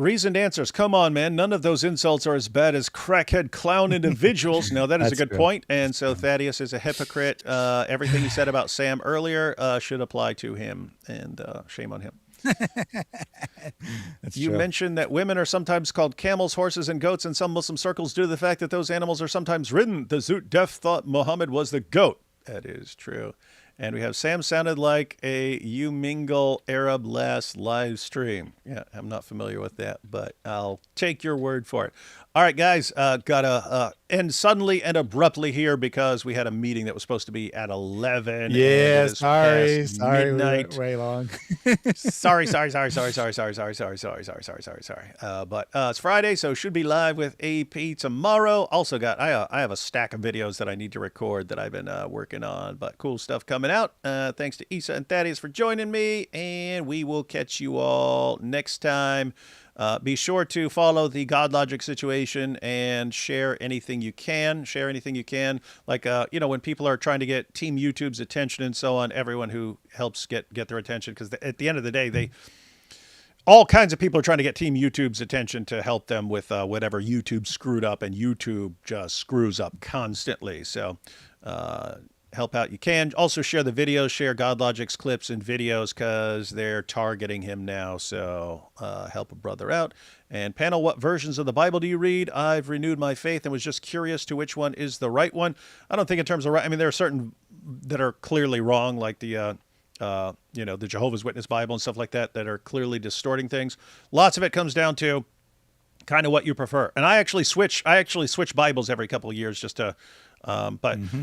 Reasoned answers. Come on, man. None of those insults are as bad as crackhead clown individuals. No, that is a good point. And so Thaddeus is a hypocrite. Everything he said about Sam earlier should apply to him. And shame on him. You mentioned that women are sometimes called camels, horses, and goats in some Muslim circles due to the fact that those animals are sometimes ridden. The Zoot Def thought Muhammad was the goat. That is true. And we have Sam sounded like a You Mingle Arab last live stream. Yeah, I'm not familiar with that, but I'll take your word for it. All right, guys, gotta end suddenly and abruptly here because we had a meeting that was supposed to be at 11. Yeah, sorry, midnight. Way long. Sorry. But it's Friday, so should be live with AP tomorrow. Also got I have a stack of videos that I need to record that I've been working on, but cool stuff coming out. Thanks to Issa and Thaddeus for joining me, and we will catch you all next time. Be sure to follow the God Logic situation and share anything you can. Like, when people are trying to get Team YouTube's attention and so on, everyone who helps get their attention, because at the end of the day, all kinds of people are trying to get Team YouTube's attention to help them with whatever YouTube screwed up, and YouTube just screws up constantly. So help out, you can. Also share the videos, share GodLogic's clips and videos because they're targeting him now. So help a brother out. And panel, what versions of the Bible do you read? I've renewed my faith and was just curious to which one is the right one. I don't think in terms of right. I mean, there are certain that are clearly wrong, like the the Jehovah's Witness Bible and stuff like that, that are clearly distorting things. Lots of it comes down to kind of what you prefer. And I actually switch Bibles every couple of years just to,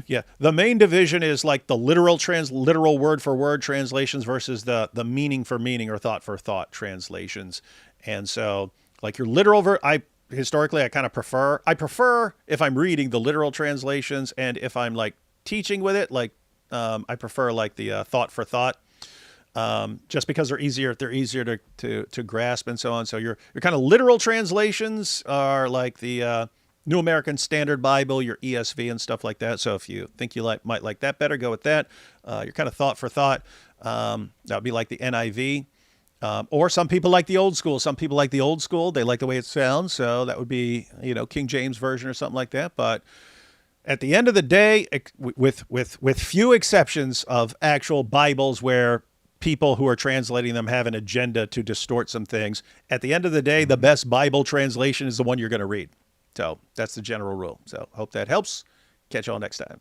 yeah, the main division is like the literal word for word translations versus the meaning for meaning or thought for thought translations. And so like your literal historically, I kind of prefer if I'm reading the literal translations, and if I'm like teaching with it, like, I prefer like the thought for thought, just because they're easier to grasp and so on. So your kind of literal translations are like the New American Standard Bible, your ESV and stuff like that. So if you think you might like that better, go with that. Your kind of thought for thought, that would be like the NIV. Or some people like the old school. Some people like the old school. They like the way it sounds. So that would be, King James Version or something like that. But at the end of the day, with few exceptions of actual Bibles where people who are translating them have an agenda to distort some things, at the end of the day, the best Bible translation is the one you're going to read. So that's the general rule. So hope that helps. Catch y'all next time.